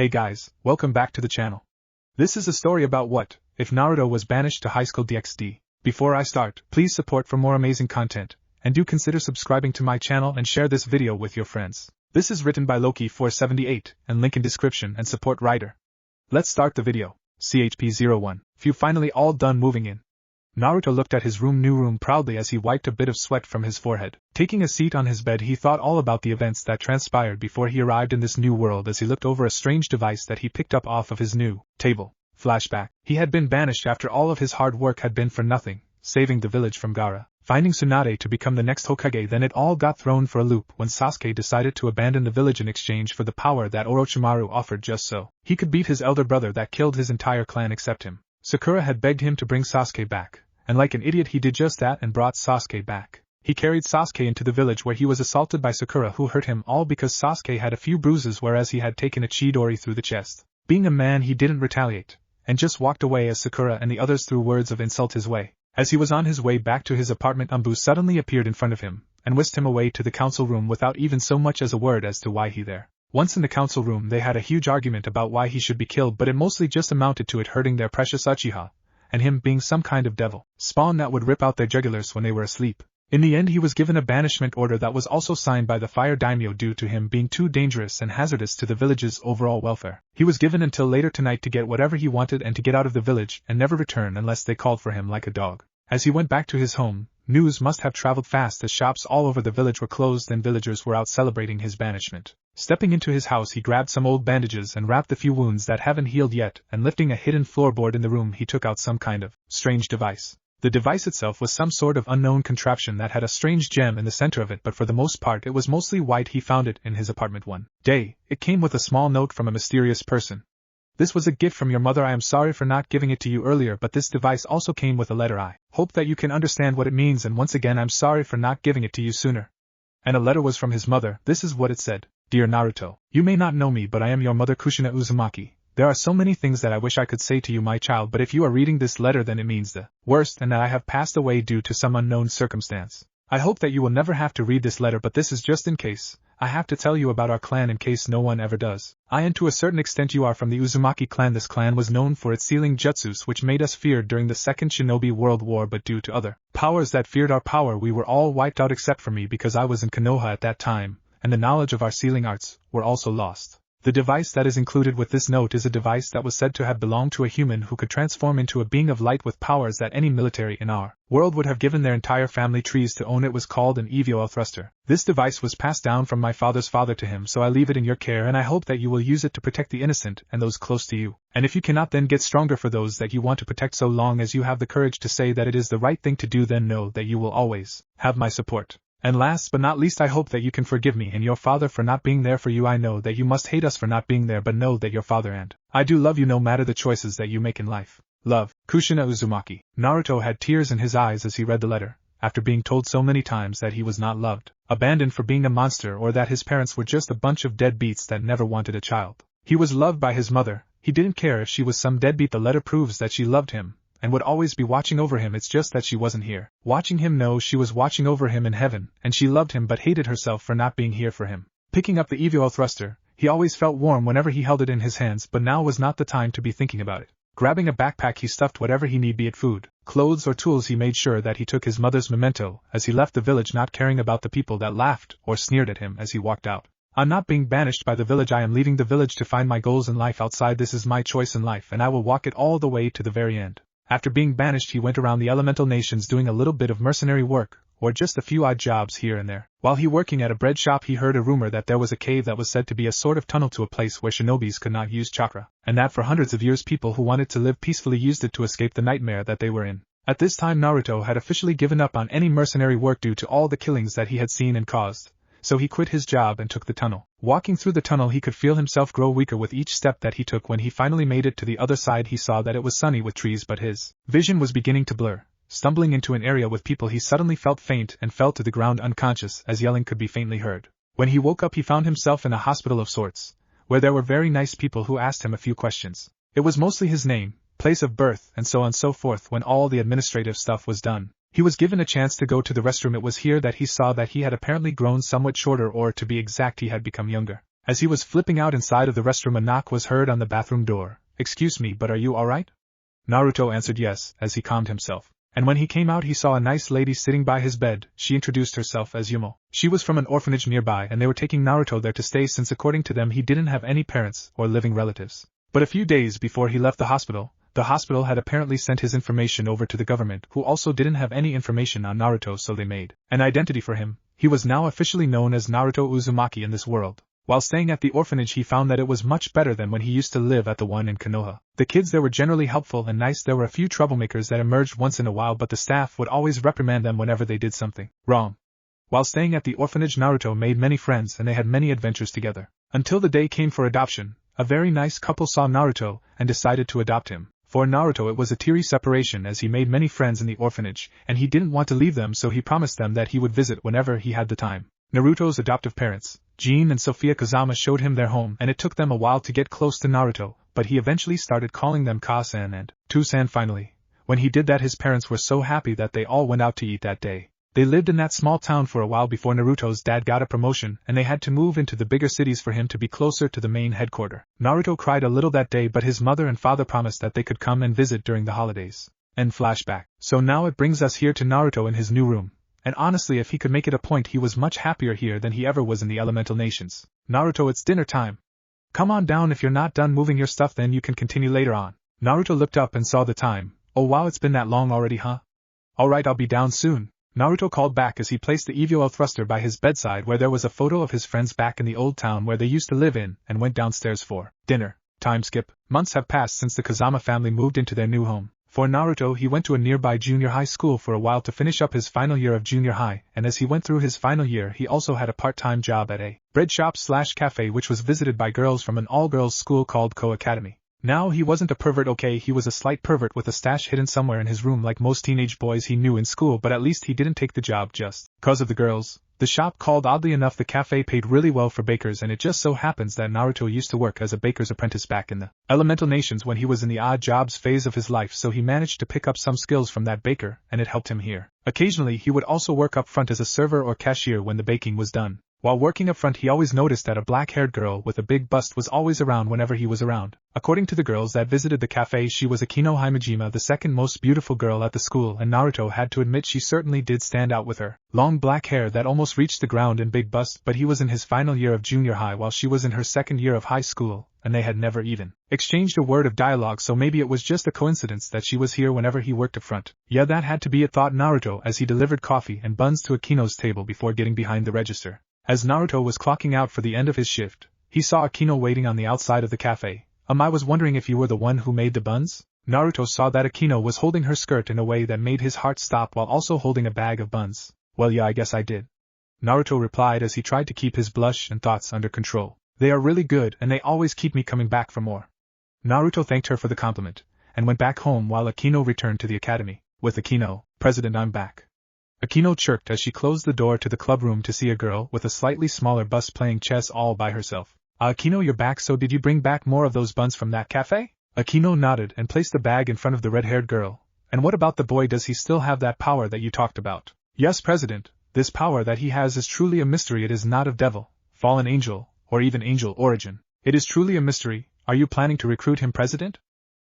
Hey guys, welcome back to the channel. This is a story about what if Naruto was banished to high school DxD. Before I start, please support for more amazing content, and do consider subscribing to my channel and share this video with your friends. This is written by Loki478, and link in description and support writer. Let's start the video. CHP01, Phew, finally all done moving in. Naruto looked at his new room proudly as he wiped a bit of sweat from his forehead. Taking a seat on his bed, he thought all about the events that transpired before he arrived in this new world as he looked over a strange device that he picked up off of his new table. Flashback. He had been banished after all of his hard work had been for nothing, saving the village from Gaara, finding Tsunade to become the next Hokage. Then it all got thrown for a loop when Sasuke decided to abandon the village in exchange for the power that Orochimaru offered just so he could beat his elder brother that killed his entire clan except him. Sakura had begged him to bring Sasuke back, and like an idiot he did just that and brought Sasuke back. He carried Sasuke into the village where he was assaulted by Sakura, who hurt him all because Sasuke had a few bruises whereas he had taken a Chidori through the chest. Being a man, he didn't retaliate, and just walked away as Sakura and the others threw words of insult his way. As he was on his way back to his apartment, Umbu suddenly appeared in front of him, and whisked him away to the council room without even so much as a word as to why he there. Once in the council room, they had a huge argument about why he should be killed, but it mostly just amounted to it hurting their precious Uchiha, and him being some kind of devil spawn that would rip out their jugulars when they were asleep. In the end, he was given a banishment order that was also signed by the fire daimyo due to him being too dangerous and hazardous to the village's overall welfare. He was given until later tonight to get whatever he wanted and to get out of the village and never return unless they called for him like a dog. As he went back to his home, news must have traveled fast as shops all over the village were closed and villagers were out celebrating his banishment. Stepping into his house, he grabbed some old bandages and wrapped the few wounds that haven't healed yet, and lifting a hidden floorboard in the room, he took out some kind of strange device. The device itself was some sort of unknown contraption that had a strange gem in the center of it, but for the most part it was mostly white. He found it in his apartment one day. It came with a small note from a mysterious person. This was a gift from your mother. I am sorry for not giving it to you earlier, but this device also came with a letter. I hope that you can understand what it means, and once again I'm sorry for not giving it to you sooner. And a letter was from his mother. This is what it said. Dear Naruto, you may not know me, but I am your mother Kushina Uzumaki. There are so many things that I wish I could say to you, my child, but if you are reading this letter, then it means the worst and that I have passed away due to some unknown circumstance. I hope that you will never have to read this letter, but this is just in case. I have to tell you about our clan in case no one ever does. And to a certain extent you are from the Uzumaki clan. This clan was known for its sealing jutsus, which made us feared during the Second Shinobi World War, but due to other powers that feared our power, we were all wiped out except for me because I was in Konoha at that time, and the knowledge of our sealing arts were also lost. The device that is included with this note is a device that was said to have belonged to a human who could transform into a being of light with powers that any military in our world would have given their entire family trees to own. It was called an EVOL thruster. This device was passed down from my father's father to him, so I leave it in your care, and I hope that you will use it to protect the innocent and those close to you. And if you cannot, then get stronger for those that you want to protect. So long as you have the courage to say that it is the right thing to do, then know that you will always have my support. And last but not least, I hope that you can forgive me and your father for not being there for you. I know that you must hate us for not being there, but know that your father and I do love you no matter the choices that you make in life. Love, Kushina Uzumaki. Naruto had tears in his eyes as he read the letter, after being told so many times that he was not loved, abandoned for being a monster, or that his parents were just a bunch of deadbeats that never wanted a child. He was loved by his mother. He didn't care if she was some deadbeat. The letter proves that she loved him and would always be watching over him. It's just that she wasn't here watching him. No, she was watching over him in heaven, and she loved him but hated herself for not being here for him. Picking up the EVOL thruster, he always felt warm whenever he held it in his hands, but now was not the time to be thinking about it. Grabbing a backpack, he stuffed whatever he need, be it food, clothes or tools. He made sure that he took his mother's memento as he left the village, not caring about the people that laughed or sneered at him as he walked out. I'm not being banished by the village. I am leaving the village to find my goals in life outside. This is my choice in life, and I will walk it all the way to the very end. After being banished, he went around the elemental nations doing a little bit of mercenary work, or just a few odd jobs here and there. While he working at a bread shop, he heard a rumor that there was a cave that was said to be a sort of tunnel to a place where shinobis could not use chakra, and that for hundreds of years people who wanted to live peacefully used it to escape the nightmare that they were in. At this time, Naruto had officially given up on any mercenary work due to all the killings that he had seen and caused, so he quit his job and took the tunnel. Walking through the tunnel, he could feel himself grow weaker with each step that he took. When he finally made it to the other side, he saw that it was sunny with trees, but his vision was beginning to blur. Stumbling into an area with people, he suddenly felt faint and fell to the ground unconscious as yelling could be faintly heard. When he woke up, he found himself in a hospital of sorts, where there were very nice people who asked him a few questions. It was mostly his name, place of birth, and so on and so forth. When all the administrative stuff was done, he was given a chance to go to the restroom. It was here that he saw that he had apparently grown somewhat shorter, or to be exact, he had become younger. As he was flipping out inside of the restroom, a knock was heard on the bathroom door. "Excuse me, but are you alright?" Naruto answered yes, as he calmed himself. And when he came out he saw a nice lady sitting by his bed. She introduced herself as Yuma. She was from an orphanage nearby and they were taking Naruto there to stay since according to them he didn't have any parents or living relatives. But a few days before he left the hospital had apparently sent his information over to the government, who also didn't have any information on Naruto, so they made an identity for him. He was now officially known as Naruto Uzumaki in this world. While staying at the orphanage he found that it was much better than when he used to live at the one in Konoha. The kids there were generally helpful and nice. There were a few troublemakers that emerged once in a while, but the staff would always reprimand them whenever they did something wrong. While staying at the orphanage Naruto made many friends and they had many adventures together. Until the day came for adoption. A very nice couple saw Naruto and decided to adopt him. For Naruto it was a teary separation as he made many friends in the orphanage, and he didn't want to leave them, so he promised them that he would visit whenever he had the time. Naruto's adoptive parents, Jin and Sophia Kazama, showed him their home, and it took them a while to get close to Naruto, but he eventually started calling them Ka-san and Tu-san finally. When he did that his parents were so happy that they all went out to eat that day. They lived in that small town for a while before Naruto's dad got a promotion and they had to move into the bigger cities for him to be closer to the main headquarters. Naruto cried a little that day, but his mother and father promised that they could come and visit during the holidays. End flashback. So now it brings us here to Naruto in his new room. And honestly, if he could make it a point, he was much happier here than he ever was in the elemental nations. "Naruto, it's dinner time. Come on down. If you're not done moving your stuff then you can continue later on." Naruto looked up and saw the time. "Oh wow, it's been that long already, huh? Alright, I'll be down soon," Naruto called back as he placed the EVO thruster by his bedside where there was a photo of his friends back in the old town where they used to live in, and went downstairs for dinner. Time skip. Months have passed since the Kazama family moved into their new home. For Naruto, he went to a nearby junior high school for a while to finish up his final year of junior high, and as he went through his final year he also had a part-time job at a bread shop/cafe which was visited by girls from an all-girls school called Kuoh Academy. Now he wasn't a pervert, okay, he was a slight pervert with a stash hidden somewhere in his room like most teenage boys he knew in school, but at least he didn't take the job just 'cause of the girls. The shop called, oddly enough, the cafe paid really well for bakers, and it just so happens that Naruto used to work as a baker's apprentice back in the elemental nations when he was in the odd jobs phase of his life, so he managed to pick up some skills from that baker, and it helped him here. Occasionally he would also work up front as a server or cashier when the baking was done. While working up front he always noticed that a black-haired girl with a big bust was always around whenever he was around. According to the girls that visited the cafe, she was Akino Himejima, the second most beautiful girl at the school, and Naruto had to admit she certainly did stand out with her long black hair that almost reached the ground and big bust, but he was in his final year of junior high while she was in her second year of high school, and they had never even exchanged a word of dialogue, so maybe it was just a coincidence that she was here whenever he worked up front. Yeah, that had to be it, thought Naruto as he delivered coffee and buns to Akino's table before getting behind the register. As Naruto was clocking out for the end of his shift, he saw Akino waiting on the outside of the cafe. I was wondering if you were the one who made the buns?" Naruto saw that Akino was holding her skirt in a way that made his heart stop while also holding a bag of buns. "Well, yeah, I guess I did," Naruto replied as he tried to keep his blush and thoughts under control. "They are really good and they always keep me coming back for more." Naruto thanked her for the compliment, and went back home while Akino returned to the academy. With Akino, "President, I'm back," Akino chirped as she closed the door to the club room to see a girl with a slightly smaller bust playing chess all by herself. Akino, you're back, so did you bring back more of those buns from that cafe?" Akino nodded and placed the bag in front of the red-haired girl. "And what about the boy, does he still have that power that you talked about?" "Yes, President, this power that he has is truly a mystery. It is not of devil, fallen angel, or even angel origin. It is truly a mystery. Are you planning to recruit him, President?"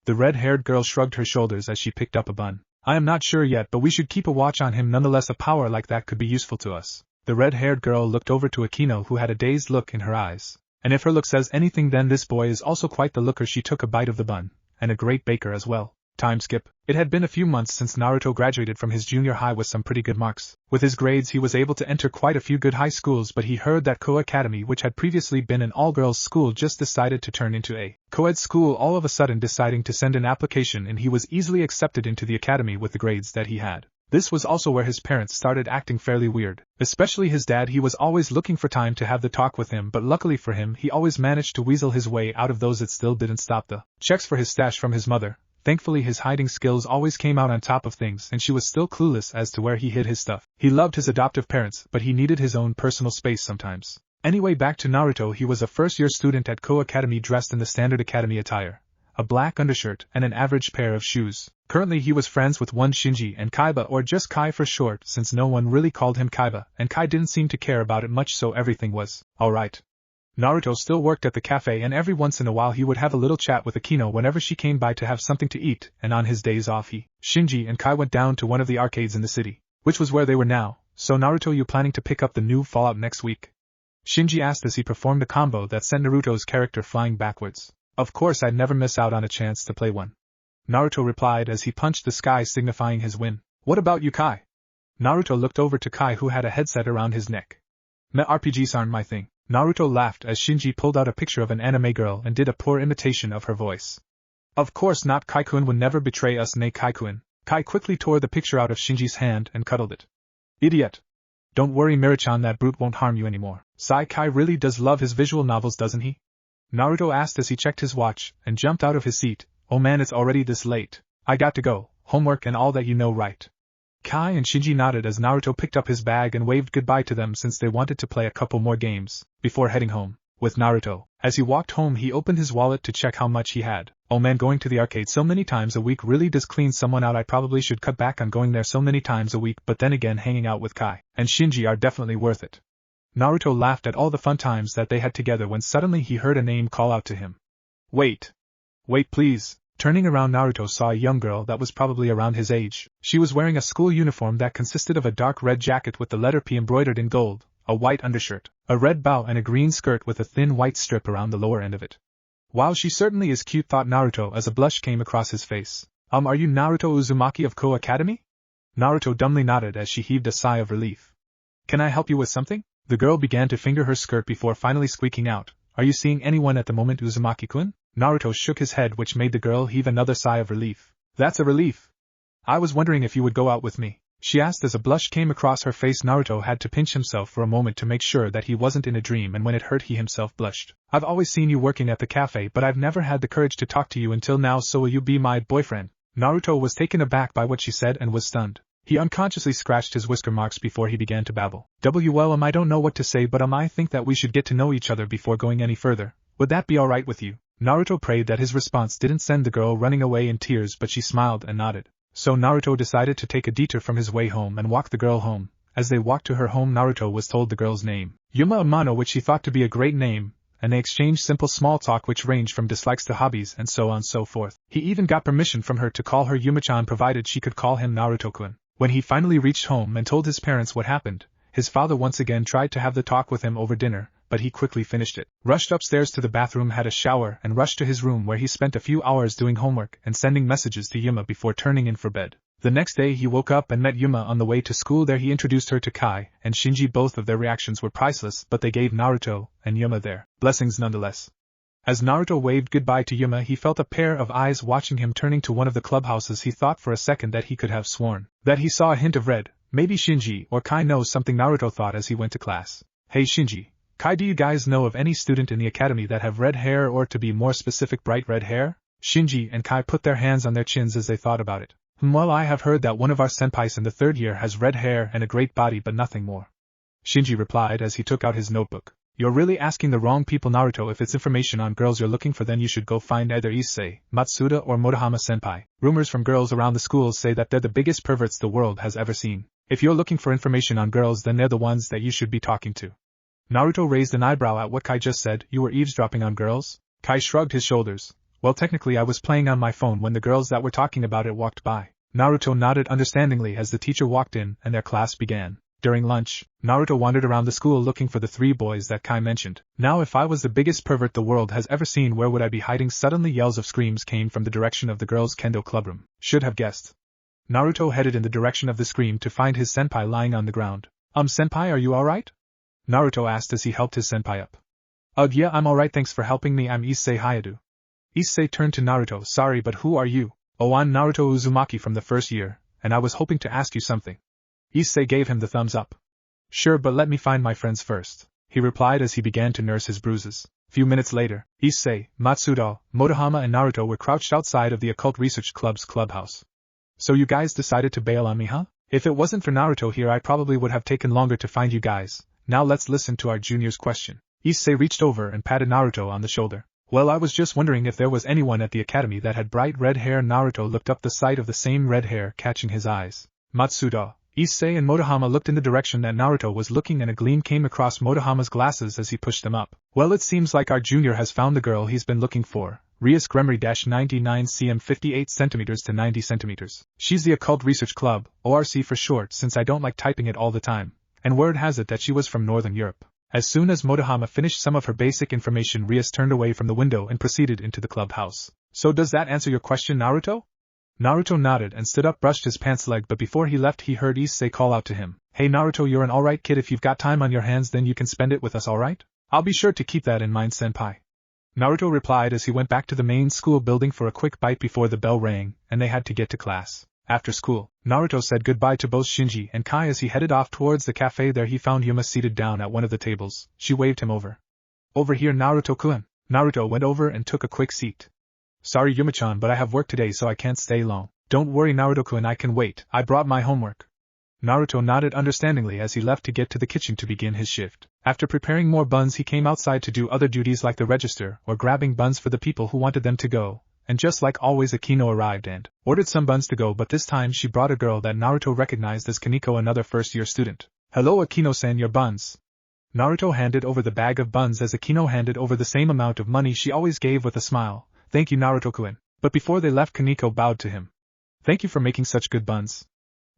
The red-haired girl shrugged her shoulders as she picked up a bun. "I am not sure yet, but we should keep a watch on him nonetheless. A power like that could be useful to us." The red-haired girl looked over to Akino, who had a dazed look in her eyes. And if her look says anything, then this boy is also quite the looker. She took a bite of the bun, and a great baker as well. Time skip. It had been a few months since Naruto graduated from his junior high with some pretty good marks. With his grades he was able to enter quite a few good high schools, but he heard that Kuoh Academy, which had previously been an all-girls school, just decided to turn into a co-ed school all of a sudden, deciding to send an application, and he was easily accepted into the academy with the grades that he had. This was also where his parents started acting fairly weird, especially his dad. He was always looking for time to have the talk with him, but luckily for him he always managed to weasel his way out of those. It still didn't stop the checks for his stash from his mother. Thankfully his hiding skills always came out on top of things, and she was still clueless as to where he hid his stuff. He loved his adoptive parents, but he needed his own personal space sometimes. Anyway, back to Naruto. He was a first-year student at Kuoh Academy, dressed in the standard academy attire, a black undershirt and an average pair of shoes. Currently he was friends with one Shinji and Kaiba, or just Kai for short, since no one really called him Kaiba, and Kai didn't seem to care about it much, so everything was alright. Naruto still worked at the cafe, and every once in a while he would have a little chat with Akino whenever she came by to have something to eat, and on his days off he, Shinji and Kai went down to one of the arcades in the city, which was where they were now. So Naruto, you planning to pick up the new Fallout next week? Shinji asked as he performed a combo that sent Naruto's character flying backwards. Of course, I'd never miss out on a chance to play one. Naruto replied as he punched the sky signifying his win. What about you, Kai? Naruto looked over to Kai, who had a headset around his neck. Me RPGs aren't my thing. Naruto laughed as Shinji pulled out a picture of an anime girl and did a poor imitation of her voice. Of course not, Kai-kun would never betray us, nay Kai-kun. Kai quickly tore the picture out of Shinji's hand and cuddled it. Idiot. Don't worry, Mirachan, that brute won't harm you anymore. Sigh, Kai really does love his visual novels, doesn't he? Naruto asked as he checked his watch and jumped out of his seat. Oh man, it's already this late. I got to go, homework and all that, you know, right? Kai and Shinji nodded as Naruto picked up his bag and waved goodbye to them since they wanted to play a couple more games before heading home. With Naruto, as he walked home, he opened his wallet to check how much he had. Oh man, going to the arcade so many times a week really does clean someone out. I probably should cut back on going there so many times a week, but then again, hanging out with Kai and Shinji are definitely worth it. Naruto laughed at all the fun times that they had together when suddenly he heard a name call out to him. Wait, please. Turning around, Naruto saw a young girl that was probably around his age. She was wearing a school uniform that consisted of a dark red jacket with the letter P embroidered in gold, a white undershirt, a red bow and a green skirt with a thin white strip around the lower end of it. Wow, she certainly is cute, thought Naruto as a blush came across his face. Are you Naruto Uzumaki of Kuoh Academy? Naruto dumbly nodded as she heaved a sigh of relief. Can I help you with something? The girl began to finger her skirt before finally squeaking out. Are you seeing anyone at the moment, Uzumaki-kun? Naruto shook his head, which made the girl heave another sigh of relief. That's a relief. I was wondering if you would go out with me, she asked as a blush came across her face. Naruto had to pinch himself for a moment to make sure that he wasn't in a dream, and when it hurt he himself blushed. I've always seen you working at the cafe, but I've never had the courage to talk to you until now, so will you be my boyfriend? Naruto was taken aback by what she said and was stunned. He unconsciously scratched his whisker marks before he began to babble. Well, I don't know what to say, but I think that we should get to know each other before going any further. Would that be alright with you? Naruto prayed that his response didn't send the girl running away in tears, but she smiled and nodded. So Naruto decided to take a detour from his way home and walk the girl home. As they walked to her home, Naruto was told the girl's name, Yuma Amano, which he thought to be a great name, and they exchanged simple small talk which ranged from dislikes to hobbies and so on and so forth. He even got permission from her to call her Yuma-chan provided she could call him Naruto-kun. When he finally reached home and told his parents what happened, his father once again tried to have the talk with him over dinner, but he quickly finished it, rushed upstairs to the bathroom, had a shower, and rushed to his room where he spent a few hours doing homework and sending messages to Yuma before turning in for bed. The next day he woke up and met Yuma on the way to school. There he introduced her to Kai and Shinji. Both of their reactions were priceless, but they gave Naruto and Yuma their blessings nonetheless. As Naruto waved goodbye to Yuma, he felt a pair of eyes watching him. Turning to one of the clubhouses, he thought for a second that he could have sworn that he saw a hint of red. Maybe Shinji or Kai knows something, Naruto thought as he went to class. Hey Shinji, Kai, do you guys know of any student in the academy that have red hair, or to be more specific, bright red hair? Shinji and Kai put their hands on their chins as they thought about it. Well, I have heard that one of our senpais in the third year has red hair and a great body, but nothing more. Shinji replied as he took out his notebook. You're really asking the wrong people, Naruto. If it's information on girls you're looking for, then you should go find either Issei, Matsuda, or Motohama senpai. Rumors from girls around the schools say that they're the biggest perverts the world has ever seen. If you're looking for information on girls, then they're the ones that you should be talking to. Naruto raised an eyebrow at what Kai just said. You were eavesdropping on girls? Kai shrugged his shoulders. Well, technically I was playing on my phone when the girls that were talking about it walked by. Naruto nodded understandingly as the teacher walked in and their class began. During lunch, Naruto wandered around the school looking for the three boys that Kai mentioned. Now, if I was the biggest pervert the world has ever seen, where would I be hiding? Suddenly yells of screams came from the direction of the girls' kendo clubroom. Should have guessed. Naruto headed in the direction of the scream to find his senpai lying on the ground. Senpai, are you alright? Naruto asked as he helped his senpai up. Yeah, I'm alright, thanks for helping me. I'm Issei Hayadu. Issei turned to Naruto. Sorry, but who are you? Oh, I'm Naruto Uzumaki from the first year, and I was hoping to ask you something. Issei gave him the thumbs up. Sure, but let me find my friends first, he replied as he began to nurse his bruises. Few minutes later, Issei, Matsuda, Motohama and Naruto were crouched outside of the Occult Research Club's clubhouse. So you guys decided to bail on me, huh? If it wasn't for Naruto here, I probably would have taken longer to find you guys. Now let's listen to our junior's question. Issei reached over and patted Naruto on the shoulder. Well, I was just wondering if there was anyone at the academy that had bright red hair. Naruto looked up, the sight of the same red hair catching his eyes. Matsuda, Issei and Motohama looked in the direction that Naruto was looking and a gleam came across Motohama's glasses as he pushed them up. Well, it seems like our junior has found the girl he's been looking for. Rias Gremory-99 cm 58 cm to 90 cm. She's the Occult Research Club, ORC for short since I don't like typing it all the time. And word has it that she was from Northern Europe. As soon as Motohama finished some of her basic information, Rias turned away from the window and proceeded into the clubhouse. So does that answer your question, Naruto? Naruto nodded and stood up, brushed his pants leg, but before he left he heard Issei call out to him. Hey Naruto, you're an alright kid. If you've got time on your hands then you can spend it with us, alright? I'll be sure to keep that in mind, senpai. Naruto replied as he went back to the main school building for a quick bite before the bell rang and they had to get to class. After school, Naruto said goodbye to both Shinji and Kai as he headed off towards the cafe. There he found Yuma seated down at one of the tables. She waved him over. Over here, Naruto-kun. Naruto went over and took a quick seat. Sorry Yuma-chan, but I have work today so I can't stay long. Don't worry Naruto-kun, I can wait. I brought my homework. Naruto nodded understandingly as he left to get to the kitchen to begin his shift. After preparing more buns he came outside to do other duties like the register or grabbing buns for the people who wanted them to go, and just like always Akino arrived and ordered some buns to go, but this time she brought a girl that Naruto recognized as Kaneko, another first-year student. Hello Akino-san, your buns. Naruto handed over the bag of buns as Akino handed over the same amount of money she always gave with a smile. Thank you Naruto-kun. But before they left Kaneko bowed to him. Thank you for making such good buns.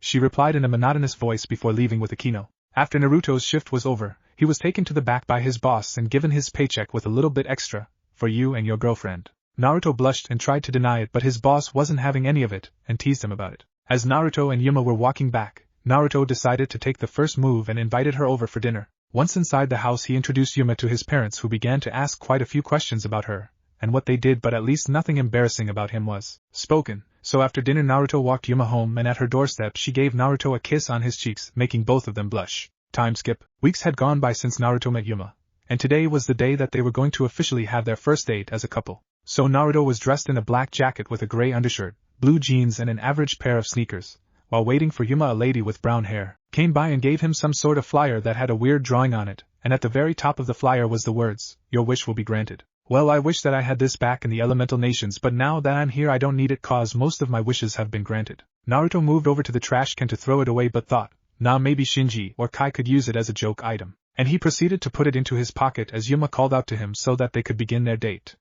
She replied in a monotonous voice before leaving with Akino. After Naruto's shift was over, he was taken to the back by his boss and given his paycheck with a little bit extra, for you and your girlfriend. Naruto blushed and tried to deny it, but his boss wasn't having any of it, and teased him about it. As Naruto and Yuma were walking back, Naruto decided to take the first move and invited her over for dinner. Once inside the house he introduced Yuma to his parents, who began to ask quite a few questions about her and what they did, but at least nothing embarrassing about him was spoken. So after dinner Naruto walked Yuma home, and at her doorstep she gave Naruto a kiss on his cheeks, making both of them blush. Time skip. Weeks had gone by since Naruto met Yuma, and today was the day that they were going to officially have their first date as a couple. So Naruto was dressed in a black jacket with a gray undershirt, blue jeans and an average pair of sneakers. While waiting for Yuma, a lady with brown hair came by and gave him some sort of flyer that had a weird drawing on it, and at the very top of the flyer was the words, "Your wish will be granted." Well, I wish that I had this back in the elemental nations, but now that I'm here I don't need it cause most of my wishes have been granted. Naruto moved over to the trash can to throw it away but thought, nah, maybe Shinji or Kai could use it as a joke item, and he proceeded to put it into his pocket as Yuma called out to him so that they could begin their date.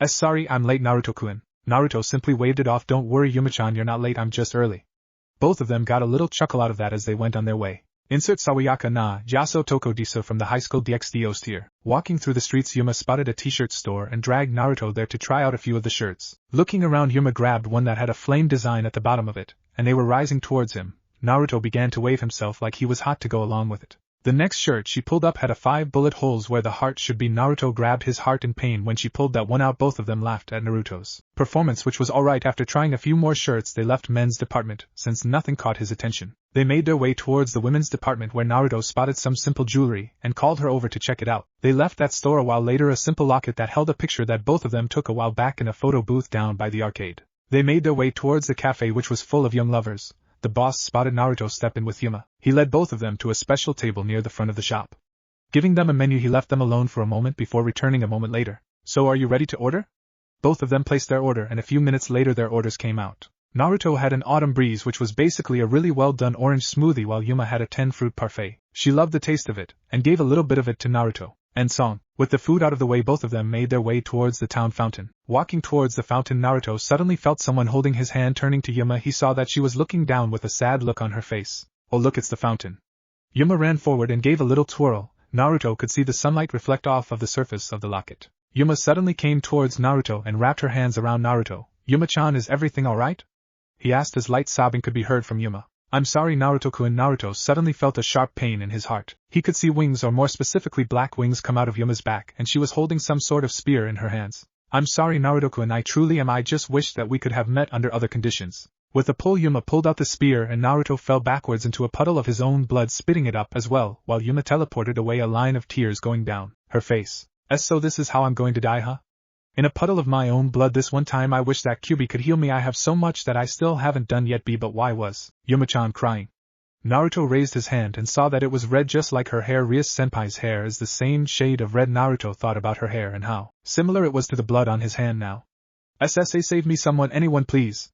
Sorry, I'm late Naruto-kun. Naruto simply waved it off. Don't worry Yuma-chan, you're not late, I'm just early. Both of them got a little chuckle out of that as they went on their way. Insert Sawayaka na Yaso Toko Diso from the high school DxD Ost here. Walking through the streets Yuma spotted a t-shirt store and dragged Naruto there to try out a few of the shirts. Looking around Yuma grabbed one that had a flame design at the bottom of it, and they were rising towards him. Naruto began to wave himself like he was hot to go along with it. The next shirt she pulled up had a 5 bullet holes where the heart should be. Naruto grabbed his heart in pain when she pulled that one out. Both of them laughed at Naruto's performance, which was alright. After trying a few more shirts they left men's department, since nothing caught his attention. They made their way towards the women's department where Naruto spotted some simple jewelry and called her over to check it out. They left that store a while later, a simple locket that held a picture that both of them took a while back in a photo booth down by the arcade. They made their way towards the cafe, which was full of young lovers. The boss spotted Naruto step in with Yuma. He led both of them to a special table near the front of the shop. Giving them a menu he left them alone for a moment before returning a moment later. So are you ready to order? Both of them placed their order and a few minutes later their orders came out. Naruto had an autumn breeze, which was basically a really well done orange smoothie, while Yuma had a 10-fruit parfait. She loved the taste of it, and gave a little bit of it to Naruto. And song. With the food out of the way both of them made their way towards the town fountain. Walking towards the fountain Naruto suddenly felt someone holding his hand. Turning to Yuma he saw that she was looking down with a sad look on her face. Oh look, it's the fountain. Yuma ran forward and gave a little twirl. Naruto could see the sunlight reflect off of the surface of the locket. Yuma suddenly came towards Naruto and wrapped her hands around Naruto. Yuma-chan, is everything alright? He asked as light sobbing could be heard from Yuma. I'm sorry Naruto-kun. Naruto suddenly felt a sharp pain in his heart. He could see wings, or more specifically black wings, come out of Yuma's back, and she was holding some sort of spear in her hands. I'm sorry Naruto-kun, I truly am. I just wish that we could have met under other conditions. With a pull Yuma pulled out the spear and Naruto fell backwards into a puddle of his own blood, spitting it up as well, while Yuma teleported away, a line of tears going down her face. So this is how I'm going to die, huh? In a puddle of my own blood. This one time I wish that Kyuubi could heal me. I have so much that I still haven't done yet. But why was Yuma-chan crying? Naruto raised his hand and saw that it was red just like her hair. Rias senpai's hair is the same shade of red. Naruto thought about her hair and how similar it was to the blood on his hand now. SSA, save me someone, anyone please.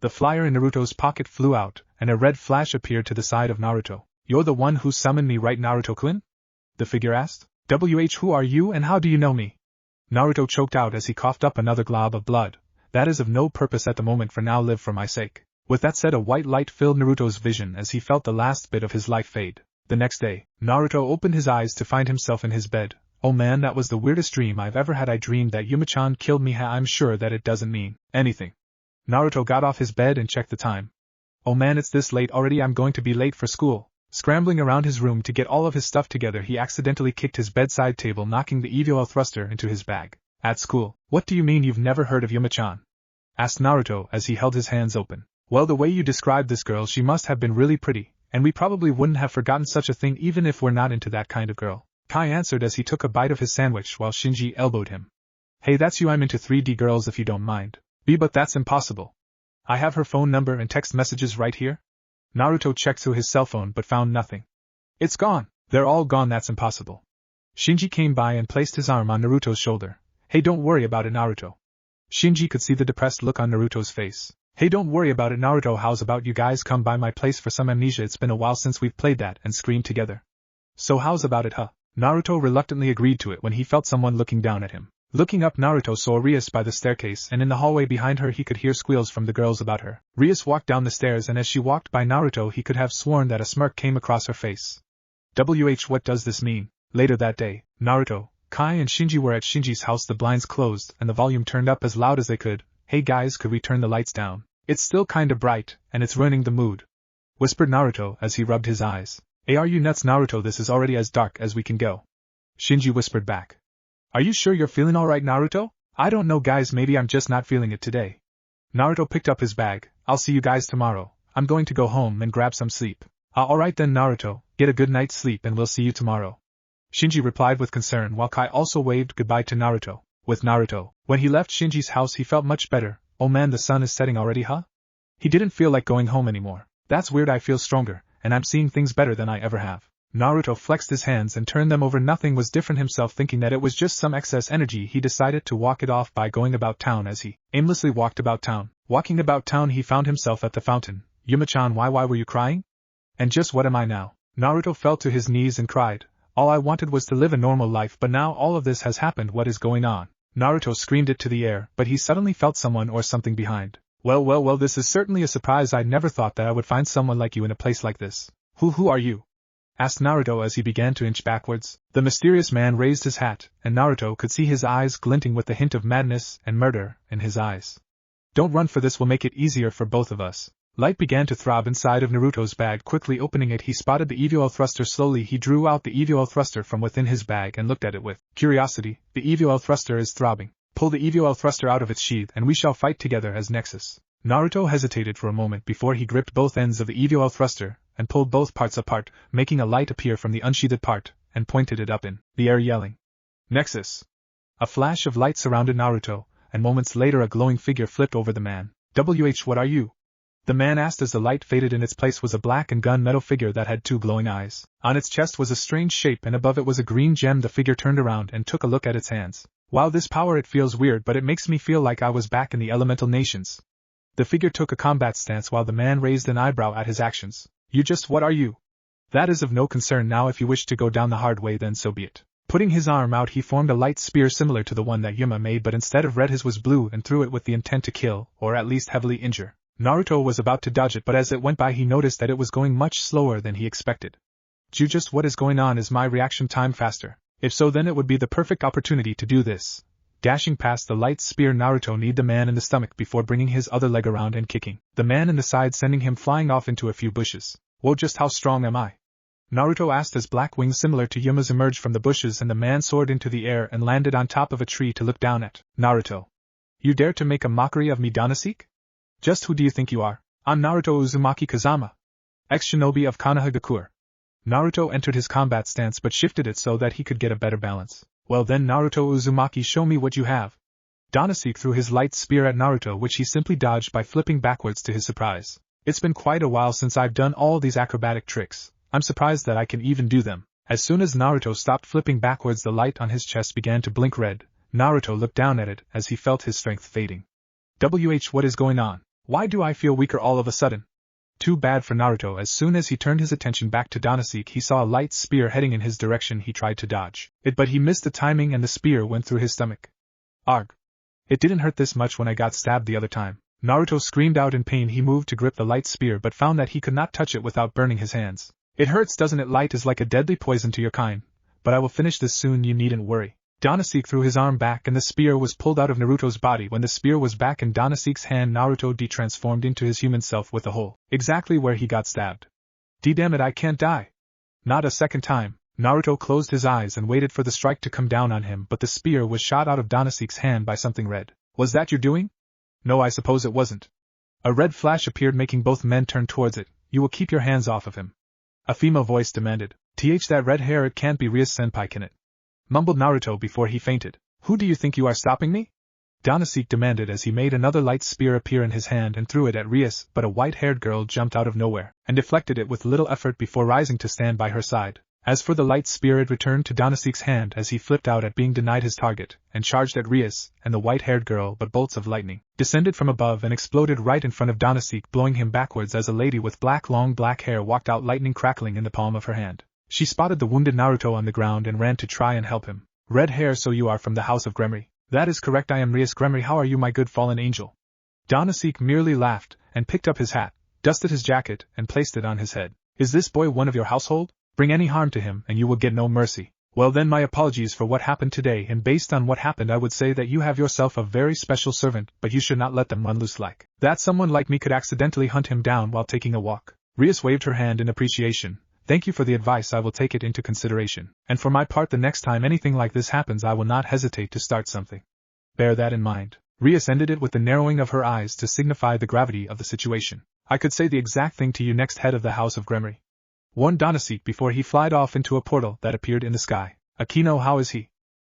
The flyer in Naruto's pocket flew out, and a red flash appeared to the side of Naruto. "You're the one who summoned me, right, Naruto-kun?" the figure asked. "Who are you and how do you know me?" Naruto choked out as he coughed up another glob of blood. "That is of no purpose at the moment, for now live for my sake." With that said, a white light filled Naruto's vision as he felt the last bit of his life fade. The next day, Naruto opened his eyes to find himself in his bed. "Oh man, that was the weirdest dream I've ever had. I dreamed that Yuma-chan killed me. I'm sure that it doesn't mean anything." Naruto got off his bed and checked the time. "Oh man, it's this late already. I'm going to be late for school." Scrambling around his room to get all of his stuff together, he accidentally kicked his bedside table, knocking the EVOL thruster into his bag. "At school? What do you mean you've never heard of Yuma-chan?" asked Naruto as he held his hands open. "Well, the way you described this girl, she must have been really pretty, and we probably wouldn't have forgotten such a thing even if we're not into that kind of girl," Kai answered as he took a bite of his sandwich while Shinji elbowed him. "Hey, that's you. I'm into 3D girls if you don't mind." But that's impossible. I have her phone number and text messages right here." Naruto checked through his cell phone but found nothing. "It's gone." "They're all gone. That's impossible." Shinji came by and placed his arm on Naruto's shoulder. "Hey, don't worry about it, Naruto." Shinji could see the depressed look on Naruto's face. "Hey, don't worry about it, Naruto. How's about you guys come by my place for some amnesia? It's been a while since we've played that and screamed together." "So how's about it, huh?" Naruto reluctantly agreed to it when he felt someone looking down at him. Looking up, Naruto saw Rias by the staircase, and in the hallway behind her he could hear squeals from the girls about her. Rias walked down the stairs, and as she walked by Naruto he could have sworn that a smirk came across her face. What does this mean? Later that day, Naruto, Kai and Shinji were at Shinji's house, the blinds closed and the volume turned up as loud as they could. "Hey guys, could we turn the lights down? It's still kinda bright, and it's ruining the mood," whispered Naruto as he rubbed his eyes. "Hey, are you nuts, Naruto? This is already as dark as we can go," Shinji whispered back. "Are you sure you're feeling alright, Naruto?" "I don't know guys, maybe I'm just not feeling it today." Naruto picked up his bag. "I'll see you guys tomorrow. I'm going to go home and grab some sleep." Alright then, Naruto, get a good night's sleep and we'll see you tomorrow," Shinji replied with concern, while Kai also waved goodbye to Naruto. With Naruto, when he left Shinji's house he felt much better. "Oh man, the sun is setting already, huh?" He didn't feel like going home anymore. "That's weird. I feel stronger, and I'm seeing things better than I ever have." Naruto flexed his hands and turned them over. Nothing was different. Himself thinking that it was just some excess energy, he decided to walk it off by going about town. As he aimlessly walked about town, walking about town, he found himself at the fountain. "Yuma-chan, why were you crying? And just what am I now?" Naruto fell to his knees and cried. "All I wanted was to live a normal life, but now all of this has happened. What is going on?" Naruto screamed it to the air, but he suddenly felt someone or something behind. Well, this is certainly a surprise. I'd never thought that I would find someone like you in a place like this." Who are you?" asked Naruto as he began to inch backwards. The mysterious man raised his hat, and Naruto could see his eyes glinting with the hint of madness and murder in his eyes. "Don't run, for this will make it easier for both of us." Light began to throb inside of Naruto's bag. Quickly opening it, he spotted the EVOL thruster. Slowly he drew out the EVOL thruster from within his bag and looked at it with curiosity. "The EVOL thruster is throbbing. Pull the EVOL thruster out of its sheath and we shall fight together as Nexus." Naruto hesitated for a moment before he gripped both ends of the EVOL thruster and pulled both parts apart, making a light appear from the unsheathed part, and pointed it up in the air, yelling, "Nexus!" A flash of light surrounded Naruto, and moments later a glowing figure flipped over the man. What are you?" the man asked as the light faded. In its place was a black and gunmetal figure that had two glowing eyes. On its chest was a strange shape and above it was a green gem. The figure turned around and took a look at its hands. "Wow, this power, it feels weird, but it makes me feel like I was back in the elemental nations." The figure took a combat stance while the man raised an eyebrow at his actions. What are you?" "That is of no concern now. If you wish to go down the hard way, then so be it." Putting his arm out, he formed a light spear similar to the one that Yuma made, but instead of red his was blue, and threw it with the intent to kill, or at least heavily injure. Naruto was about to dodge it, but as it went by he noticed that it was going much slower than he expected. What is going on? Is my reaction time faster? If so, then it would be the perfect opportunity to do this." Dashing past the light spear, Naruto kneed the man in the stomach before bringing his other leg around and kicking the man in the side, sending him flying off into a few bushes. "Whoa, just how strong am I?" Naruto asked as black wings similar to Yuma's emerged from the bushes and the man soared into the air and landed on top of a tree to look down at Naruto. "You dare to make a mockery of me, Dohnaseek? Just who do you think you are?" "I'm Naruto Uzumaki Kazama, ex-shinobi of Konohagakure." Naruto entered his combat stance but shifted it so that he could get a better balance. "Well then, Naruto Uzumaki, show me what you have." Dohnaseek threw his light spear at Naruto, which he simply dodged by flipping backwards to his surprise. "It's been quite a while since I've done all these acrobatic tricks. I'm surprised that I can even do them." As soon as Naruto stopped flipping backwards, the light on his chest began to blink red. Naruto looked down at it as he felt his strength fading. What is going on? Why do I feel weaker all of a sudden?" Too bad for Naruto. As soon as he turned his attention back to Dohnaseek, he saw a light spear heading in his direction. He tried to dodge it, but he missed the timing and the spear went through his stomach. Arg! It didn't hurt this much when I got stabbed the other time. Naruto screamed out in pain. He moved to grip the light spear but found that he could not touch it without burning his hands. It hurts, doesn't it? Light is like a deadly poison to your kind, but I will finish this soon, you needn't worry. Dohnaseek threw his arm back and the spear was pulled out of Naruto's body. When the spear was back in Dohnaseek's hand, Naruto de-transformed into his human self with a hole exactly where he got stabbed. Damn it, I can't die. Not a second time. Naruto closed his eyes and waited for the strike to come down on him, but the spear was shot out of Dohnaseek's hand by something red. Was that your doing? No, I suppose it wasn't. A red flash appeared, making both men turn towards it. You will keep your hands off of him. A female voice demanded. That red hair, it can't be Rias senpai, can it? Mumbled Naruto before he fainted. Who do you think you are, stopping me? Dohnaseek demanded as he made another light spear appear in his hand and threw it at Rias, but a white-haired girl jumped out of nowhere and deflected it with little effort before rising to stand by her side. As for the light spear, it returned to Dohnaseek's hand as he flipped out at being denied his target and charged at Rias and the white-haired girl, but bolts of lightning descended from above and exploded right in front of Dohnaseek, blowing him backwards as a lady with long black hair walked out, lightning crackling in the palm of her hand. She spotted the wounded Naruto on the ground and ran to try and help him. Red hair, so you are from the House of Gremory? That is correct, I am Rias Gremory. How are you, my good fallen angel? Dohnaseek merely laughed and picked up his hat, dusted his jacket, and placed it on his head. Is this boy one of your household? Bring any harm to him and you will get no mercy. Well then, my apologies for what happened today, and based on what happened I would say that you have yourself a very special servant, but you should not let them run loose like that. Someone like me could accidentally hunt him down while taking a walk. Rias waved her hand in appreciation. Thank you for the advice, I will take it into consideration. And for my part, the next time anything like this happens I will not hesitate to start something. Bear that in mind. Rias ended it with the narrowing of her eyes to signify the gravity of the situation. I could say the exact thing to you next, head of the House of Gremory, warned Dohnaseek before he flied off into a portal that appeared in the sky. Akino, how is he?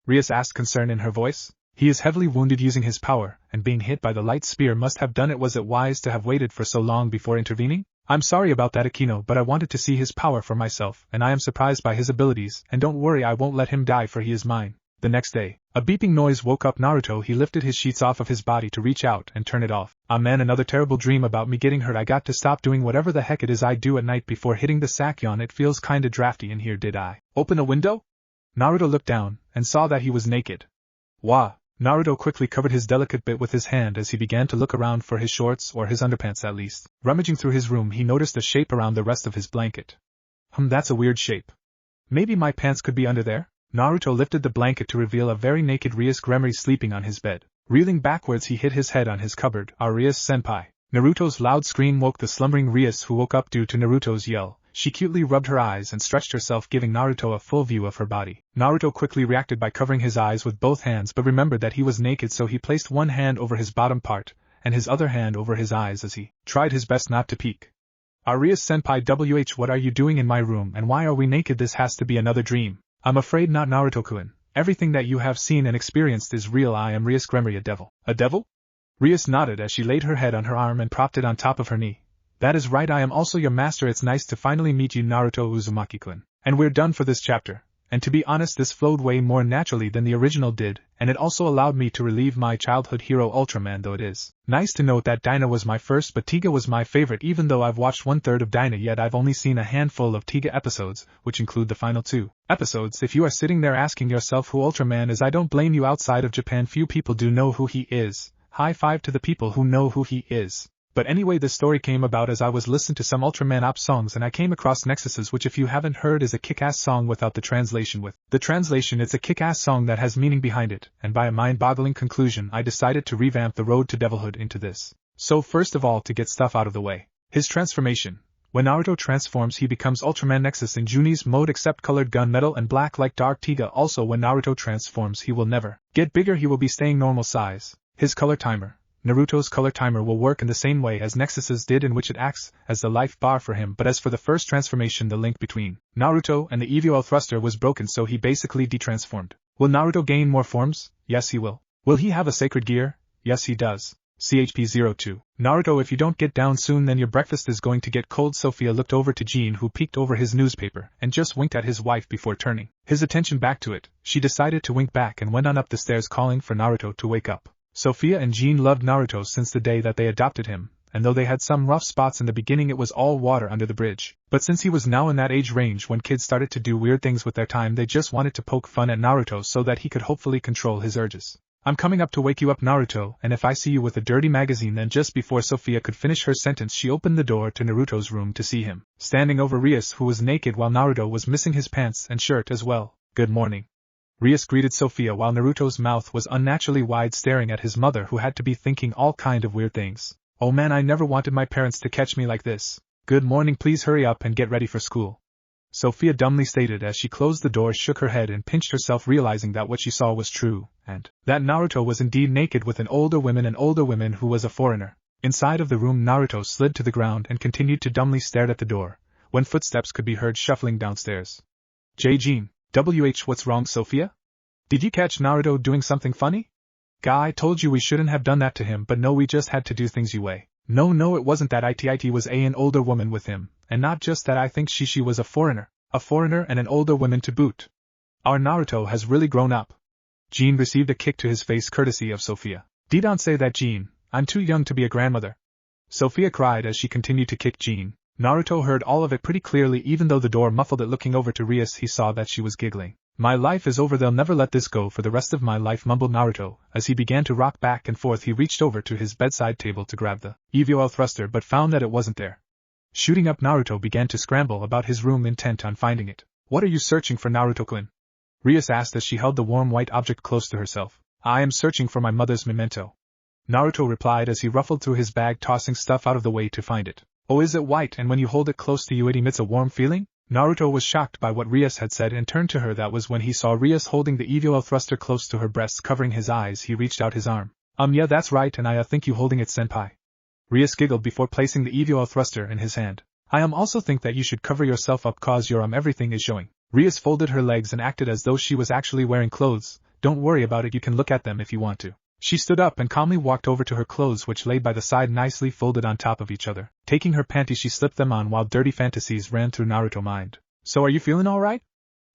Rias asked, concern in her voice. He is heavily wounded using his power, and being hit by the light spear must have done it. Was it wise to have waited for so long before intervening? I'm sorry about that, Akino, but I wanted to see his power for myself, and I am surprised by his abilities, and don't worry, I won't let him die, for he is mine. The next day, a beeping noise woke up Naruto. He lifted his sheets off of his body to reach out and turn it off. Ah man, another terrible dream about me getting hurt. I got to stop doing whatever the heck it is I do at night before hitting the sack. Yawn, it feels kinda drafty in here. Did I open a window? Naruto looked down and saw that he was naked. Wah! Naruto quickly covered his delicate bit with his hand as he began to look around for his shorts, or his underpants at least. Rummaging through his room, he noticed a shape around the rest of his blanket. That's a weird shape. Maybe my pants could be under there? Naruto lifted the blanket to reveal a very naked Rias Gremory sleeping on his bed. Reeling backwards, he hit his head on his cupboard. Rias senpai. Naruto's loud scream woke the slumbering Rias, who woke up due to Naruto's yell. She cutely rubbed her eyes and stretched herself, giving Naruto a full view of her body. Naruto quickly reacted by covering his eyes with both hands, but remembered that he was naked, so he placed one hand over his bottom part, and his other hand over his eyes as he tried his best not to peek. Rias senpai, what are you doing in my room, and why are we naked? This has to be another dream. I'm afraid not, Naruto-kun. Everything that you have seen and experienced is real. I am Rias Gremory, a devil. A devil? Rias nodded as she laid her head on her arm and propped it on top of her knee. That is right, I am also your master. It's nice to finally meet you, Naruto Uzumaki-kun. And we're done for this chapter. And to be honest, this flowed way more naturally than the original did, and it also allowed me to relieve my childhood hero Ultraman, though it is nice to note that Dyna was my first, but Tiga was my favorite. Even though I've watched 1/3 of Dyna, yet I've only seen a handful of Tiga episodes, which include the final 2 episodes. If you are sitting there asking yourself who Ultraman is, I don't blame you. Outside of Japan, few people do know who he is. High five to the people who know who he is. But anyway, this story came about as I was listening to some Ultraman op songs, and I came across Nexus's, which if you haven't heard is a kick-ass song without the translation. With the translation, it's a kick-ass song that has meaning behind it, and by a mind-boggling conclusion I decided to revamp the road to devilhood into this. So first of all, to get stuff out of the way, his transformation. When Naruto transforms, he becomes Ultraman Nexus in Juni's mode, except colored gunmetal and black like Dark Tiga. Also, when Naruto transforms, he will never get bigger, he will be staying normal size. His color timer. Naruto's color timer will work in the same way as Nexus's did, in which it acts as the life bar for him. But as for the first transformation, the link between Naruto and the EVO thruster was broken, so he basically detransformed. Will Naruto gain more forms? Yes, he will. Will he have a sacred gear? Yes, he does. CHP02. Naruto, if you don't get down soon, then your breakfast is going to get cold. Sophia looked over to Jean, who peeked over his newspaper and just winked at his wife before turning his attention back to it. She decided to wink back and went on up the stairs, calling for Naruto to wake up. Sophia and Jean loved Naruto since the day that they adopted him, and though they had some rough spots in the beginning, it was all water under the bridge. But since he was now in that age range when kids started to do weird things with their time, they just wanted to poke fun at Naruto so that he could hopefully control his urges. I'm coming up to wake you up, Naruto, and if I see you with a dirty magazine. Then just before Sophia could finish her sentence, she opened the door to Naruto's room to see him standing over Rias, who was naked while Naruto was missing his pants and shirt as well. Good morning. Rias greeted Sophia while Naruto's mouth was unnaturally wide, staring at his mother, who had to be thinking all kind of weird things. Oh man, I never wanted my parents to catch me like this. Good morning, please hurry up and get ready for school. Sophia dumbly stated as she closed the door, shook her head and pinched herself, realizing that what she saw was true, and that Naruto was indeed naked with an older woman who was a foreigner. Inside of the room, Naruto slid to the ground and continued to dumbly stare at the door, when footsteps could be heard shuffling downstairs. Jean, what's wrong, Sophia? Did you catch Naruto doing something funny? Guy, I told you we shouldn't have done that to him, but no, we just had to do things your way. No, it wasn't that. It was an older woman with him, and not just that, I think she was a foreigner and an older woman to boot. Our Naruto has really grown up. Jean received a kick to his face courtesy of Sophia. Don't say that, Jean, I'm too young to be a grandmother. Sophia cried as she continued to kick Jean. Naruto heard all of it pretty clearly, even though the door muffled it. Looking over to Rias, he saw that she was giggling. My life is over, they'll never let this go for the rest of my life, mumbled Naruto. As he began to rock back and forth, he reached over to his bedside table to grab the EVOL thruster but found that it wasn't there. Shooting up, Naruto began to scramble about his room, intent on finding it. What are you searching for, Naruto-kun? Rias asked as she held the warm white object close to herself. I am searching for my mother's memento. Naruto replied as he ruffled through his bag, tossing stuff out of the way to find it. Oh, is it white, and when you hold it close to you it emits a warm feeling? Naruto was shocked by what Rias had said and turned to her. That was when he saw Rias holding the EVOL thruster close to her breasts, covering his eyes. He reached out his arm. Yeah, that's right, and I think you holding it, senpai. Rias giggled before placing the EVOL thruster in his hand. I also think that you should cover yourself up cause your everything is showing. Rias folded her legs and acted as though she was actually wearing clothes. Don't worry about it, you can look at them if you want to. She stood up and calmly walked over to her clothes, which lay by the side nicely folded on top of each other. Taking her panties, she slipped them on while dirty fantasies ran through Naruto's mind. So are you feeling alright?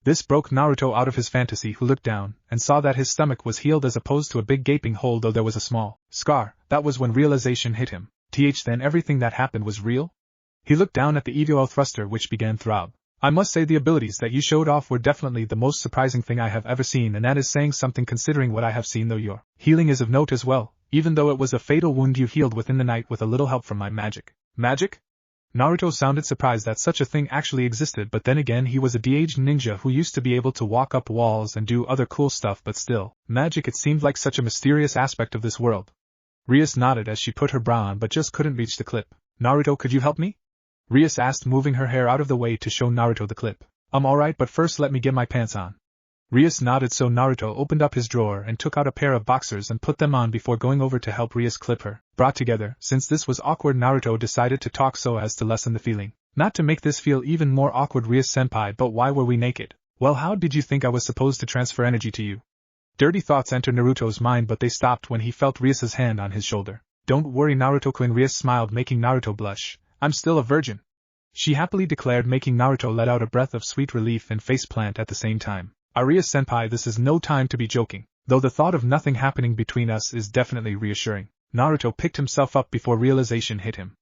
This broke Naruto out of his fantasy, who looked down and saw that his stomach was healed as opposed to a big gaping hole, though there was a small scar. That was when realization hit him. Then everything that happened was real? He looked down at the EVOL thruster, which began throb. I must say the abilities that you showed off were definitely the most surprising thing I have ever seen, and that is saying something considering what I have seen, though your healing is of note as well, even though it was a fatal wound you healed within the night with a little help from my magic. Magic? Naruto sounded surprised that such a thing actually existed, but then again he was a de-aged ninja who used to be able to walk up walls and do other cool stuff, but still, magic, it seemed like such a mysterious aspect of this world. Rias nodded as she put her bra on but just couldn't reach the clip. Naruto, could you help me? Rias asked, moving her hair out of the way to show Naruto the clip. Alright, but first let me get my pants on. Rias nodded, so Naruto opened up his drawer and took out a pair of boxers and put them on before going over to help Rias clip her bra together. Since this was awkward, Naruto decided to talk so as to lessen the feeling. Not to make this feel even more awkward, Rias-senpai, but why were we naked? Well, how did you think I was supposed to transfer energy to you? Dirty thoughts entered Naruto's mind, but they stopped when he felt Rias's hand on his shoulder. Don't worry, Naruto-kun. Rias smiled, making Naruto blush. I'm still a virgin. She happily declared, making Naruto let out a breath of sweet relief and faceplant at the same time. Rias-senpai, this is no time to be joking, though the thought of nothing happening between us is definitely reassuring. Naruto picked himself up before realization hit him.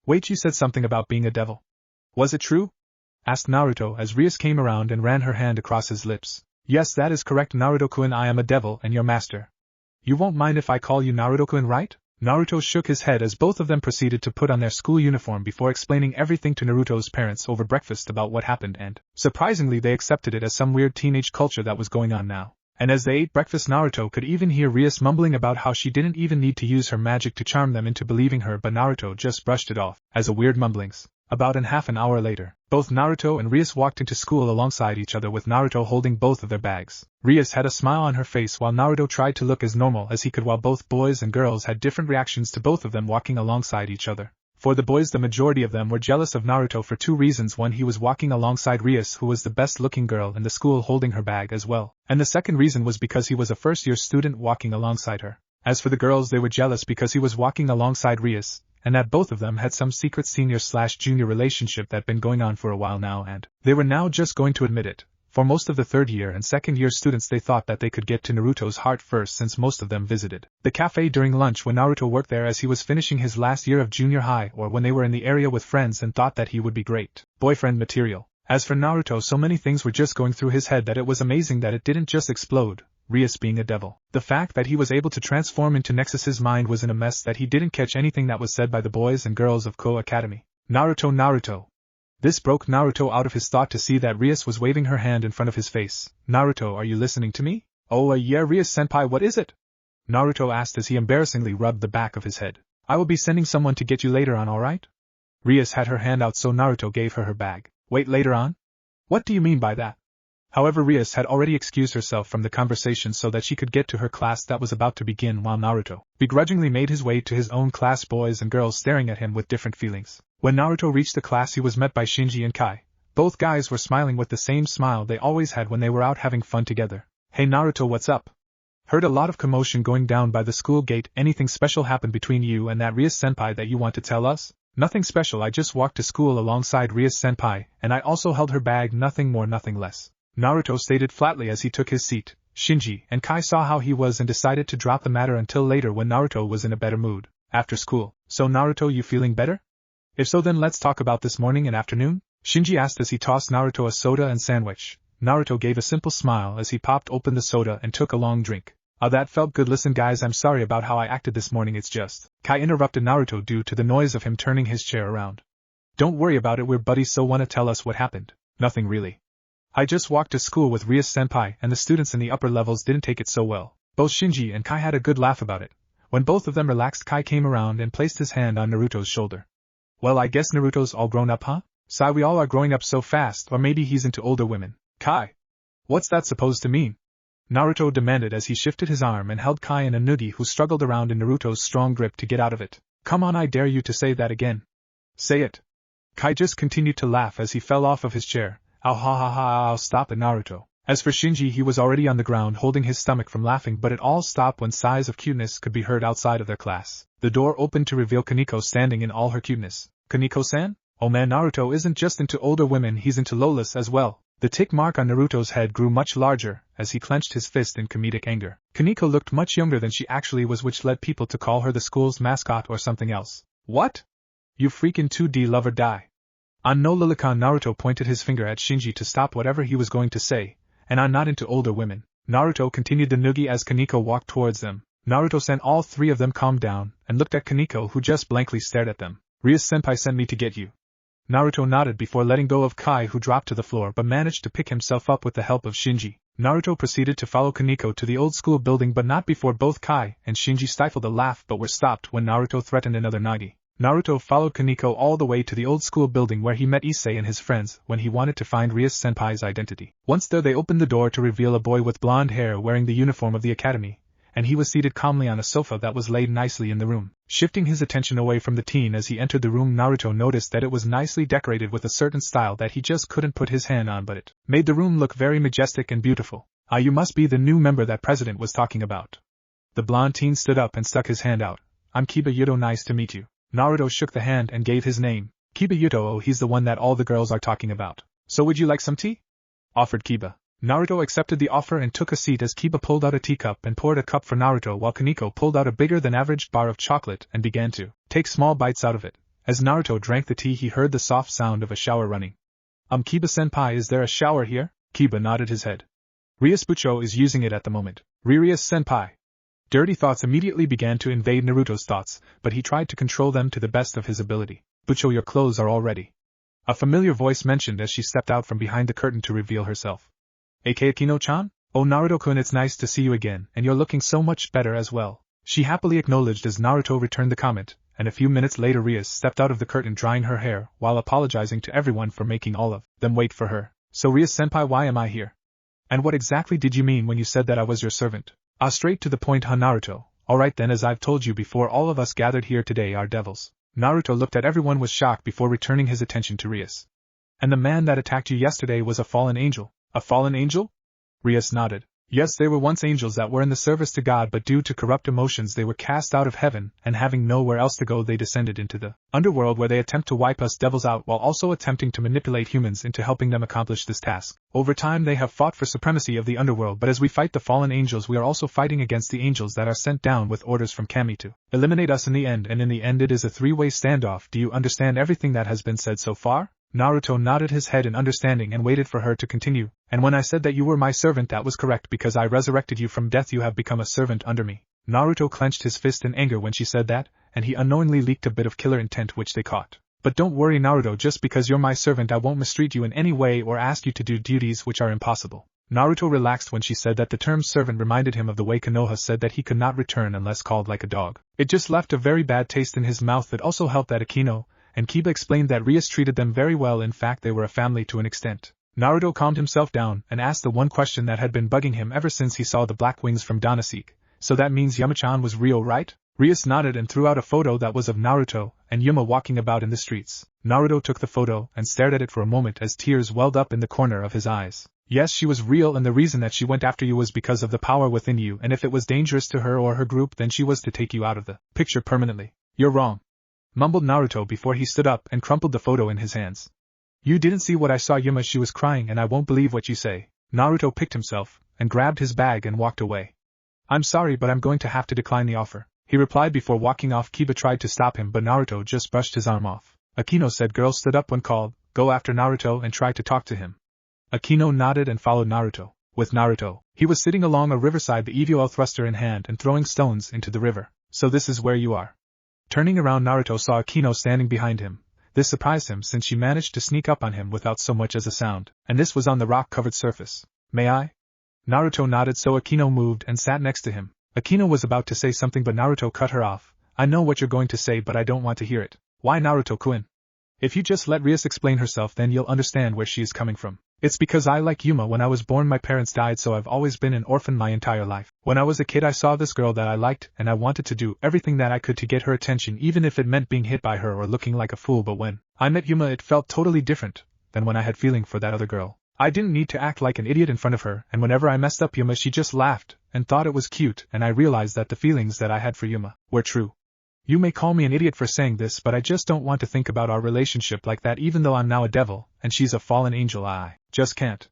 Wait, you said something about being a devil. Was it true? Asked Naruto as Rias came around and ran her hand across his lips. Yes, that is correct, Naruto-kun. I am a devil and your master. You won't mind if I call you Naruto-kun, right? Naruto shook his head as both of them proceeded to put on their school uniform before explaining everything to Naruto's parents over breakfast about what happened, and, surprisingly, they accepted it as some weird teenage culture that was going on now. And as they ate breakfast, Naruto could even hear Rias mumbling about how she didn't even need to use her magic to charm them into believing her, but Naruto just brushed it off as a weird mumblings. About half an hour later, both Naruto and Rias walked into school alongside each other, with Naruto holding both of their bags. Rias had a smile on her face while Naruto tried to look as normal as he could, while both boys and girls had different reactions to both of them walking alongside each other. For the boys, the majority of them were jealous of Naruto for two reasons. One, he was walking alongside Rias, who was the best looking girl in the school, holding her bag as well. And the second reason was because he was a first-year student walking alongside her. As for the girls, they were jealous because he was walking alongside Rias, and that both of them had some secret senior/junior relationship that had been going on for a while now, and they were now just going to admit it. For most of the third year and second year students, they thought that they could get to Naruto's heart first, since most of them visited the cafe during lunch when Naruto worked there as he was finishing his last year of junior high, or when they were in the area with friends and thought that he would be great boyfriend material. As for Naruto, so many things were just going through his head that it was amazing that it didn't just explode. Rias being a devil. The fact that he was able to transform into Nexus's mind was in a mess that he didn't catch anything that was said by the boys and girls of Kuoh Academy. Naruto. This broke Naruto out of his thought to see that Rias was waving her hand in front of his face. Naruto, are you listening to me? Oh, yeah, Rias-senpai, what is it? Naruto asked as he embarrassingly rubbed the back of his head. I will be sending someone to get you later on, alright? Rias had her hand out, so Naruto gave her her bag. Wait, later on? What do you mean by that? However, Rias had already excused herself from the conversation so that she could get to her class that was about to begin, while Naruto begrudgingly made his way to his own class, boys and girls staring at him with different feelings. When Naruto reached the class, he was met by Shinji and Kai. Both guys were smiling with the same smile they always had when they were out having fun together. Hey Naruto, what's up? Heard a lot of commotion going down by the school gate. Anything special happened between you and that Rias-senpai that you want to tell us? Nothing special, I just walked to school alongside Rias-senpai, and I also held her bag, nothing more, nothing less. Naruto stated flatly as he took his seat. Shinji and Kai saw how he was and decided to drop the matter until later when Naruto was in a better mood. After school. So Naruto, you feeling better? If so, then let's talk about this morning and afternoon? Shinji asked as he tossed Naruto a soda and sandwich. Naruto gave a simple smile as he popped open the soda and took a long drink. Oh, that felt good. Listen guys, I'm sorry about how I acted this morning, it's just... Kai interrupted Naruto due to the noise of him turning his chair around. Don't worry about it, we're buddies, so wanna tell us what happened? Nothing really. I just walked to school with Rias-senpai and the students in the upper levels didn't take it so well. Both Shinji and Kai had a good laugh about it. When both of them relaxed, Kai came around and placed his hand on Naruto's shoulder. Well, I guess Naruto's all grown up, huh? Sai, we all are growing up so fast, or maybe he's into older women. Kai. What's that supposed to mean? Naruto demanded as he shifted his arm and held Kai and Anugi, who struggled around in Naruto's strong grip, to get out of it. Come on, I dare you to say that again. Say it. Kai just continued to laugh as he fell off of his chair. Ow, ha ha ha, I'll stop it, Naruto. As for Shinji, he was already on the ground holding his stomach from laughing, but it all stopped when sighs of cuteness could be heard outside of their class. The door opened to reveal Kaneko standing in all her cuteness. Kaneko-san? Oh man, Naruto isn't just into older women, he's into Lolas as well. The tick mark on Naruto's head grew much larger as he clenched his fist in comedic anger. Kaneko looked much younger than she actually was, which led people to call her the school's mascot or something else. What? You freaking 2D lover, die. On no Lilikan, Naruto pointed his finger at Shinji to stop whatever he was going to say, and I'm not into older women. Naruto continued the noogie as Kaneko walked towards them. Naruto-san, all three of them calmed down and looked at Kaneko, who just blankly stared at them. Rias-senpai sent me to get you. Naruto nodded before letting go of Kai, who dropped to the floor but managed to pick himself up with the help of Shinji. Naruto proceeded to follow Kaneko to the old school building, but not before both Kai and Shinji stifled a laugh but were stopped when Naruto threatened another nagi. Naruto followed Kaneko all the way to the old school building where he met Issei and his friends when he wanted to find Rias-senpai's identity. Once there, they opened the door to reveal a boy with blonde hair wearing the uniform of the academy, and he was seated calmly on a sofa that was laid nicely in the room. Shifting his attention away from the teen as he entered the room, Naruto noticed that it was nicely decorated with a certain style that he just couldn't put his hand on, but it made the room look very majestic and beautiful. Ah, you must be the new member that President was talking about. The blonde teen stood up and stuck his hand out. I'm Kiba Yuto, nice to meet you. Naruto shook the hand and gave his name. Kiba Yuto, oh, he's the one that all the girls are talking about. So would you like some tea? Offered Kiba. Naruto accepted the offer and took a seat as Kiba pulled out a teacup and poured a cup for Naruto, while Kaneko pulled out a bigger than average bar of chocolate and began to take small bites out of it. As Naruto drank the tea, he heard the soft sound of a shower running. Kiba-senpai, is there a shower here? Kiba nodded his head. Rias Bucho is using it at the moment. Rias-senpai. Dirty thoughts immediately began to invade Naruto's thoughts, but he tried to control them to the best of his ability. Bucho, your clothes are all ready. A familiar voice mentioned as she stepped out from behind the curtain to reveal herself. Aka Kino-chan? Oh, Naruto-kun, it's nice to see you again, and you're looking so much better as well. She happily acknowledged as Naruto returned the comment, and a few minutes later Rias stepped out of the curtain drying her hair while apologizing to everyone for making all of them wait for her. So Rias-senpai, why am I here? And what exactly did you mean when you said that I was your servant? Ah, straight to the point, huh, Naruto? Alright then, as I've told you before, all of us gathered here today are devils. Naruto looked at everyone with shock before returning his attention to Rias. And the man that attacked you yesterday was a fallen angel. A fallen angel? Rias nodded. Yes, they were once angels that were in the service to God, but due to corrupt emotions they were cast out of heaven, and having nowhere else to go they descended into the Underworld, where they attempt to wipe us devils out while also attempting to manipulate humans into helping them accomplish this task. Over time they have fought for supremacy of the Underworld, but as we fight the fallen angels we are also fighting against the angels that are sent down with orders from Kami to eliminate us in the end, and in the end it is a three-way standoff. Do you understand everything that has been said so far? Naruto nodded his head in understanding and waited for her to continue. And when I said that you were my servant, that was correct, because I resurrected you from death. You have become a servant under me. Naruto clenched his fist in anger when she said that, and he unknowingly leaked a bit of killer intent which they caught. But don't worry, Naruto, just because you're my servant I won't mistreat you in any way or ask you to do duties which are impossible. Naruto relaxed when she said that. The term servant reminded him of the way Konoha said that he could not return unless called like a dog. It just left a very bad taste in his mouth. It also helped that Akino and Kiba explained that Rias treated them very well. In fact, they were a family to an extent. Naruto calmed himself down and asked the one question that had been bugging him ever since he saw the black wings from Dohnaseek. So that means Yuma-chan was real, right? Rias nodded and threw out a photo that was of Naruto and Yuma walking about in the streets. Naruto took the photo and stared at it for a moment as tears welled up in the corner of his eyes. Yes, she was real, and the reason that she went after you was because of the power within you, and if it was dangerous to her or her group then she was to take you out of the picture permanently. You're wrong, mumbled Naruto before he stood up and crumpled the photo in his hands. You didn't see what I saw, Yuma. She was crying, and I won't believe what you say. Naruto picked himself and grabbed his bag and walked away. I'm sorry, but I'm going to have to decline the offer, he replied before walking off. Kiba tried to stop him, but Naruto just brushed his arm off. Akino said girl stood up when called, go after Naruto and try to talk to him. Akino nodded and followed Naruto. With Naruto, he was sitting along a riverside, the EVOL thruster in hand and throwing stones into the river. So this is where you are. Turning around, Naruto saw Akino standing behind him. This surprised him since she managed to sneak up on him without so much as a sound, and this was on the rock-covered surface. May I? Naruto nodded, so Akino moved and sat next to him. Akino was about to say something, but Naruto cut her off. I know what you're going to say, but I don't want to hear it. Why, Naruto-kun? If you just let Rias explain herself, then you'll understand where she is coming from. It's because I like Yuma. When I was born my parents died, so I've always been an orphan my entire life. When I was a kid I saw this girl that I liked, and I wanted to do everything that I could to get her attention, even if it meant being hit by her or looking like a fool. But when I met Yuma it felt totally different than when I had feeling for that other girl. I didn't need to act like an idiot in front of her, and whenever I messed up Yuma she just laughed and thought it was cute, and I realized that the feelings that I had for Yuma were true. You may call me an idiot for saying this, but I just don't want to think about our relationship like that. Even though I'm now a devil and she's a fallen angel, I just can't.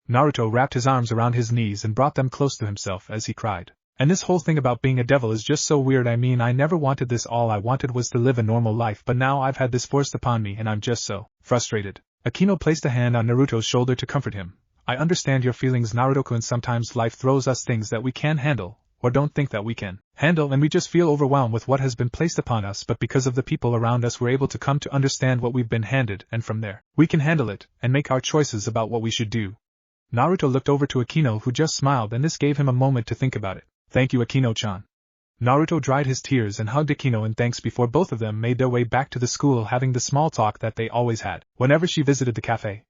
Naruto wrapped his arms around his knees and brought them close to himself as he cried. And this whole thing about being a devil is just so weird. I mean, I never wanted this. All I wanted was to live a normal life, but now I've had this forced upon me and I'm just so frustrated. Akino placed a hand on Naruto's shoulder to comfort him. I understand your feelings, Naruto-kun. Sometimes life throws us things that we can't handle, or don't think that we can handle, and we just feel overwhelmed with what has been placed upon us, but because of the people around us we're able to come to understand what we've been handed, and from there, we can handle it, and make our choices about what we should do. Naruto looked over to Akino, who just smiled, and this gave him a moment to think about it. Thank you, Akino-chan. Naruto dried his tears and hugged Akino in thanks before both of them made their way back to the school, having the small talk that they always had whenever she visited the cafe.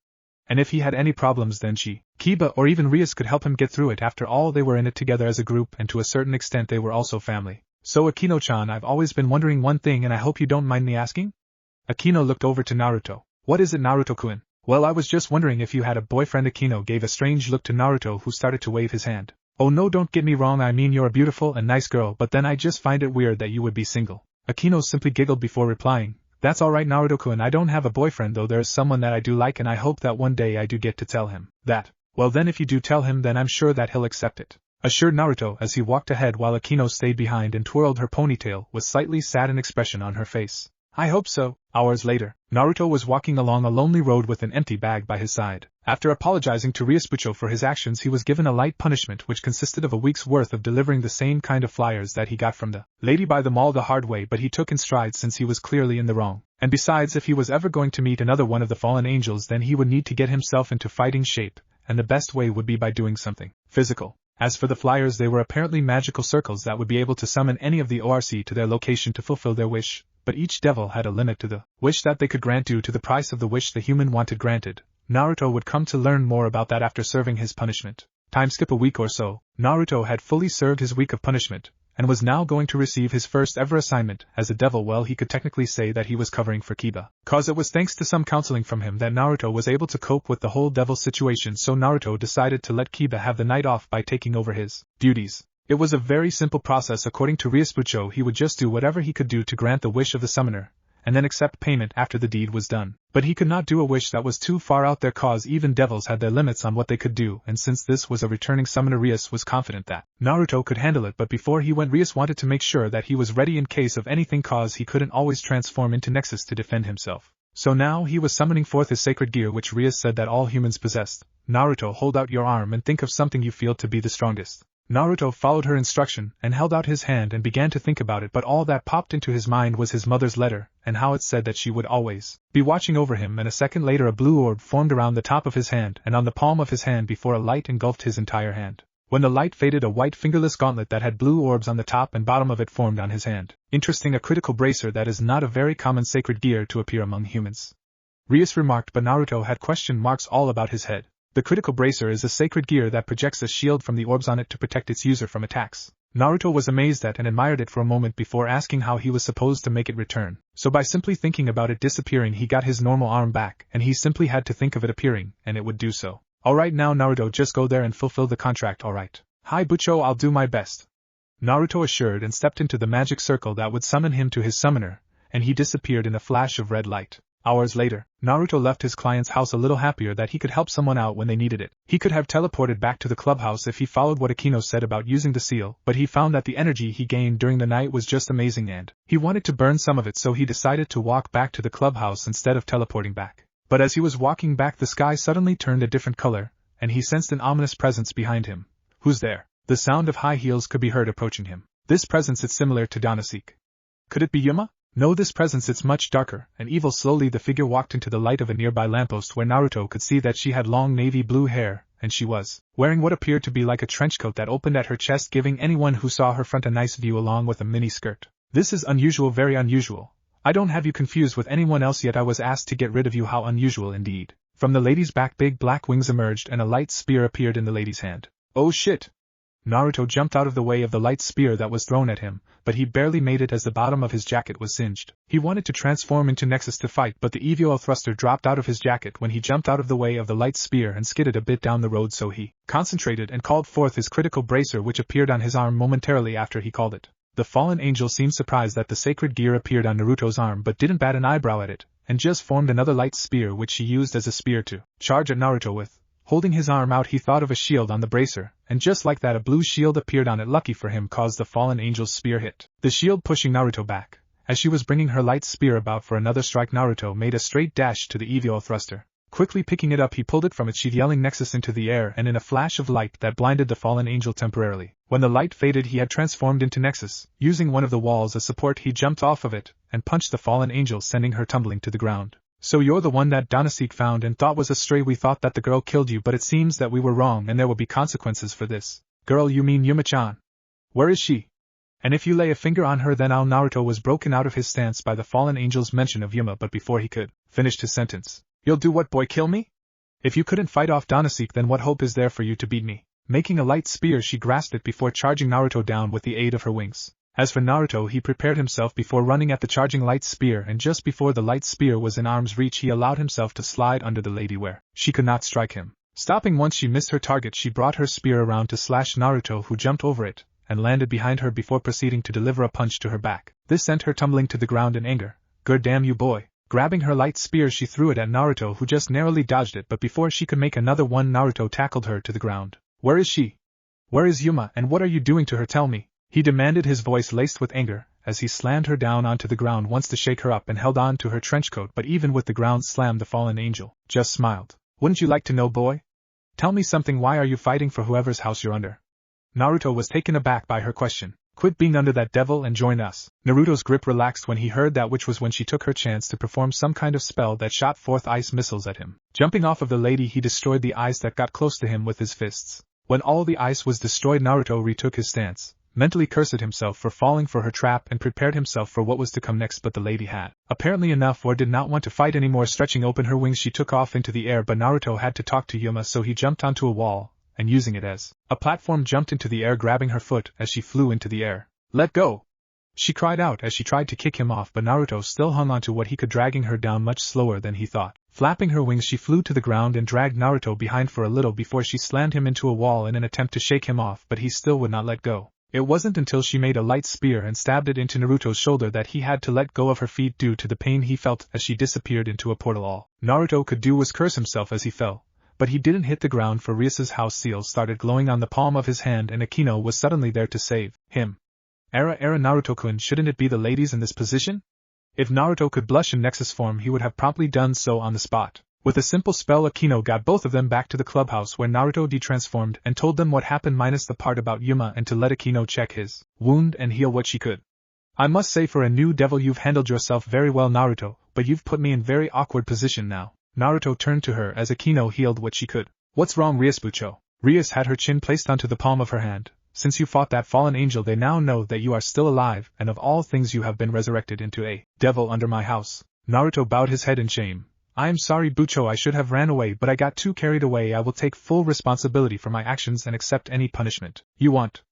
And if he had any problems then she, Kiba, or even Rias could help him get through it. After all, they were in it together as a group, and to a certain extent they were also family. So Akino-chan, I've always been wondering one thing, and I hope you don't mind me asking? Akino looked over to Naruto. What is it, Naruto-kun? Well, I was just wondering if you had a boyfriend. Akino gave a strange look to Naruto, who started to wave his hand. Oh no, don't get me wrong, I mean you're a beautiful and nice girl, but then I just find it weird that you would be single. Akino simply giggled before replying. That's alright, Naruto-kun, I don't have a boyfriend, though there is someone that I do like, and I hope that one day I do get to tell him that. Well then, if you do tell him, then I'm sure that he'll accept it, assured Naruto as he walked ahead while Akino stayed behind and twirled her ponytail with slightly sad an expression on her face. I hope so. Hours later, Naruto was walking along a lonely road with an empty bag by his side. After apologizing to Rias for his actions, he was given a light punishment which consisted of a week's worth of delivering the same kind of flyers that he got from the lady by the mall the hard way, but he took in stride since he was clearly in the wrong. And besides, if he was ever going to meet another one of the fallen angels, then he would need to get himself into fighting shape, and the best way would be by doing something physical. As for the flyers, they were apparently magical circles that would be able to summon any of the ORC to their location to fulfill their wish, but each devil had a limit to the wish that they could grant due to the price of the wish the human wanted granted. Naruto would come to learn more about that after serving his punishment. Time skip a week or so, Naruto had fully served his week of punishment, and was now going to receive his first ever assignment as a devil. Well, he could technically say that he was covering for Kiba, cause it was thanks to some counseling from him that Naruto was able to cope with the whole devil situation, so Naruto decided to let Kiba have the night off by taking over his duties. It was a very simple process. According to Rias, he would just do whatever he could do to grant the wish of the summoner, and then accept payment after the deed was done. But he could not do a wish that was too far out there, cause even devils had their limits on what they could do, and since this was a returning summoner, Rias was confident that Naruto could handle it. But before he went, Rias wanted to make sure that he was ready in case of anything, cause he couldn't always transform into Nexus to defend himself. So now he was summoning forth his sacred gear, which Rias said that all humans possessed. Naruto, hold out your arm and think of something you feel to be the strongest. Naruto followed her instruction and held out his hand and began to think about it, but all that popped into his mind was his mother's letter, and how it said that she would always be watching over him. And a second later a blue orb formed around the top of his hand and on the palm of his hand before a light engulfed his entire hand. When the light faded, a white fingerless gauntlet that had blue orbs on the top and bottom of it formed on his hand. Interesting, a critical bracer that is not a very common sacred gear to appear among humans, Rias remarked, but Naruto had question marks all about his head. The critical bracer is a sacred gear that projects a shield from the orbs on it to protect its user from attacks. Naruto was amazed at and admired it for a moment before asking how he was supposed to make it return. So by simply thinking about it disappearing, he got his normal arm back, and he simply had to think of it appearing, and it would do so. Alright now Naruto, just go there and fulfill the contract, alright? Hi Bucho, I'll do my best, Naruto assured, and stepped into the magic circle that would summon him to his summoner, and he disappeared in a flash of red light. Hours later, Naruto left his client's house a little happier that he could help someone out when they needed it. He could have teleported back to the clubhouse if he followed what Akino said about using the seal, but he found that the energy he gained during the night was just amazing and he wanted to burn some of it, so he decided to walk back to the clubhouse instead of teleporting back. But as he was walking back, the sky suddenly turned a different color, and he sensed an ominous presence behind him. Who's there? The sound of high heels could be heard approaching him. This presence is similar to Dohnaseek. Could it be Yuma? No, this presence it's much darker and evil. Slowly the figure walked into the light of a nearby lamppost where Naruto could see that she had long navy blue hair, and she was wearing what appeared to be like a trenchcoat that opened at her chest, giving anyone who saw her front a nice view along with a mini skirt. This is unusual, very unusual. I don't have you confused with anyone else yet. I was asked to get rid of you. How unusual indeed. From the lady's back big black wings emerged and a light spear appeared in the lady's hand. Oh shit! Naruto jumped out of the way of the light spear that was thrown at him, but he barely made it as the bottom of his jacket was singed. He wanted to transform into Nexus to fight, but the EVO thruster dropped out of his jacket when he jumped out of the way of the light spear and skidded a bit down the road, so he concentrated and called forth his critical bracer, which appeared on his arm momentarily after he called it. The fallen angel seemed surprised that the sacred gear appeared on Naruto's arm but didn't bat an eyebrow at it, and just formed another light spear which she used as a spear to charge at Naruto with. Holding his arm out, he thought of a shield on the bracer, and just like that a blue shield appeared on it. Lucky for him, caused the fallen angel's spear hit the shield, pushing Naruto back. As she was bringing her light spear about for another strike, Naruto made a straight dash to the EVO thruster. Quickly picking it up, he pulled it from its sheath, yelling Nexus into the air, and in a flash of light that blinded the fallen angel temporarily. When the light faded, he had transformed into Nexus. Using one of the walls as support, he jumped off of it and punched the fallen angel, sending her tumbling to the ground. So you're the one that Dohnaseek found and thought was a stray. We thought that the girl killed you, but it seems that we were wrong and there will be consequences for this. Girl, you mean Yuma-chan? Where is she? And if you lay a finger on her, then I'll. Naruto was broken out of his stance by the fallen angel's mention of Yuma, but before he could finish his sentence. You'll do what, boy? Kill me? If you couldn't fight off Dohnaseek, then what hope is there for you to beat me? Making a light spear, she grasped it before charging Naruto down with the aid of her wings. As for Naruto, he prepared himself before running at the charging light spear, and just before the light spear was in arm's reach, he allowed himself to slide under the lady where she could not strike him. Stopping once she missed her target, she brought her spear around to slash Naruto, who jumped over it and landed behind her before proceeding to deliver a punch to her back. This sent her tumbling to the ground in anger. "God damn you, boy." Grabbing her light spear, she threw it at Naruto, who just narrowly dodged it, but before she could make another one, Naruto tackled her to the ground. "Where is she? Where is Yuma, and what are you doing to her? Tell me," he demanded, his voice laced with anger, as he slammed her down onto the ground once to shake her up and held on to her trenchcoat. But even with the ground slam, the fallen angel just smiled. "Wouldn't you like to know, boy? Tell me something. Why are you fighting for whoever's house you're under?" Naruto was taken aback by her question. "Quit being under that devil and join us." Naruto's grip relaxed when he heard that, which was when she took her chance to perform some kind of spell that shot forth ice missiles at him. Jumping off of the lady, he destroyed the ice that got close to him with his fists. When all the ice was destroyed, Naruto retook his stance, mentally cursed himself for falling for her trap, and prepared himself for what was to come next. But the lady had apparently enough, or did not want to fight anymore. Stretching open her wings, she took off into the air, but Naruto had to talk to Yuma, so he jumped onto a wall, and using it as a platform, jumped into the air, grabbing her foot as she flew into the air. Let go! She cried out as she tried to kick him off, but Naruto still hung onto what he could, dragging her down much slower than he thought. Flapping her wings, she flew to the ground and dragged Naruto behind for a little before she slammed him into a wall in an attempt to shake him off, but he still would not let go. It wasn't until she made a light spear and stabbed it into Naruto's shoulder that he had to let go of her feet due to the pain he felt as she disappeared into a portal. All Naruto could do was curse himself as he fell, but he didn't hit the ground, for Rias's house seal started glowing on the palm of his hand and Akino was suddenly there to save him. Naruto-kun, shouldn't it be the ladies in this position? If Naruto could blush in Nexus form, he would have promptly done so on the spot. With a simple spell, Akino got both of them back to the clubhouse where Naruto detransformed and told them what happened minus the part about Yuma, and to let Akino check his wound and heal what she could. I must say, for a new devil, you've handled yourself very well, Naruto, but you've put me in very awkward position now. Naruto turned to her as Akino healed what she could. What's wrong, Rias Bucho? Rias had her chin placed onto the palm of her hand. Since you fought that fallen angel, they now know that you are still alive, and of all things you have been resurrected into a devil under my house. Naruto bowed his head in shame. I am sorry, Bucho, I should have ran away, but I got too carried away. I will take full responsibility for my actions and accept any punishment you want.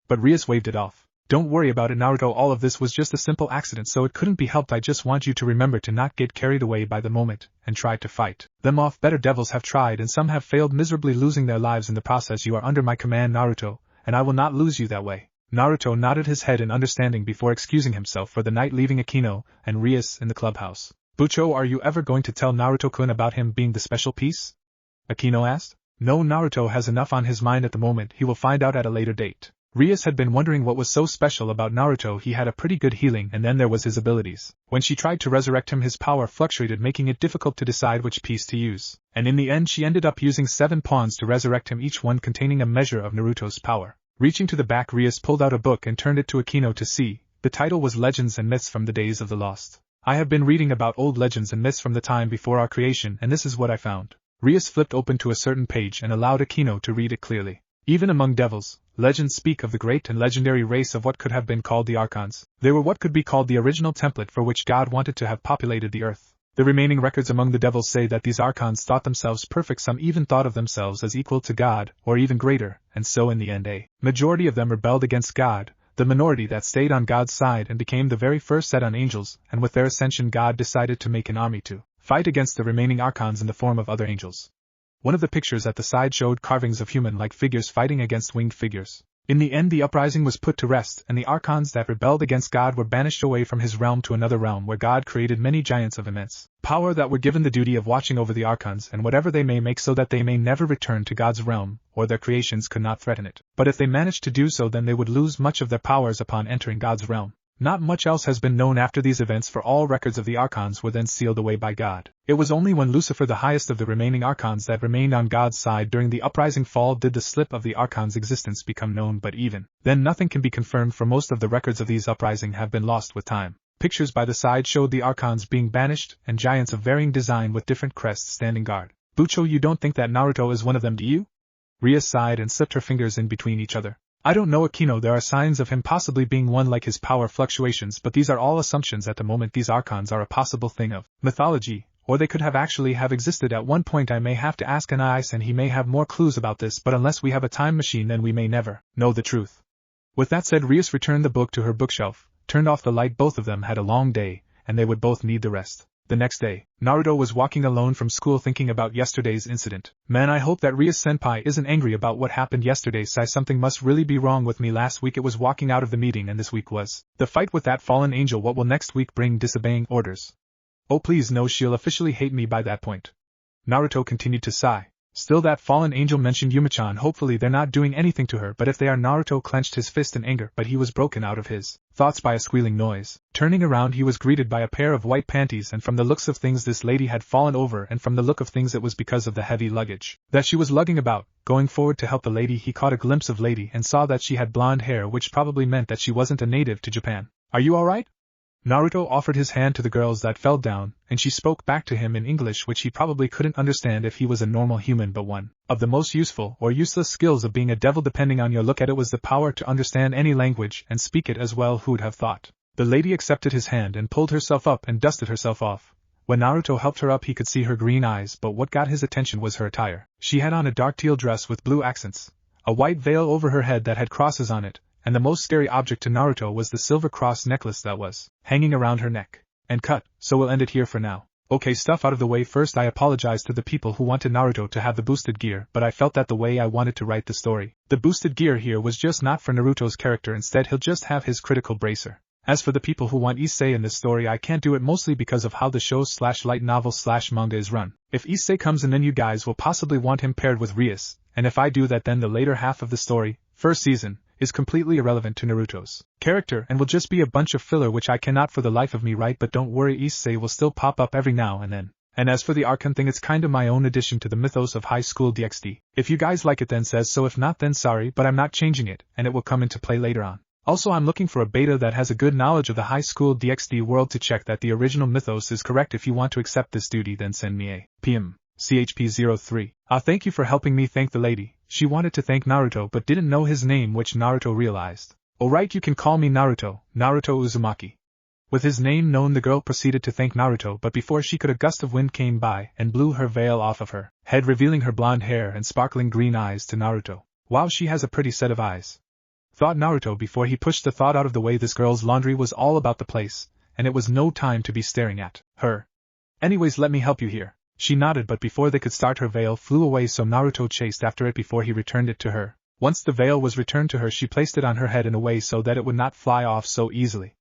But Rias waved it off. Don't worry about it, Naruto, all of this was just a simple accident, so it couldn't be helped. I just want you to remember to not get carried away by the moment, and try to fight them off. Better devils have tried and some have failed miserably, losing their lives in the process. You are under my command, Naruto, and I will not lose you that way. Naruto nodded his head in understanding before excusing himself for the night, leaving Akino and Rias in the clubhouse. Bucho, are you ever going to tell Naruto-kun about him being the special piece? Akino asked. No, Naruto has enough on his mind at the moment. He will find out at a later date. Rias had been wondering what was so special about Naruto. He had a pretty good healing, and then there was his abilities. When she tried to resurrect him, his power fluctuated, making it difficult to decide which piece to use. And in the end she ended up using 7 pawns to resurrect him, each one containing a measure of Naruto's power. Reaching to the back, Rias pulled out a book and turned it to Akino to see. The title was Legends and Myths from the Days of the Lost. I have been reading about old legends and myths from the time before our creation, and this is what I found. Rias flipped open to a certain page and allowed Akino to read it clearly. Even among devils, legends speak of the great and legendary race of what could have been called the archons. They were what could be called the original template for which God wanted to have populated the earth. The remaining records among the devils say that these archons thought themselves perfect. Some even thought of themselves as equal to God, or even greater, and so in the end a majority of them rebelled against God. The minority that stayed on God's side and became the very first set on angels, and with their ascension God decided to make an army to fight against the remaining archons in the form of other angels. One of the pictures at the side showed carvings of human-like figures fighting against winged figures. In the end the uprising was put to rest, and the archons that rebelled against God were banished away from his realm to another realm where God created many giants of immense power that were given the duty of watching over the archons and whatever they may make, so that they may never return to God's realm, or their creations could not threaten it. But if they managed to do so, then they would lose much of their powers upon entering God's realm. Not much else has been known after these events, for all records of the archons were then sealed away by God. It was only when Lucifer, the highest of the remaining archons that remained on God's side during the uprising fall, did the slip of the archons' existence become known, but even then nothing can be confirmed, for most of the records of these uprising have been lost with time. Pictures by the side showed the archons being banished, and giants of varying design with different crests standing guard. Bucho, you don't think that Naruto is one of them, do you? Rias sighed and slipped her fingers in between each other. I don't know, Akino, there are signs of him possibly being one, like his power fluctuations, but these are all assumptions at the moment. These archons are a possible thing of mythology, or they could have actually have existed at one point. I may have to ask Anais and he may have more clues about this, but unless we have a time machine then we may never know the truth. With that said, Rias returned the book to her bookshelf, turned off the light. Both of them had a long day, and they would both need the rest. The next day, Naruto was walking alone from school thinking about yesterday's incident. Man, I hope that Rias-senpai isn't angry about what happened yesterday. Sigh, something must really be wrong with me. Last week it was walking out of the meeting, and this week was the fight with that fallen angel. What will next week bring? Disobeying orders. Oh please no, she'll officially hate me by that point. Naruto continued to sigh. Still, that fallen angel mentioned Yuma-chan. Hopefully they're not doing anything to her, but if they are, Naruto clenched his fist in anger, but he was broken out of his thoughts by a squealing noise. Turning around, he was greeted by a pair of white panties, and from the looks of things this lady had fallen over, and from the look of things it was because of the heavy luggage that she was lugging about. Going forward to help the lady, he caught a glimpse of lady and saw that she had blonde hair, which probably meant that she wasn't a native to Japan. Are you alright? Naruto offered his hand to the girls that fell down, and she spoke back to him in English, which he probably couldn't understand if he was a normal human, but one of the most useful or useless skills of being a devil, depending on your look at it, was the power to understand any language and speak it as well. Who'd have thought? The lady accepted his hand and pulled herself up and dusted herself off. When Naruto helped her up, he could see her green eyes, but what got his attention was her attire. She had on a dark teal dress with blue accents, a white veil over her head that had crosses on it, and the most scary object to Naruto was the silver cross necklace that was hanging around her neck. And cut, so we'll end it here for now. Okay, stuff out of the way first. I apologize to the people who wanted Naruto to have the boosted gear, but I felt that the way I wanted to write the story, the boosted gear here was just not for Naruto's character. Instead he'll just have his critical bracer. As for the people who want Issei in this story, I can't do it mostly because of how the show/light novel/manga is run. If Issei comes in, then you guys will possibly want him paired with Rias, and if I do that, then the later half of the story, first season, is completely irrelevant to Naruto's character and will just be a bunch of filler, which I cannot for the life of me write. But don't worry, Issei will still pop up every now and then. And as for the archon thing, it's kinda my own addition to the mythos of High School DxD. If you guys like it, then says so. If not, then sorry, but I'm not changing it, and it will come into play later on. Also, I'm looking for a beta that has a good knowledge of the High School DxD world to check that the original mythos is correct. If you want to accept this duty, then send me a PM. CHP03. Thank you for helping me thank the lady. She wanted to thank Naruto but didn't know his name, which Naruto realized. Alright, you can call me Naruto, Naruto Uzumaki. With his name known, the girl proceeded to thank Naruto, but before she could, a gust of wind came by and blew her veil off of her head, revealing her blonde hair and sparkling green eyes to Naruto. Wow, she has a pretty set of eyes, thought Naruto before he pushed the thought out of the way. This girl's laundry was all about the place, and it was no time to be staring at her. Anyways, let me help you here. She nodded, but before they could start, her veil flew away, so Naruto chased after it before he returned it to her. Once the veil was returned to her, she placed it on her head in a way so that it would not fly off so easily.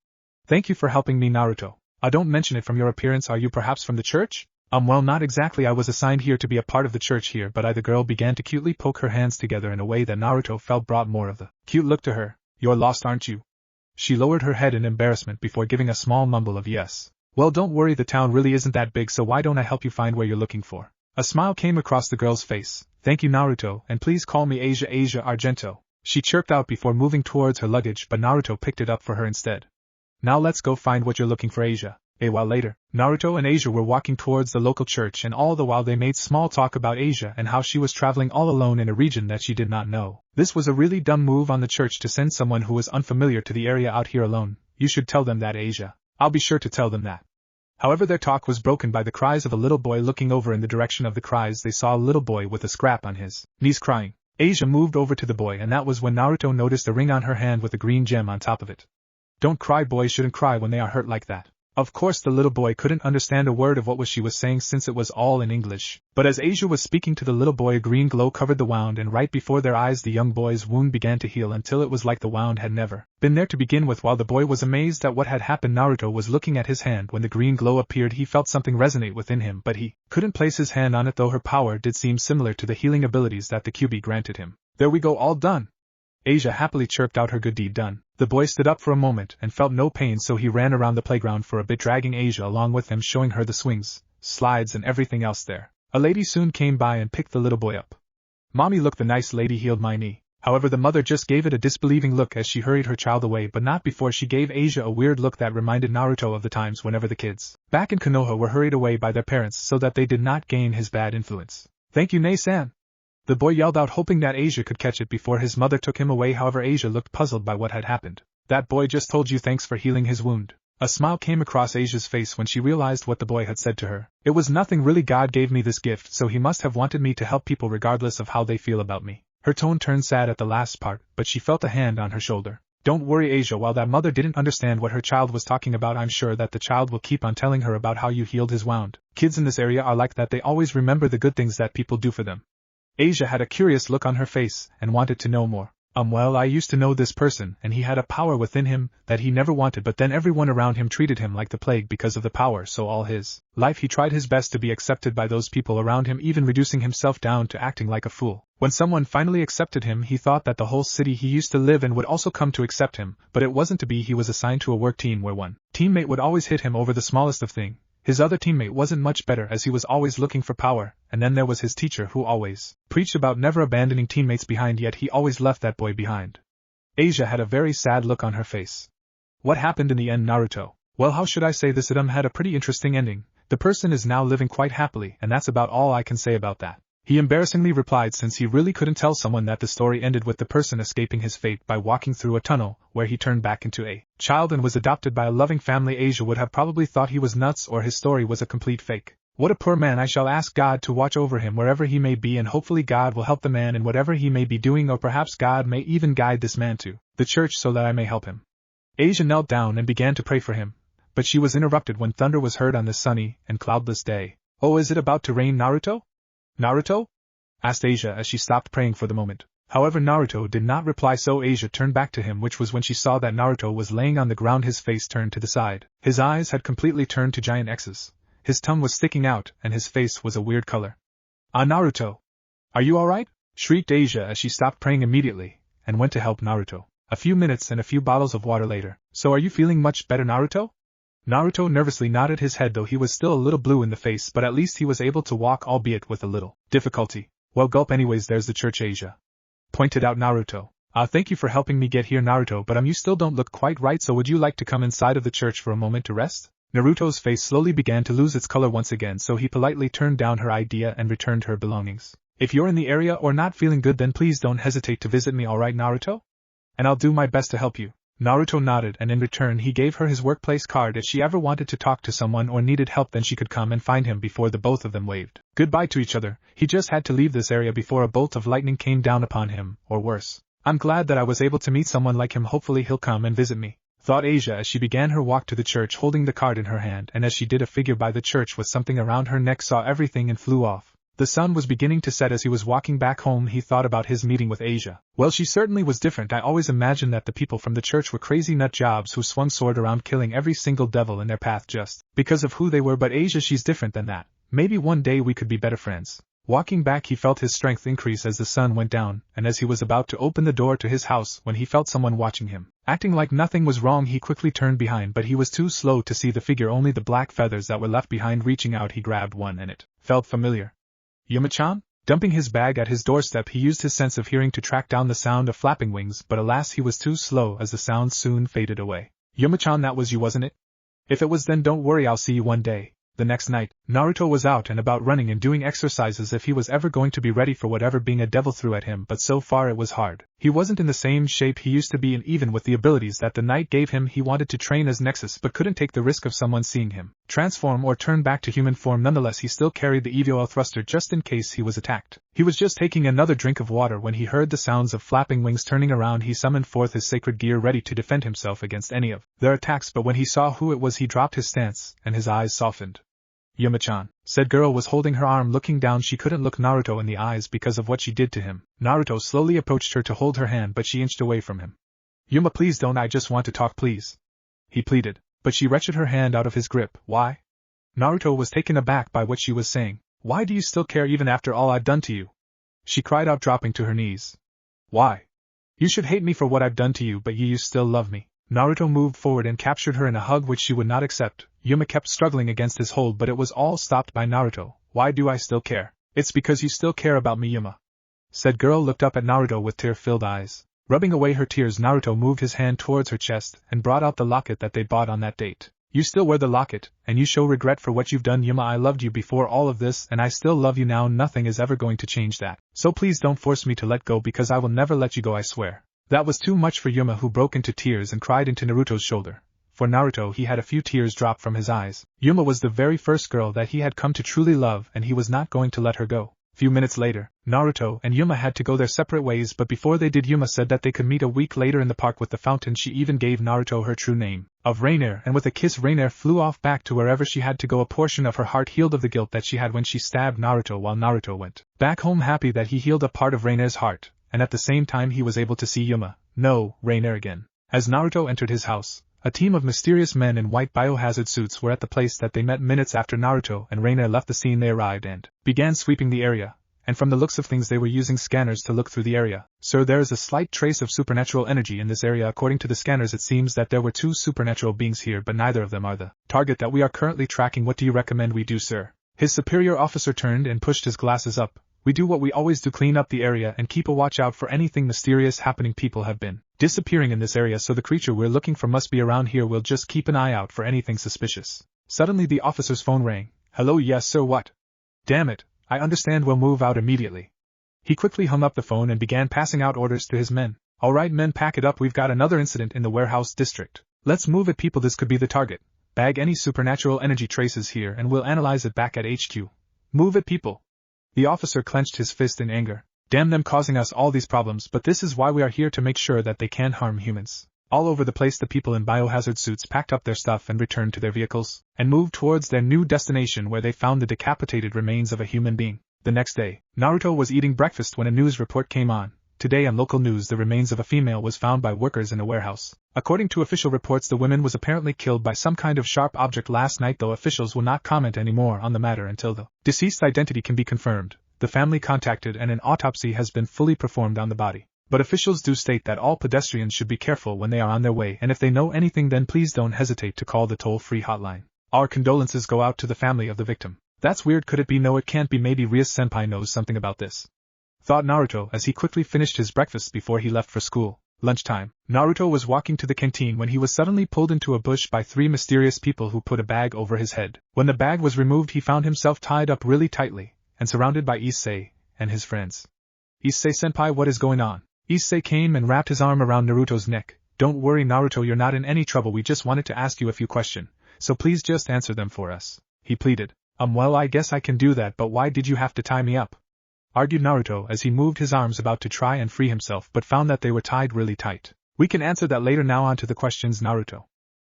Thank you for helping me, Naruto. Don't mention it. From your appearance, are you perhaps from the church? Well, not exactly. I was assigned here to be a part of the church here, but the girl began to cutely poke her hands together in a way that Naruto felt brought more of the cute look to her. You're lost, aren't you? She lowered her head in embarrassment before giving a small mumble of yes. Well, don't worry, the town really isn't that big, so why don't I help you find where you're looking for? A smile came across the girl's face. Thank you, Naruto, and please call me Asia Argento. She chirped out before moving towards her luggage, but Naruto picked it up for her instead. Now let's go find what you're looking for, Asia. A while later, Naruto and Asia were walking towards the local church, and all the while they made small talk about Asia and how she was traveling all alone in a region that she did not know. This was a really dumb move on the church to send someone who was unfamiliar to the area out here alone. You should tell them that, Asia. I'll be sure to tell them that. However, their talk was broken by the cries of a little boy. Looking over in the direction of the cries, they saw a little boy with a scrap on his knees crying. Asia moved over to the boy, and that was when Naruto noticed a ring on her hand with a green gem on top of it. Don't cry, boys shouldn't cry when they are hurt like that. Of course, the little boy couldn't understand a word of what she was saying since it was all in English. But as Asia was speaking to the little boy, a green glow covered the wound, and right before their eyes the young boy's wound began to heal until it was like the wound had never been there to begin with. While the boy was amazed at what had happened, Naruto was looking at his hand. When the green glow appeared, he felt something resonate within him, but he couldn't place his hand on it, though her power did seem similar to the healing abilities that the Kyuubi granted him. There we go, all done. Asia happily chirped out, her good deed done. The boy stood up for a moment and felt no pain, so he ran around the playground for a bit, dragging Asia along with him, showing her the swings, slides and everything else there. A lady soon came by and picked the little boy up. Mommy, look, the nice lady healed my knee. However, the mother just gave it a disbelieving look as she hurried her child away, but not before she gave Asia a weird look that reminded Naruto of the times whenever the kids back in Konoha were hurried away by their parents so that they did not gain his bad influence. Thank you, Nae-san. The boy yelled out, hoping that Asia could catch it before his mother took him away. However, Asia looked puzzled by what had happened. That boy just told you thanks for healing his wound. A smile came across Asia's face when she realized what the boy had said to her. It was nothing really. God gave me this gift, so he must have wanted me to help people regardless of how they feel about me. Her tone turned sad at the last part, but she felt a hand on her shoulder. Don't worry, Asia. While that mother didn't understand what her child was talking about, I'm sure that the child will keep on telling her about how you healed his wound. Kids in this area are like that. They always remember the good things that people do for them. Asia had a curious look on her face and wanted to know more. Well, I used to know this person, and he had a power within him that he never wanted, but then everyone around him treated him like the plague because of the power, so all his life he tried his best to be accepted by those people around him, even reducing himself down to acting like a fool. When someone finally accepted him, he thought that the whole city he used to live in would also come to accept him, but it wasn't to be. He was assigned to a work team where one teammate would always hit him over the smallest of things. His other teammate wasn't much better, as he was always looking for power, and then there was his teacher who always preached about never abandoning teammates behind, yet he always left that boy behind. Asia had a very sad look on her face. What happened in the end, Naruto? Well, how should I say this? It had a pretty interesting ending. The person is now living quite happily, and that's about all I can say about that. He embarrassingly replied, since he really couldn't tell someone that the story ended with the person escaping his fate by walking through a tunnel, where he turned back into a child and was adopted by a loving family. Asia would have probably thought he was nuts or his story was a complete fake. What a poor man. I shall ask God to watch over him wherever he may be, and hopefully God will help the man in whatever he may be doing, or perhaps God may even guide this man to the church so that I may help him." Asia knelt down and began to pray for him, but she was interrupted when thunder was heard on this sunny and cloudless day. "Oh, is it about to rain, Naruto?" "Naruto?" asked Asia as she stopped praying for the moment. However, Naruto did not reply, so Asia turned back to him, which was when she saw that Naruto was laying on the ground, his face turned to the side. His eyes had completely turned to giant X's. His tongue was sticking out, and his face was a weird color. "Ah, Naruto! Are you alright?" shrieked Asia as she stopped praying immediately, and went to help Naruto. A few minutes and a few bottles of water later. "So are you feeling much better, Naruto?" Naruto nervously nodded his head, though he was still a little blue in the face, but at least he was able to walk, albeit with a little difficulty. "Well, gulp, anyways, there's the church," Asia pointed out Naruto. Thank you for helping me get here, Naruto, but you still don't look quite right, so would you like to come inside of the church for a moment to rest?" Naruto's face slowly began to lose its color once again, so he politely turned down her idea and returned her belongings. "If you're in the area or not feeling good, then please don't hesitate to visit me, alright, Naruto? And I'll do my best to help you." Naruto nodded, and in return he gave her his workplace card. If she ever wanted to talk to someone or needed help, then she could come and find him before the both of them waved goodbye to each other. He just had to leave this area before a bolt of lightning came down upon him, or worse. "I'm glad that I was able to meet someone like him. Hopefully he'll come and visit me," thought Asia as she began her walk to the church, holding the card in her hand, and as she did, a figure by the church with something around her neck saw everything and flew off. The sun was beginning to set as he was walking back home. He thought about his meeting with Asia. Well, she certainly was different. I always imagined that the people from the church were crazy nut jobs who swung sword around killing every single devil in their path just because of who they were, but Asia, she's different than that. Maybe one day we could be better friends. Walking back, he felt his strength increase as the sun went down, and as he was about to open the door to his house when he felt someone watching him. Acting like nothing was wrong, he quickly turned behind, but he was too slow to see the figure, only the black feathers that were left behind. Reaching out, he grabbed one, and it felt familiar. "Yuma-chan?" Dumping his bag at his doorstep, he used his sense of hearing to track down the sound of flapping wings, but alas, he was too slow as the sound soon faded away. "Yuma-chan, that was you, wasn't it? If it was, then don't worry, I'll see you one day." The next night, Naruto was out and about running and doing exercises if he was ever going to be ready for whatever being a devil threw at him, but so far it was hard. He wasn't in the same shape he used to be, and even with the abilities that the night gave him, he wanted to train as Nexus but couldn't take the risk of someone seeing him transform or turn back to human form. Nonetheless, he still carried the EVO thruster just in case he was attacked. He was just taking another drink of water when he heard the sounds of flapping wings. Turning around, he summoned forth his sacred gear ready to defend himself against any of their attacks, but when he saw who it was, he dropped his stance and his eyes softened. "Yuma-chan," said girl was holding her arm. Looking down, she couldn't look Naruto in the eyes because of what she did to him. Naruto slowly approached her to hold her hand, but she inched away from him. "Yuma, please don't, I just want to talk, please," he pleaded, but she wrenched her hand out of his grip. "Why?" Naruto was taken aback by what she was saying. "Why do you still care even after all I've done to you?" she cried out, dropping to her knees. "Why? You should hate me for what I've done to you, but you still love me." Naruto moved forward and captured her in a hug which she would not accept. Yuma kept struggling against his hold, but it was all stopped by Naruto. "Why do I still care?" "It's because you still care about me, Yuma," said girl, looked up at Naruto with tear-filled eyes. Rubbing away her tears, Naruto moved his hand towards her chest and brought out the locket that they bought on that date. "You still wear the locket, and you show regret for what you've done, Yuma. I loved you before all of this, and I still love you now. Nothing is ever going to change that. So please don't force me to let go, because I will never let you go, I swear." That was too much for Yuma, who broke into tears and cried into Naruto's shoulder. For Naruto, he had a few tears drop from his eyes. Yuma was the very first girl that he had come to truly love, and he was not going to let her go. Few minutes later, Naruto and Yuma had to go their separate ways, but before they did, Yuma said that they could meet a week later in the park with the fountain. She even gave Naruto her true name of Rainier, and with a kiss Rainier flew off back to wherever she had to go. A portion of her heart healed of the guilt that she had when she stabbed Naruto, while Naruto went back home happy that he healed a part of Rainier's heart, and at the same time he was able to see Yuma, no, Rainier again. As Naruto entered his house, a team of mysterious men in white biohazard suits were at the place that they met minutes after Naruto and Rainier left the scene. They arrived and began sweeping the area, and from the looks of things they were using scanners to look through the area. "Sir, there is a slight trace of supernatural energy in this area. According to the scanners, it seems that there were 2 supernatural beings here, but neither of them are the target that we are currently tracking. What do you recommend we do, sir?" His superior officer turned and pushed his glasses up. "We do what we always do, clean up the area and keep a watch out for anything mysterious happening. People have been disappearing in this area, so the creature we're looking for must be around here. We'll just keep an eye out for anything suspicious." Suddenly the officer's phone rang. "Hello, yes sir, what?" "Damn it, I understand, we'll move out immediately." He quickly hung up the phone and began passing out orders to his men. "Alright men, pack it up, we've got another incident in the warehouse district. Let's move it, people, this could be the target." Bag any supernatural energy traces here and we'll analyze it back at HQ. Move it, people. The officer clenched his fist in anger. Damn them causing us all these problems, but this is why we are here to make sure that they can't harm humans. All over the place the people in biohazard suits packed up their stuff and returned to their vehicles, and moved towards their new destination where they found the decapitated remains of a human being. The next day, Naruto was eating breakfast when a news report came on. Today on local news, the remains of a female was found by workers in a warehouse. According to official reports, the woman was apparently killed by some kind of sharp object last night, though officials will not comment anymore on the matter until the deceased's identity can be confirmed. The family contacted and an autopsy has been fully performed on the body. But officials do state that all pedestrians should be careful when they are on their way, and if they know anything then please don't hesitate to call the toll-free hotline. Our condolences go out to the family of the victim. That's weird, could it be? No, it can't be. Maybe Rias-senpai knows something about this, thought Naruto as he quickly finished his breakfast before he left for school. Lunchtime. Naruto was walking to the canteen when he was suddenly pulled into a bush by three mysterious people who put a bag over his head. When the bag was removed he found himself tied up really tightly and surrounded by Issei and his friends. Issei-senpai, what is going on? Issei came and wrapped his arm around Naruto's neck. Don't worry Naruto, you're not in any trouble, we just wanted to ask you a few questions, so please just answer them for us, he pleaded. Well, I guess I can do that, but why did you have to tie me up? Argued Naruto as he moved his arms about to try and free himself but found that they were tied really tight. We can answer that later, now on to the questions, Naruto.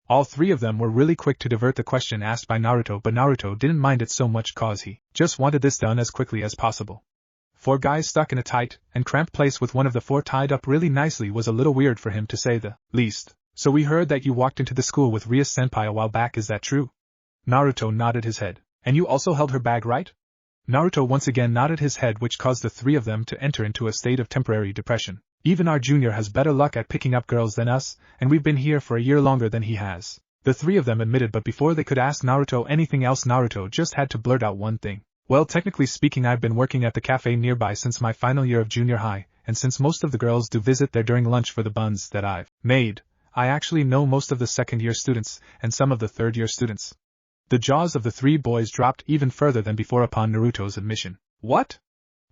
All three of them were really quick to divert the question asked by Naruto, but Naruto didn't mind it so much cause he just wanted this done as quickly as possible. Four guys stuck in a tight and cramped place with one of the four tied up really nicely was a little weird for him to say the least. So we heard that you walked into the school with Rias-senpai a while back, is that true? Naruto nodded his head. And you also held her bag, right? Naruto once again nodded his head, which caused the three of them to enter into a state of temporary depression. Even our junior has better luck at picking up girls than us, and we've been here for a year longer than he has, the three of them admitted, but before they could ask Naruto anything else Naruto just had to blurt out one thing. Well, technically speaking, I've been working at the cafe nearby since my final year of junior high, and since most of the girls do visit there during lunch for the buns that I've made, I actually know most of the second-year students, and some of the third-year students. The jaws of the three boys dropped even further than before upon Naruto's admission. What?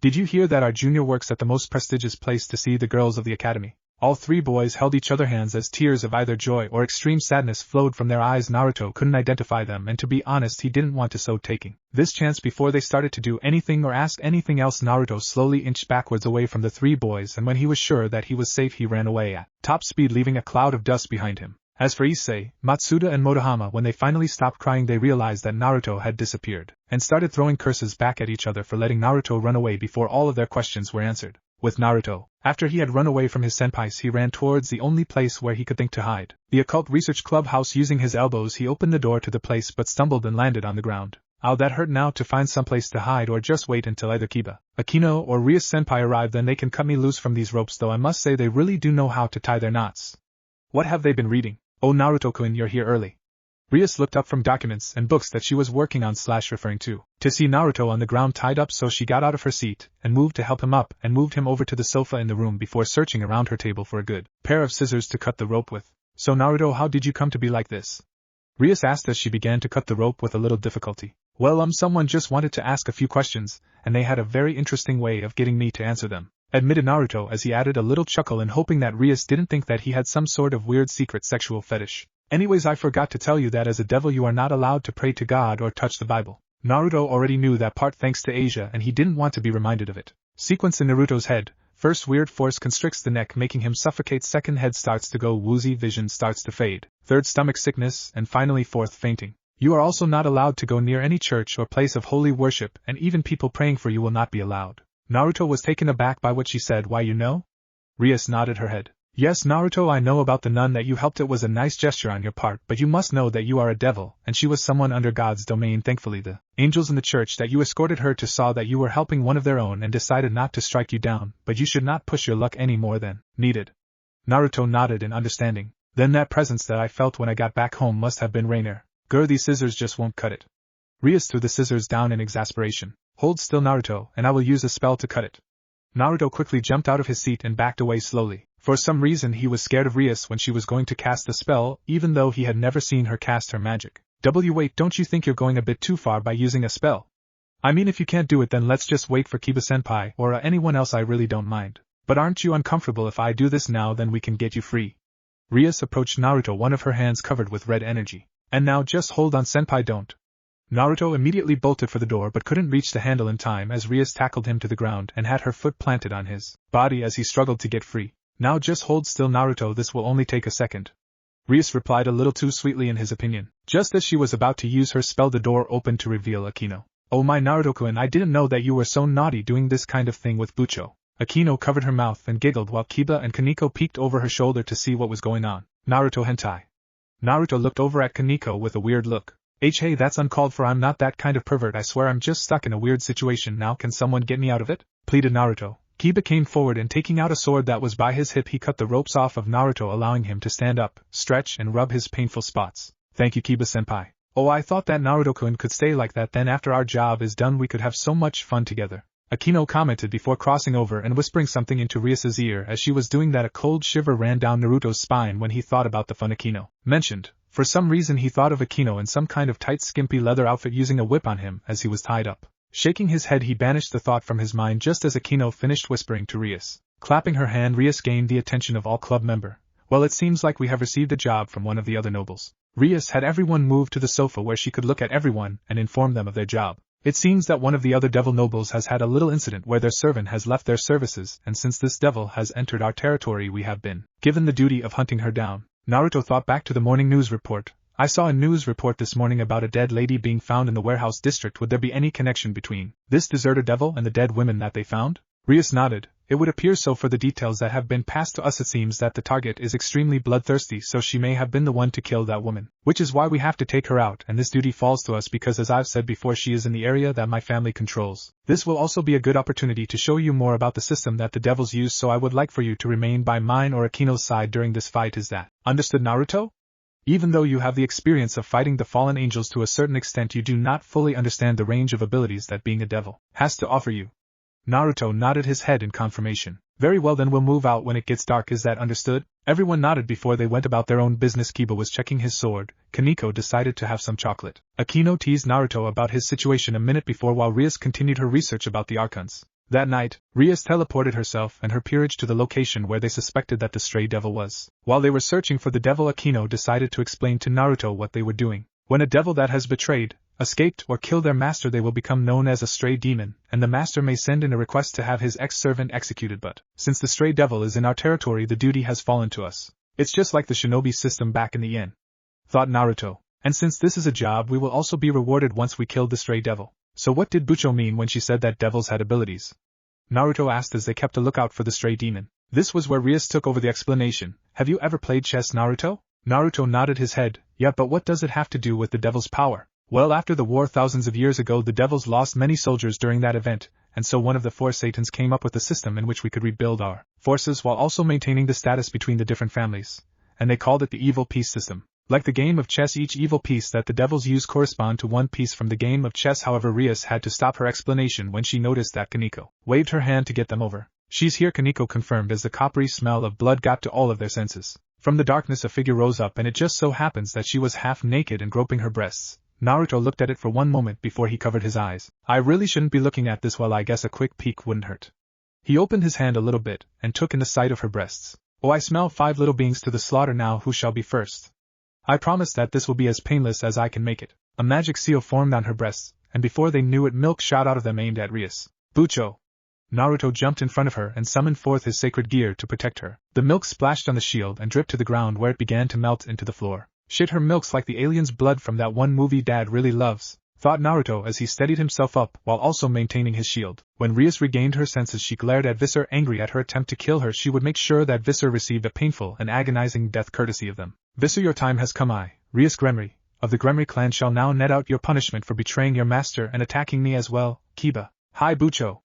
Did you hear that our junior works at the most prestigious place to see the girls of the academy? All three boys held each other hands as tears of either joy or extreme sadness flowed from their eyes. Naruto couldn't identify them, and to be honest he didn't want to, so taking this chance before they started to do anything or ask anything else, Naruto slowly inched backwards away from the three boys, and when he was sure that he was safe he ran away at top speed, leaving a cloud of dust behind him. As for Issei, Matsuda and Motohama, when they finally stopped crying they realized that Naruto had disappeared, and started throwing curses back at each other for letting Naruto run away before all of their questions were answered. With Naruto, after he had run away from his senpais he ran towards the only place where he could think to hide, the occult research clubhouse. Using his elbows he opened the door to the place but stumbled and landed on the ground. Ow, that hurt. Now to find someplace to hide or just wait until either Kiba, Akino or Rias-senpai arrive, then they can cut me loose from these ropes, though I must say they really do know how to tie their knots. What have they been reading? Oh, Naruto-kun, you're here early. Rias looked up from documents and books that she was working on / referring to see Naruto on the ground tied up, so she got out of her seat and moved to help him up and moved him over to the sofa in the room before searching around her table for a good pair of scissors to cut the rope with. So Naruto, how did you come to be like this? Rias asked as she began to cut the rope with a little difficulty. Well, someone just wanted to ask a few questions, and they had a very interesting way of getting me to answer them, admitted Naruto as he added a little chuckle and hoping that Rias didn't think that he had some sort of weird secret sexual fetish. Anyways, I forgot to tell you that as a devil you are not allowed to pray to God or touch the Bible. Naruto already knew that part thanks to Asia, and he didn't want to be reminded of it. Sequence in Naruto's head. First, weird force constricts the neck making him suffocate. Second, head starts to go woozy, vision starts to fade. Third, stomach sickness, and finally fourth, fainting. You are also not allowed to go near any church or place of holy worship, and even people praying for you will not be allowed. Naruto was taken aback by what she said. Why, you know? Rias nodded her head. Yes, Naruto, I know about the nun that you helped. It was a nice gesture on your part, but you must know that you are a devil, and she was someone under God's domain. Thankfully the angels in the church that you escorted her to saw that you were helping one of their own and decided not to strike you down, but you should not push your luck any more than needed. Naruto nodded in understanding. Then that presence that I felt when I got back home must have been Rainer. Grr, these scissors just won't cut it. Rias threw the scissors down in exasperation. Hold still, Naruto, and I will use a spell to cut it. Naruto quickly jumped out of his seat and backed away slowly. For some reason he was scared of Rias when she was going to cast the spell, even though he had never seen her cast her magic. Wait, don't you think you're going a bit too far by using a spell? I mean, if you can't do it, then let's just wait for Kiba-senpai or anyone else. I really don't mind. But aren't you uncomfortable if I do this now? Then we can get you free. Rias approached Naruto, one of her hands covered with red energy. And now just hold on senpai, don't. Naruto immediately bolted for the door but couldn't reach the handle in time as Rias tackled him to the ground and had her foot planted on his body as he struggled to get free. Now just hold still, Naruto, this will only take a second. Rias replied a little too sweetly in his opinion. Just as she was about to use her spell, the door opened to reveal Akino. Oh my Naruto-kun, I didn't know that you were so naughty doing this kind of thing with Bucho. Akino covered her mouth and giggled while Kiba and Kaneko peeked over her shoulder to see what was going on. Naruto hentai. Naruto looked over at Kaneko with a weird look. Hey, that's uncalled for, I'm not that kind of pervert, I swear I'm just stuck in a weird situation now, can someone get me out of it? Pleaded Naruto. Kiba came forward and taking out a sword that was by his hip he cut the ropes off of Naruto, allowing him to stand up, stretch and rub his painful spots. Thank you, Kiba-senpai. Oh, I thought that Naruto-kun could stay like that, then after our job is done we could have so much fun together. Akino commented before crossing over and whispering something into Rias's ear. As she was doing that, a cold shiver ran down Naruto's spine when he thought about the fun Akino mentioned. For some reason he thought of Akino in some kind of tight skimpy leather outfit using a whip on him as he was tied up. Shaking his head he banished the thought from his mind just as Akino finished whispering to Rias. Clapping her hand, Rias gained the attention of all club member. Well, it seems like we have received a job from one of the other nobles. Rias had everyone move to the sofa where she could look at everyone and inform them of their job. It seems that one of the other devil nobles has had a little incident where their servant has left their services, and since this devil has entered our territory we have been given the duty of hunting her down. Naruto thought back to the morning news report. I saw a news report this morning about a dead lady being found in the warehouse district. Would there be any connection between this deserter devil and the dead women that they found? Rias nodded. It would appear so. For the details that have been passed to us, it seems that the target is extremely bloodthirsty, so she may have been the one to kill that woman, which is why we have to take her out, and this duty falls to us because, as I've said before, she is in the area that my family controls. This will also be a good opportunity to show you more about the system that the devils use, so I would like for you to remain by mine or Akino's side during this fight. Is that understood, Naruto? Even though you have the experience of fighting the fallen angels to a certain extent, you do not fully understand the range of abilities that being a devil has to offer you. Naruto nodded his head in confirmation. Very well, then we'll move out when it gets dark, is that understood? Everyone nodded before they went about their own business. Kiba was checking his sword. Kaneko decided to have some chocolate. Akino teased Naruto about his situation a minute before while Rias continued her research about the archons. That night, Rias teleported herself and her peerage to the location where they suspected that the stray devil was. While they were searching for the devil, Akino decided to explain to Naruto what they were doing. When a devil that has betrayed, escaped, or killed their master, they will become known as a stray demon, and the master may send in a request to have his ex-servant executed, but since the stray devil is in our territory, the duty has fallen to us. It's just like the shinobi system back in the inn, thought Naruto. And since this is a job, we will also be rewarded once we kill the stray devil. So what did Bucho mean when she said that devils had abilities? Naruto asked as they kept a lookout for the stray demon. This was where Rias took over the explanation. Have you ever played chess, Naruto? Naruto nodded his head. Yeah, but what does it have to do with the devil's power? Well, after the war thousands of years ago, the devils lost many soldiers during that event, and so one of the four Satans came up with a system in which we could rebuild our forces while also maintaining the status between the different families. And they called it the evil piece system. Like the game of chess, each evil piece that the devils use correspond to one piece from the game of chess. However, Rias had to stop her explanation when she noticed that Kaneko waved her hand to get them over. She's here, Kaneko confirmed as the coppery smell of blood got to all of their senses. From the darkness a figure rose up, and it just so happens that she was half naked and groping her breasts. Naruto looked at it for one moment before he covered his eyes. I really shouldn't be looking at this. Well, I guess a quick peek wouldn't hurt. He opened his hand a little bit and took in the sight of her breasts. Oh, I smell 5 little beings to the slaughter. Now who shall be first? I promise that this will be as painless as I can make it. A magic seal formed on her breasts, and before they knew it, milk shot out of them aimed at Rias. Bucho! Naruto jumped in front of her and summoned forth his sacred gear to protect her. The milk splashed on the shield and dripped to the ground where it began to melt into the floor. Shit, her milk's like the alien's blood from that one movie Dad really loves, thought Naruto as he steadied himself up while also maintaining his shield. When Rias regained her senses, she glared at Visser, angry at her attempt to kill her. She would make sure that Visser received a painful and agonizing death courtesy of them. Visser, your time has come. I, Rias Gremory, of the Gremory clan, shall now net out your punishment for betraying your master and attacking me as well, Kiba. Hi, Bucho.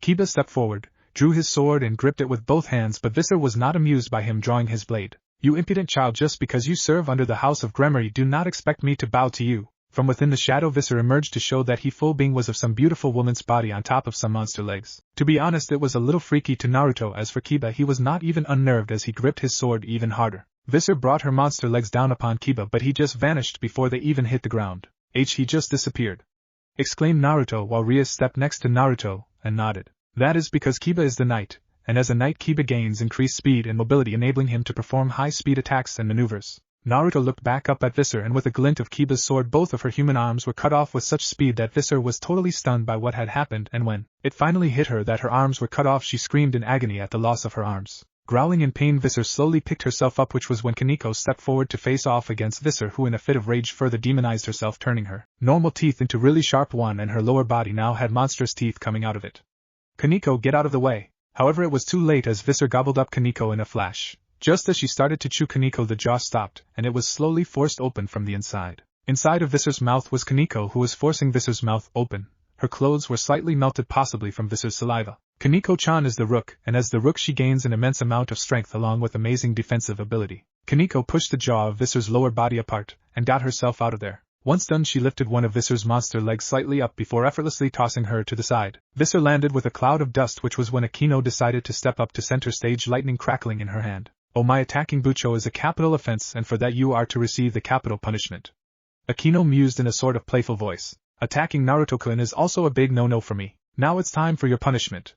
Kiba stepped forward, drew his sword and gripped it with both hands, but Visser was not amused by him drawing his blade. You impudent child, just because you serve under the house of Gremory, do not expect me to bow to you. From within the shadow, Visser emerged to show that he full being was of some beautiful woman's body on top of some monster legs. To be honest, it was a little freaky to Naruto. As for Kiba, he was not even unnerved as he gripped his sword even harder. Visser brought her monster legs down upon Kiba, but he just vanished before they even hit the ground. He just disappeared, exclaimed Naruto while Rias stepped next to Naruto and nodded. That is because Kiba is the knight, and as a knight Kiba gains increased speed and mobility, enabling him to perform high-speed attacks and maneuvers. Naruto looked back up at Visser, and with a glint of Kiba's sword both of her human arms were cut off with such speed that Visser was totally stunned by what had happened, and when it finally hit her that her arms were cut off she screamed in agony at the loss of her arms. Growling in pain, Visser slowly picked herself up, which was when Kaneko stepped forward to face off against Visser, who in a fit of rage further demonized herself, turning her normal teeth into really sharp one, and her lower body now had monstrous teeth coming out of it. Kaneko, get out of the way! However, it was too late, as Visser gobbled up Kaneko in a flash. Just as she started to chew Kaneko, the jaw stopped, and it was slowly forced open from the inside. Inside of Visser's mouth was Kaneko, who was forcing Visser's mouth open. Her clothes were slightly melted, possibly from Visser's saliva. Kaneko-chan is the Rook, and as the Rook she gains an immense amount of strength along with amazing defensive ability. Kaneko pushed the jaw of Visser's lower body apart, and got herself out of there. Once done, she lifted one of Visser's monster legs slightly up before effortlessly tossing her to the side. Visser landed with a cloud of dust, which was when Akino decided to step up to center stage, lightning crackling in her hand. Oh, my attacking Bucho is a capital offense, and for that you are to receive the capital punishment. Akino mused in a sort of playful voice. Attacking Naruto-kun is also a big no-no for me. Now it's time for your punishment.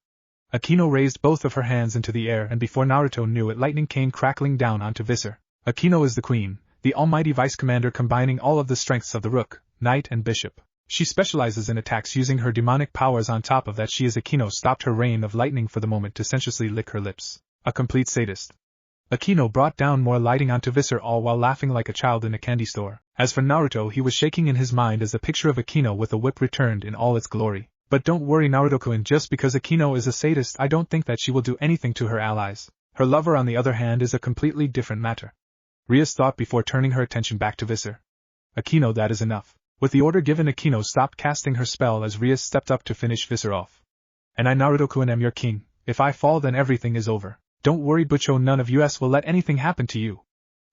Akino raised both of her hands into the air, and before Naruto knew it, lightning came crackling down onto Visser. Akino is the queen, the almighty vice commander, combining all of the strengths of the Rook, Knight and Bishop. She specializes in attacks using her demonic powers. On top of that, she is Akino stopped her rain of lightning for the moment to sensuously lick her lips. A complete sadist. Akino brought down more lighting onto Visser, all while laughing like a child in a candy store. As for Naruto, he was shaking in his mind as the picture of Akino with a whip returned in all its glory. But don't worry, Naruto-kun, just because Akino is a sadist, I don't think that she will do anything to her allies. Her lover, on the other hand, is a completely different matter. Rias thought before turning her attention back to Visser. Akino, that is enough. With the order given, Akino stopped casting her spell as Rias stepped up to finish Visser off. And I, Naruto-kun, am your king. If I fall, then everything is over. Don't worry, Bucho, none of us will let anything happen to you,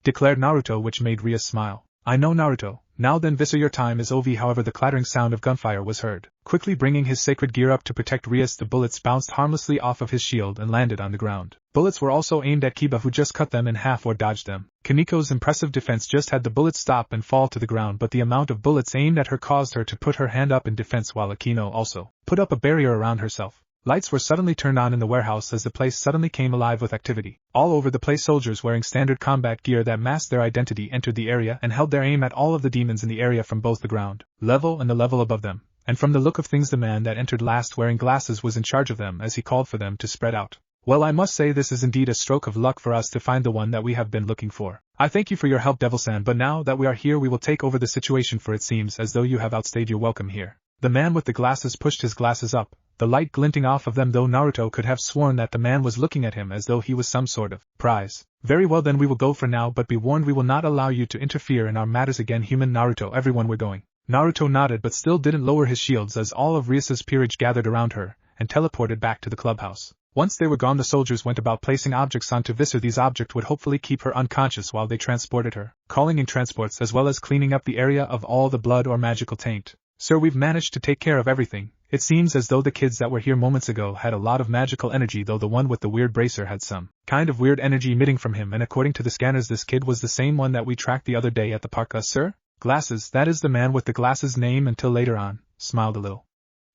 declared Naruto, which made Rias smile. I know, Naruto. Now then, Visser, your time is over. However, the clattering sound of gunfire was heard. Quickly bringing his sacred gear up to protect Rias, the bullets bounced harmlessly off of his shield and landed on the ground. Bullets were also aimed at Kiba, who just cut them in half or dodged them. Kaneko's impressive defense just had the bullets stop and fall to the ground, but the amount of bullets aimed at her caused her to put her hand up in defense, while Akino also put up a barrier around herself. Lights were suddenly turned on in the warehouse as the place suddenly came alive with activity. All over the place, soldiers wearing standard combat gear that masked their identity entered the area and held their aim at all of the demons in the area from both the ground level and the level above them. And from the look of things, the man that entered last wearing glasses was in charge of them as he called for them to spread out. Well, I must say this is indeed a stroke of luck for us to find the one that we have been looking for. I thank you for your help, Devil-san, but now that we are here we will take over the situation, for it seems as though you have outstayed your welcome here. The man with the glasses pushed his glasses up, the light glinting off of them, though Naruto could have sworn that the man was looking at him as though he was some sort of prize. Very well, then we will go for now, but be warned, we will not allow you to interfere in our matters again. Human Naruto, everyone, we're going. Naruto nodded but still didn't lower his shields as all of Rias's peerage gathered around her and teleported back to the clubhouse. Once they were gone, the soldiers went about placing objects onto Visser. These objects would hopefully keep her unconscious while they transported her, calling in transports as well as cleaning up the area of all the blood or magical taint. Sir, we've managed to take care of everything. It seems as though the kids that were here moments ago had a lot of magical energy, though the one with the weird bracer had some kind of weird energy emitting from him, and according to the scanners this kid was the same one that we tracked the other day at the park. Sir? Glasses, that is the man with the glasses. Name until later on, smiled a little.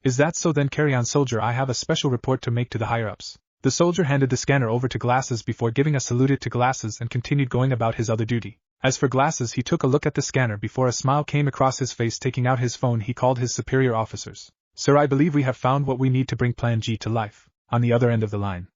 Is that so? Then carry on, soldier, I have a special report to make to the higher-ups. The soldier handed the scanner over to Glasses before giving a salute to Glasses and continued going about his other duty. As for Glasses, he took a look at the scanner before a smile came across his face. Taking out his phone, he called his superior officers. Sir, I believe we have found what we need to bring Plan G to life. On the other end of the line.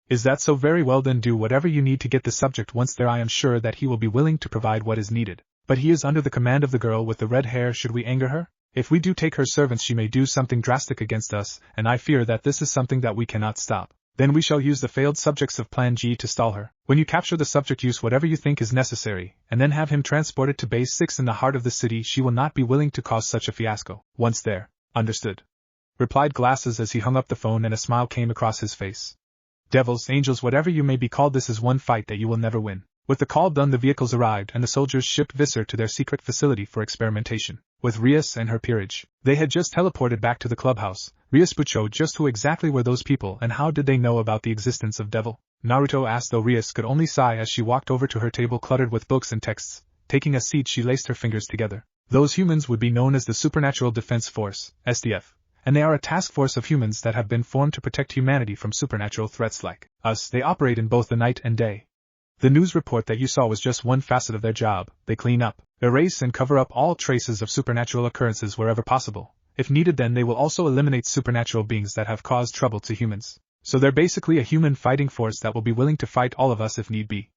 Is that so? Very well, then do whatever you need to get the subject. Once there, I am sure that he will be willing to provide what is needed. But he is under the command of the girl with the red hair. Should we anger her? If we do take her servants, she may do something drastic against us, and I fear that this is something that we cannot stop. Then we shall use the failed subjects of Plan G to stall her. When you capture the subject, use whatever you think is necessary, and then have him transported to Base 6 in the heart of the city. She will not be willing to cause such a fiasco. Once there. Understood. Replied Glasses as he hung up the phone, and a smile came across his face. Devils, angels, whatever you may be called, this is one fight that you will never win. With the call done, the vehicles arrived and the soldiers shipped Visser to their secret facility for experimentation. With Rias and her peerage, they had just teleported back to the clubhouse. Rias, Bucho, just who exactly were those people and how did they know about the existence of Devil? Naruto asked, though Rias could only sigh as she walked over to her table cluttered with books and texts. Taking a seat, she laced her fingers together. Those humans would be known as the Supernatural Defense Force, SDF. And they are a task force of humans that have been formed to protect humanity from supernatural threats like us. They operate in both the night and day. The news report that you saw was just one facet of their job. They clean up, erase and cover up all traces of supernatural occurrences wherever possible. If needed, then they will also eliminate supernatural beings that have caused trouble to humans. So they're basically a human fighting force that will be willing to fight all of us if need be.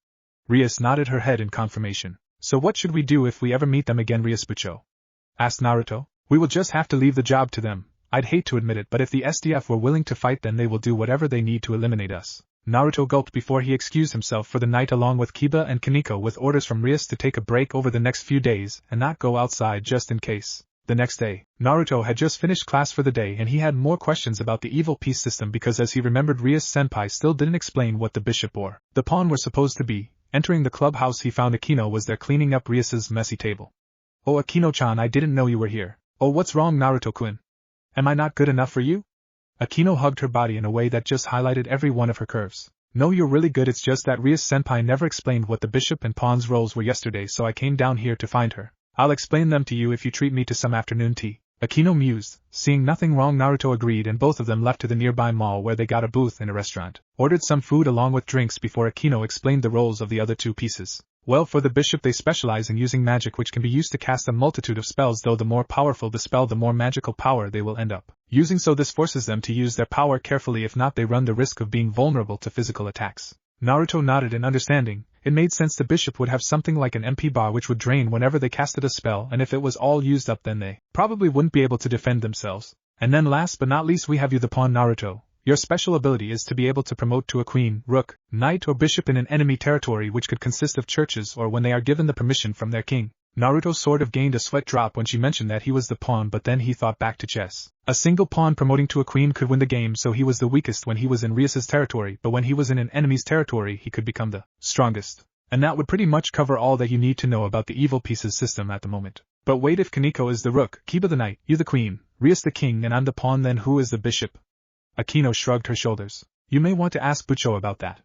Rias nodded her head in confirmation. So what should we do if we ever meet them again, Rias Bucho? Asked Naruto. We will just have to leave the job to them. I'd hate to admit it, but if the SDF were willing to fight, then they will do whatever they need to eliminate us. Naruto gulped before he excused himself for the night along with Kiba and Kaneko, with orders from Rias to take a break over the next few days and not go outside just in case. The next day, Naruto had just finished class for the day and he had more questions about the evil peace system because, as he remembered, Rias-senpai still didn't explain what the bishop or the pawn were supposed to be. Entering the clubhouse, he found Akino was there cleaning up Rias's messy table. Oh, Akino-chan, I didn't know you were here. Oh, what's wrong, Naruto-kun? Am I not good enough for you? Akino hugged her body in a way that just highlighted every one of her curves. No, you're really good, it's just that Rias-senpai never explained what the bishop and pawn's roles were yesterday, so I came down here to find her. I'll explain them to you if you treat me to some afternoon tea. Akino mused. Seeing nothing wrong, Naruto agreed, and both of them left to the nearby mall where they got a booth in a restaurant, ordered some food along with drinks before Akino explained the roles of the other two pieces. Well, for the bishop, they specialize in using magic, which can be used to cast a multitude of spells, though the more powerful the spell, the more magical power they will end up using, so this forces them to use their power carefully, if not they run the risk of being vulnerable to physical attacks. Naruto nodded in understanding. It made sense the bishop would have something like an MP bar which would drain whenever they casted a spell, and if it was all used up, then they probably wouldn't be able to defend themselves. And then last but not least, we have you, the pawn, Naruto. Your special ability is to be able to promote to a queen, rook, knight or bishop in an enemy territory, which could consist of churches or when they are given the permission from their king. Naruto sort of gained a sweat drop when she mentioned that he was the pawn, but then he thought back to chess. A single pawn promoting to a queen could win the game, so he was the weakest when he was in Rias's territory, but when he was in an enemy's territory he could become the strongest. And that would pretty much cover all that you need to know about the evil pieces system at the moment. But wait, if Kaneko is the rook, Kiba the knight, you the queen, Rias the king, and I'm the pawn, then who is the bishop? Akino shrugged her shoulders. You may want to ask Bucho about that.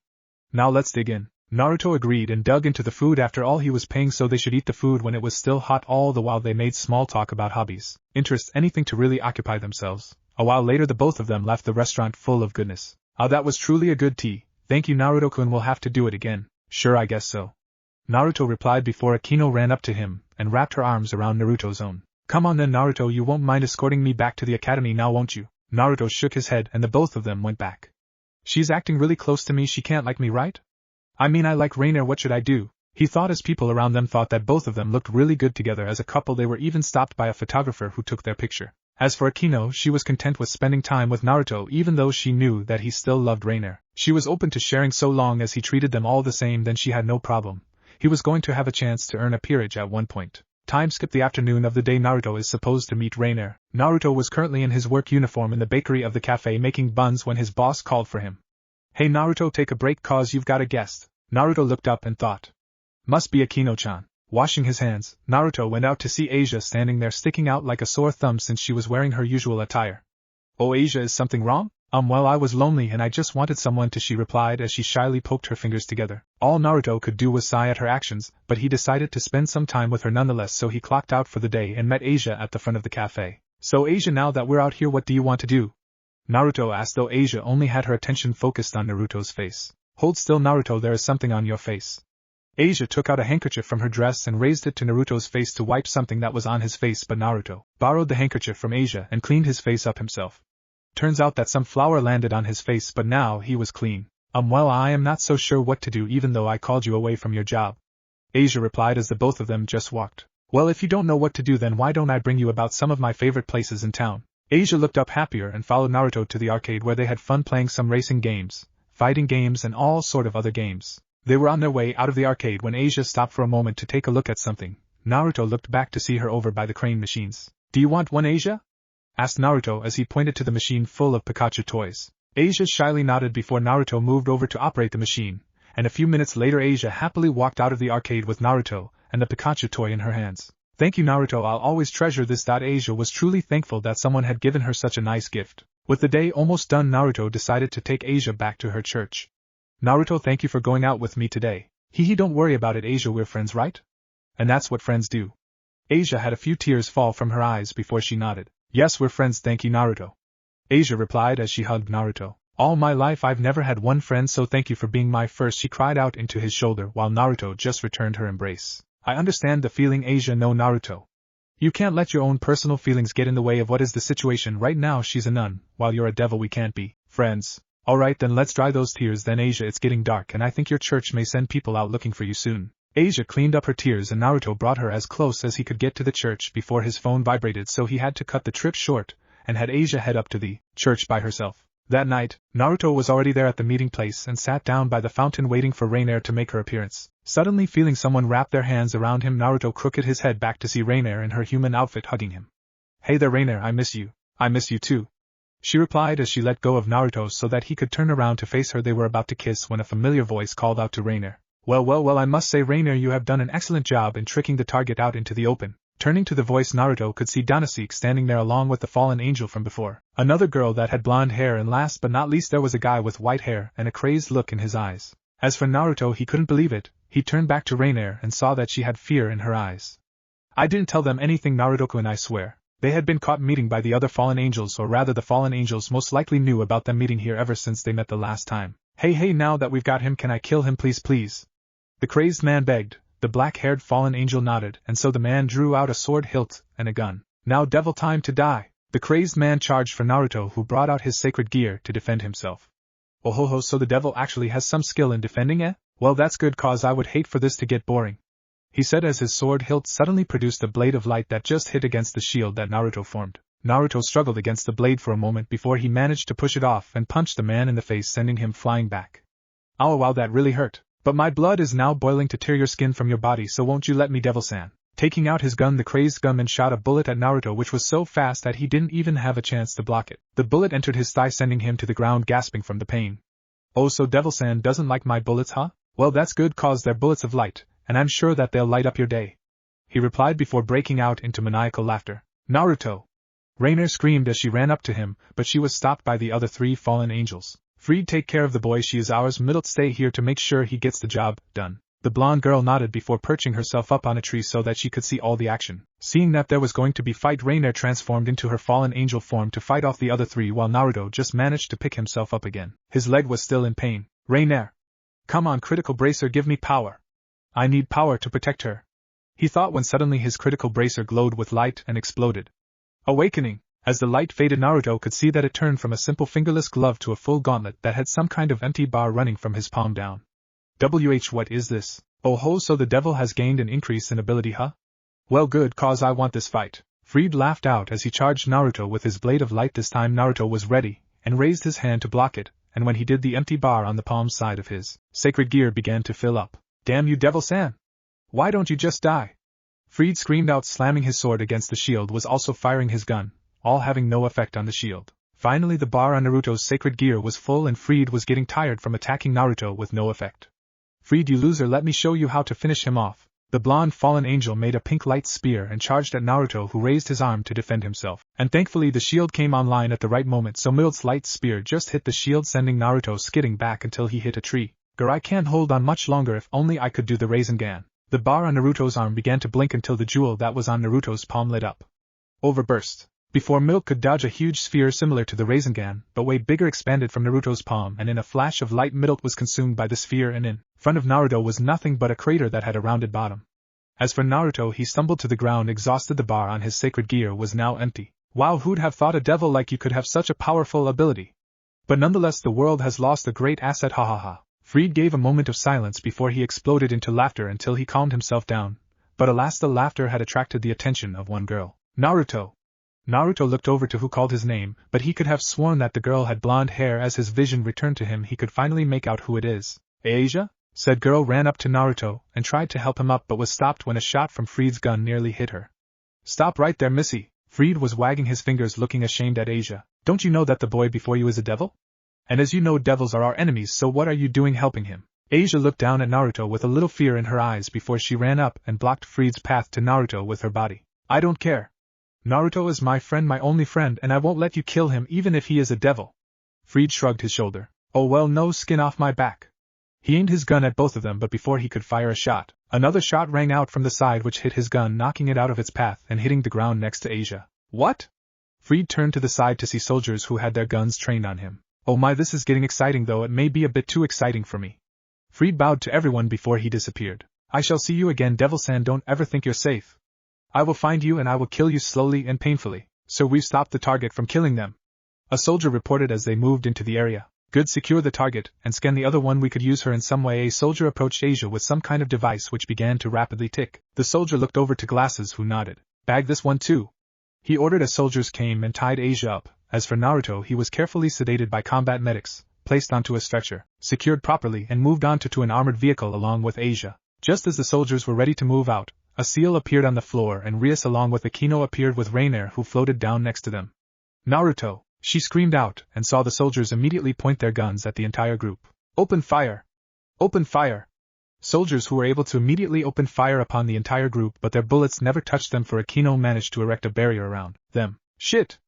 Now let's dig in. Naruto agreed and dug into the food. After all, he was paying, so they should eat the food when it was still hot. All the while they made small talk about hobbies, interests, anything to really occupy themselves. A while later the both of them left the restaurant full of goodness. Ah, that was truly a good tea. Thank you, Naruto-kun, we'll have to do it again. Sure, I guess so. Naruto replied before Akino ran up to him and wrapped her arms around Naruto's own. Come on then, Naruto, you won't mind escorting me back to the academy now, won't you? Naruto shook his head and the both of them went back. She's acting really close to me, she can't like me, right? I mean, I like Rainer, what should I do? He thought, as people around them thought that both of them looked really good together as a couple. They were even stopped by a photographer who took their picture. As for Akino, she was content with spending time with Naruto, even though she knew that he still loved Rainer. She was open to sharing so long as he treated them all the same, then she had no problem. He was going to have a chance to earn a peerage at one point. Time skip the afternoon of the day Naruto is supposed to meet Rainer. Naruto was currently in his work uniform in the bakery of the cafe making buns when his boss called for him. Hey Naruto, take a break cause you've got a guest. Naruto looked up and thought. Must be Akino-chan. Washing his hands, Naruto went out to see Asia standing there sticking out like a sore thumb since she was wearing her usual attire. Oh Asia, is something wrong? Well, I was lonely and I just wanted someone to, she replied as she shyly poked her fingers together. All Naruto could do was sigh at her actions, but he decided to spend some time with her nonetheless, so he clocked out for the day and met Asia at the front of the cafe. So Asia, now that we're out here, what do you want to do? Naruto asked, though Asia only had her attention focused on Naruto's face. Hold still, Naruto, there is something on your face. Asia took out a handkerchief from her dress and raised it to Naruto's face to wipe something that was on his face, but Naruto borrowed the handkerchief from Asia and cleaned his face up himself. Turns out that some flour landed on his face, but now he was clean. Well, I am not so sure what to do, even though I called you away from your job. Asia replied as the both of them just walked. Well, if you don't know what to do, then why don't I bring you about some of my favorite places in town? Asia looked up happier and followed Naruto to the arcade where they had fun playing some racing games, fighting games and all sort of other games. They were on their way out of the arcade when Asia stopped for a moment to take a look at something. Naruto looked back to see her over by the crane machines. Do you want one, Asia? Asked Naruto as he pointed to the machine full of Pikachu toys. Asia shyly nodded before Naruto moved over to operate the machine, and a few minutes later Asia happily walked out of the arcade with Naruto and the Pikachu toy in her hands. Thank you, Naruto, I'll always treasure this. Asia was truly thankful that someone had given her such a nice gift. With the day almost done, Naruto decided to take Asia back to her church. Naruto, thank you for going out with me today. Don't worry about it, Asia, we're friends, right? And that's what friends do. Asia had a few tears fall from her eyes before she nodded. Yes, we're friends, thank you, Naruto. Asia replied as she hugged Naruto. All my life I've never had one friend, so thank you for being my first, she cried out into his shoulder while Naruto just returned her embrace. I understand the feeling, Asia. No, Naruto. You can't let your own personal feelings get in the way of what is the situation right now. She's a nun, while you're a devil. We can't be friends. Alright then, let's dry those tears then, Asia. It's getting dark and I think your church may send people out looking for you soon. Asia cleaned up her tears and Naruto brought her as close as he could get to the church before his phone vibrated, so he had to cut the trip short and had Asia head up to the church by herself. That night, Naruto was already there at the meeting place and sat down by the fountain waiting for Rainier to make her appearance. Suddenly feeling someone wrap their hands around him, Naruto crooked his head back to see Rainier in her human outfit hugging him. Hey there, Rainier, I miss you. I miss you too, she replied as she let go of Naruto so that he could turn around to face her. They were about to kiss when a familiar voice called out to Rainier. Well, I must say, Rainier, you have done an excellent job in tricking the target out into the open. Turning to the voice, Naruto could see Dohnaseek standing there along with the fallen angel from before, another girl that had blonde hair, and last but not least there was a guy with white hair and a crazed look in his eyes. As for Naruto, he couldn't believe it. He turned back to Rainier and saw that she had fear in her eyes. I didn't tell them anything, Naruto-kun, I swear. They had been caught meeting by the other fallen angels, or rather the fallen angels most likely knew about them meeting here ever since they met the last time. Hey, now that we've got him, can I kill him please? The crazed man begged. The black-haired fallen angel nodded, and so the man drew out a sword hilt and a gun. Now devil, time to die. The crazed man charged for Naruto, who brought out his sacred gear to defend himself. Oh ho, so the devil actually has some skill in defending, eh? Well, that's good, cause I would hate for this to get boring, he said as his sword hilt suddenly produced a blade of light that just hit against the shield that Naruto formed. Naruto struggled against the blade for a moment before he managed to push it off and punched the man in the face, sending him flying back. Oh wow, that really hurt. But my blood is now boiling to tear your skin from your body, so won't you let me, Devil-san? Taking out his gun, the crazed gunman shot a bullet at Naruto, which was so fast that he didn't even have a chance to block it. The bullet entered his thigh, sending him to the ground gasping from the pain. Oh, so Devil-san doesn't like my bullets, huh? Well, that's good, cause they're bullets of light, and I'm sure that they'll light up your day, he replied before breaking out into maniacal laughter. Naruto! Rainier screamed as she ran up to him, but she was stopped by the other three fallen angels. Freed, take care of the boy, she is ours. Middle, stay here to make sure he gets the job done. The blonde girl nodded before perching herself up on a tree so that she could see all the action. Seeing that there was going to be fight, Rainier transformed into her fallen angel form to fight off the other three, while Naruto just managed to pick himself up again. His leg was still in pain. Rainier! Come on, critical bracer, give me power. I need power to protect her, he thought, when suddenly his critical bracer glowed with light and exploded. Awakening! As the light faded, Naruto could see that it turned from a simple fingerless glove to a full gauntlet that had some kind of empty bar running from his palm down. What is this? Oh ho, so the devil has gained an increase in ability, huh? Well, good, cause I want this fight. Freed laughed out as he charged Naruto with his blade of light. This time Naruto was ready, and raised his hand to block it, and when he did, the empty bar on the palm side of his sacred gear began to fill up. Damn you, Devil-san! Why don't you just die? Freed screamed out, slamming his sword against the shield, was also firing his gun, all having no effect on the shield. Finally, the bar on Naruto's sacred gear was full and Freed was getting tired from attacking Naruto with no effect. Freed, you loser, let me show you how to finish him off. The blonde fallen angel made a pink light spear and charged at Naruto, who raised his arm to defend himself. And thankfully the shield came online at the right moment, so Mild's light spear just hit the shield, sending Naruto skidding back until he hit a tree. I can't hold on much longer, if only I could do the Rasengan. The bar on Naruto's arm began to blink until the jewel that was on Naruto's palm lit up. Overburst. Before Milk could dodge, a huge sphere similar to the Rasengan, but way bigger, expanded from Naruto's palm, and in a flash of light Middle was consumed by the sphere, and in front of Naruto was nothing but a crater that had a rounded bottom. As for Naruto, he stumbled to the ground exhausted. The bar on his sacred gear was now empty. Wow, who'd have thought a devil like you could have such a powerful ability? But nonetheless, the world has lost a great asset, ha ha ha. Freed gave a moment of silence before he exploded into laughter until he calmed himself down, but alas, the laughter had attracted the attention of one girl. Naruto! Naruto looked over to who called his name, but he could have sworn that the girl had blonde hair. As his vision returned to him, he could finally make out who it is. Asia? Said girl ran up to Naruto and tried to help him up, but was stopped when a shot from Freed's gun nearly hit her. Stop right there, missy. Freed was wagging his fingers, looking ashamed at Asia. Don't you know that the boy before you is a devil? And as you know, devils are our enemies, so what are you doing helping him? Asia looked down at Naruto with a little fear in her eyes before she ran up and blocked Freed's path to Naruto with her body. I don't care. Naruto is my friend, my only friend, and I won't let you kill him even if he is a devil. Freed shrugged his shoulder. Oh well, no skin off my back. He aimed his gun at both of them, but before he could fire a shot, another shot rang out from the side which hit his gun, knocking it out of its path and hitting the ground next to Asia. What? Freed turned to the side to see soldiers who had their guns trained on him. Oh my, this is getting exciting, though it may be a bit too exciting for me. Freed bowed to everyone before he disappeared. I shall see you again, Devil-san, don't ever think you're safe. I will find you and I will kill you slowly and painfully. So we've stopped the target from killing them. A soldier reported as they moved into the area. Good, secure the target, and scan the other one, we could use her in some way. A soldier approached Asia with some kind of device which began to rapidly tick. The soldier looked over to Glasses, who nodded. Bag this one too. He ordered as soldiers came and tied Asia up. As for Naruto, he was carefully sedated by combat medics, placed onto a stretcher, secured properly, and moved on to an armored vehicle along with Asia. Just as the soldiers were ready to move out, a seal appeared on the floor and Rias along with Akino appeared with Rainer, who floated down next to them. Naruto! She screamed out and saw the soldiers immediately point their guns at the entire group. Open fire! Open fire! Soldiers who were able to immediately open fire upon the entire group, but their bullets never touched them, for Akino managed to erect a barrier around them. Shit!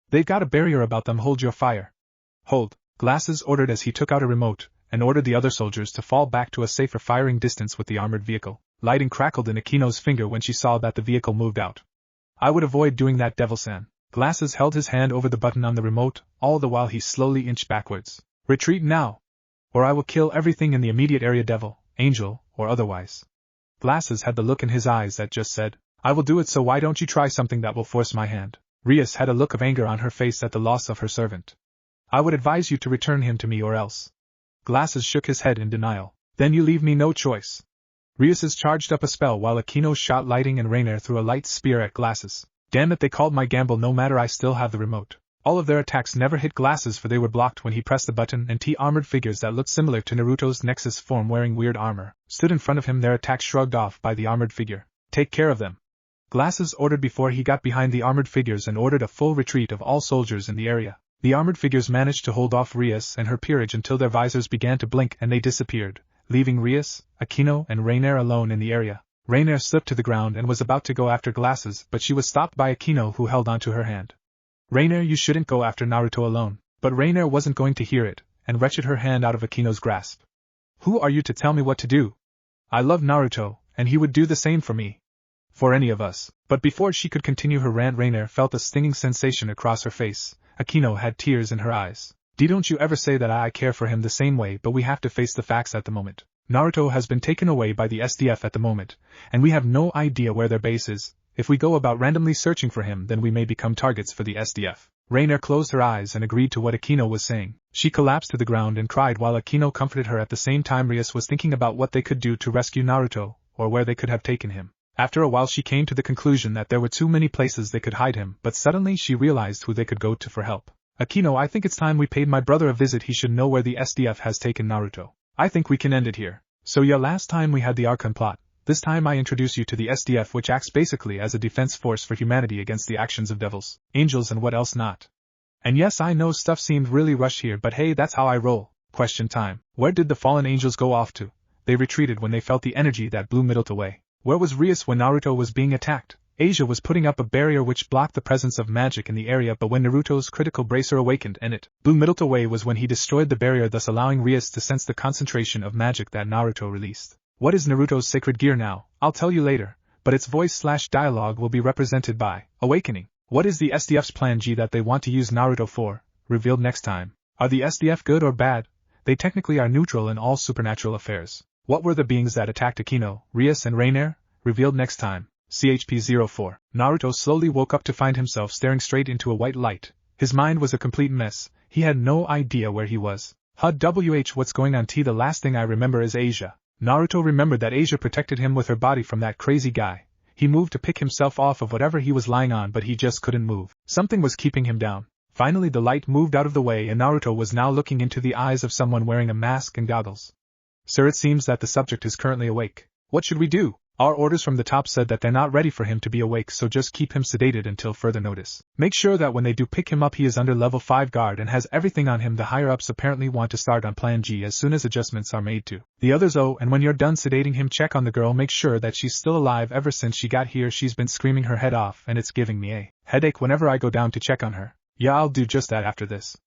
They've got a barrier about them, hold your fire. Hold, Glasses ordered as he took out a remote, and ordered the other soldiers to fall back to a safer firing distance with the armored vehicle. Lighting crackled in Akino's finger when she saw that the vehicle moved out. I would avoid doing that, Devil-san. Glasses held his hand over the button on the remote, all the while he slowly inched backwards. Retreat now! Or I will kill everything in the immediate area, devil, angel, or otherwise. Glasses had the look in his eyes that just said, I will do it, so why don't you try something that will force my hand? Rias had a look of anger on her face at the loss of her servant. I would advise you to return him to me or else. Glasses shook his head in denial. Then you leave me no choice. Rias charged up a spell while Akino shot Lighting and Rainer threw a light spear at Glasses. Damn it, they called my gamble, no matter, I still have the remote. All of their attacks never hit Glasses, for they were blocked when he pressed the button, and armored figures that looked similar to Naruto's Nexus form wearing weird armor stood in front of him, their attacks shrugged off by the armored figure. Take care of them. Glasses ordered before he got behind the armored figures and ordered a full retreat of all soldiers in the area. The armored figures managed to hold off Rias and her peerage until their visors began to blink and they disappeared, leaving Rias, Akino, and Rainer alone in the area. Rainer slipped to the ground and was about to go after Glasses, but she was stopped by Akino, who held onto her hand. Rainer, you shouldn't go after Naruto alone. But Rainer wasn't going to hear it, and wrenched her hand out of Akino's grasp. Who are you to tell me what to do? I love Naruto, and he would do the same for me. For any of us. But before she could continue her rant, Rainer felt a stinging sensation across her face. Akino had tears in her eyes. Don't you ever say that I care for him the same way, but we have to face the facts at the moment. Naruto has been taken away by the SDF at the moment, and we have no idea where their base is. If we go about randomly searching for him, then we may become targets for the SDF. Rainer closed her eyes and agreed to what Akino was saying. She collapsed to the ground and cried while Akino comforted her. At the same time, Rias was thinking about what they could do to rescue Naruto, or where they could have taken him. After a while she came to the conclusion that there were too many places they could hide him, but suddenly she realized who they could go to for help. Akino, I think it's time we paid my brother a visit. He should know where the SDF has taken Naruto. I think we can end it here. So yeah, last time we had the Archon plot. This time I introduce you to the SDF, which acts basically as a defense force for humanity against the actions of devils, angels, and what else not. And yes, I know stuff seemed really rushed here, but hey, that's how I roll. Question time. Where did the fallen angels go off to? They retreated when they felt the energy that blew Middle away. Where was Rias when Naruto was being attacked? Asia was putting up a barrier which blocked the presence of magic in the area, but when Naruto's critical bracer awakened and it blew Middle away was when he destroyed the barrier, thus allowing Rias to sense the concentration of magic that Naruto released. What is Naruto's sacred gear now? I'll tell you later, but its voice/dialogue will be represented by Awakening. What is the SDF's plan G that they want to use Naruto for? Revealed next time. Are the SDF good or bad? They technically are neutral in all supernatural affairs. What were the beings that attacked Akino, Rias, and Rainer? Revealed next time. CHP-04. Naruto slowly woke up to find himself staring straight into a white light. His mind was a complete mess. He had no idea where he was. HUD-WH, what's going on? The last thing I remember is Asia. Naruto remembered that Asia protected him with her body from that crazy guy. He moved to pick himself off of whatever he was lying on, but he just couldn't move. Something was keeping him down. Finally the light moved out of the way and Naruto was now looking into the eyes of someone wearing a mask and goggles. Sir, it seems that the subject is currently awake. What should we do? Our orders from the top said that they're not ready for him to be awake, so just keep him sedated until further notice. Make sure that when they do pick him up he is under level 5 guard and has everything on him. The higher-ups apparently want to start on plan G as soon as adjustments are made to the others. Oh, and when you're done sedating him, check on the girl, make sure that she's still alive. Ever since she got here she's been screaming her head off and it's giving me a headache whenever I go down to check on her. Yeah, I'll do just that after this.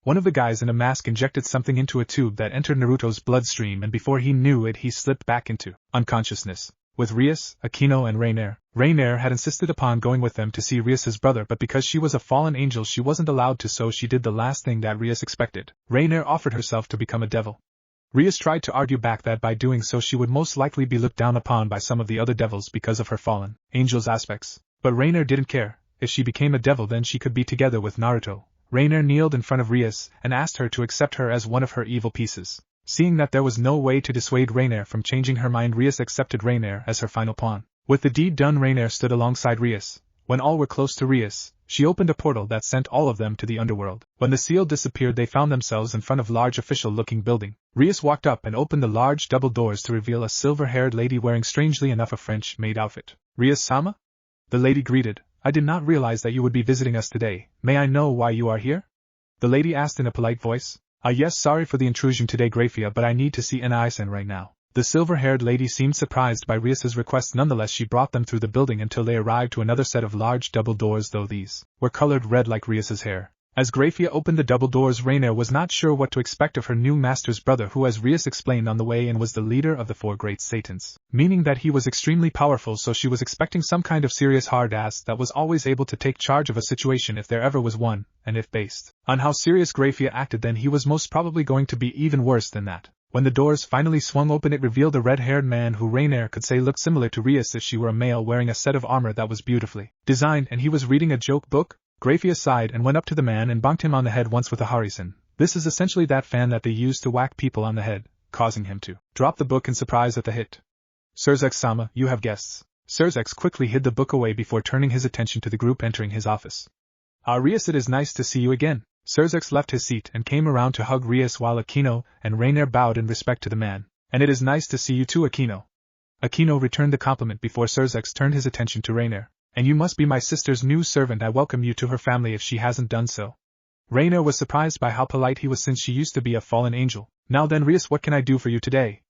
One of the guys in a mask injected something into a tube that entered Naruto's bloodstream and before he knew it he slipped back into unconsciousness. with Rias, Aquino and Rainier. Rainier had insisted upon going with them to see Rias's brother, but because she was a fallen angel she wasn't allowed to, so she did the last thing that Rias expected. Rainier offered herself to become a devil. Rias tried to argue back that by doing so she would most likely be looked down upon by some of the other devils because of her fallen angel's aspects. But Rainier didn't care. If she became a devil then she could be together with Naruto. Rainier kneeled in front of Rias and asked her to accept her as one of her evil pieces. Seeing that there was no way to dissuade Rainier from changing her mind, Rias accepted Rainier as her final pawn. With the deed done, Rainier stood alongside Rias. When all were close to Rias, she opened a portal that sent all of them to the Underworld. When the seal disappeared they found themselves in front of a large official-looking building. Rias walked up and opened the large double doors to reveal a silver-haired lady wearing strangely enough a French-made outfit. "Rias-sama?" the lady greeted. "I did not realize that you would be visiting us today. May I know why you are here?" the lady asked in a polite voice. Yes, sorry for the intrusion today, Grafia, but I need to see Naisen right now." The silver-haired lady seemed surprised by Rias's request. Nonetheless, she brought them through the building until they arrived to another set of large double doors, though these were colored red like Rias's hair. As Grafia opened the double doors, Rainier was not sure what to expect of her new master's brother, who, as Rias explained on the way in, was the leader of the 4 great Satans, meaning that he was extremely powerful, so she was expecting some kind of serious hard ass that was always able to take charge of a situation if there ever was one, and if based on how serious Grafia acted then he was most probably going to be even worse than that. When the doors finally swung open it revealed a red-haired man who Rainier could say looked similar to Rias if she were a male, wearing a set of armor that was beautifully designed, and he was reading a joke book. Grafia sighed and went up to the man and bonked him on the head once with a harisen. This is essentially that fan that they use to whack people on the head, causing him to drop the book in surprise at the hit. "Surzex-sama, you have guests." Surzex quickly hid the book away before turning his attention to the group entering his office. Rias, it is nice to see you again." Surzex left his seat and came around to hug Rias while Aquino and Rainier bowed in respect to the man. "And it is nice to see you too, Aquino." Aquino returned the compliment before Surzex turned his attention to Rainier. "And you must be my sister's new servant. I welcome you to her family if she hasn't done so." Rainier was surprised by how polite he was since she used to be a fallen angel. "Now then, Rias, what can I do for you today?"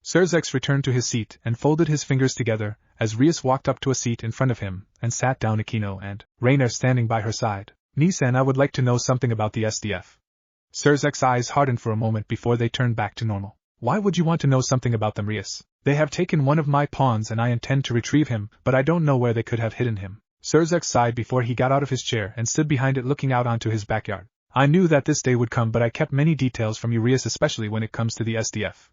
Surzex returned to his seat and folded his fingers together as Rias walked up to a seat in front of him and sat down, Aquino and Rainier standing by her side. "Nisan, I would like to know something about the SDF." Surzex's eyes hardened for a moment before they turned back to normal. "Why would you want to know something about them, Rias? They have taken one of my pawns and I intend to retrieve him, but I don't know where they could have hidden him." Surzex sighed before he got out of his chair and stood behind it looking out onto his backyard. "I knew that this day would come, but I kept many details from you, Rias, especially when it comes to the SDF."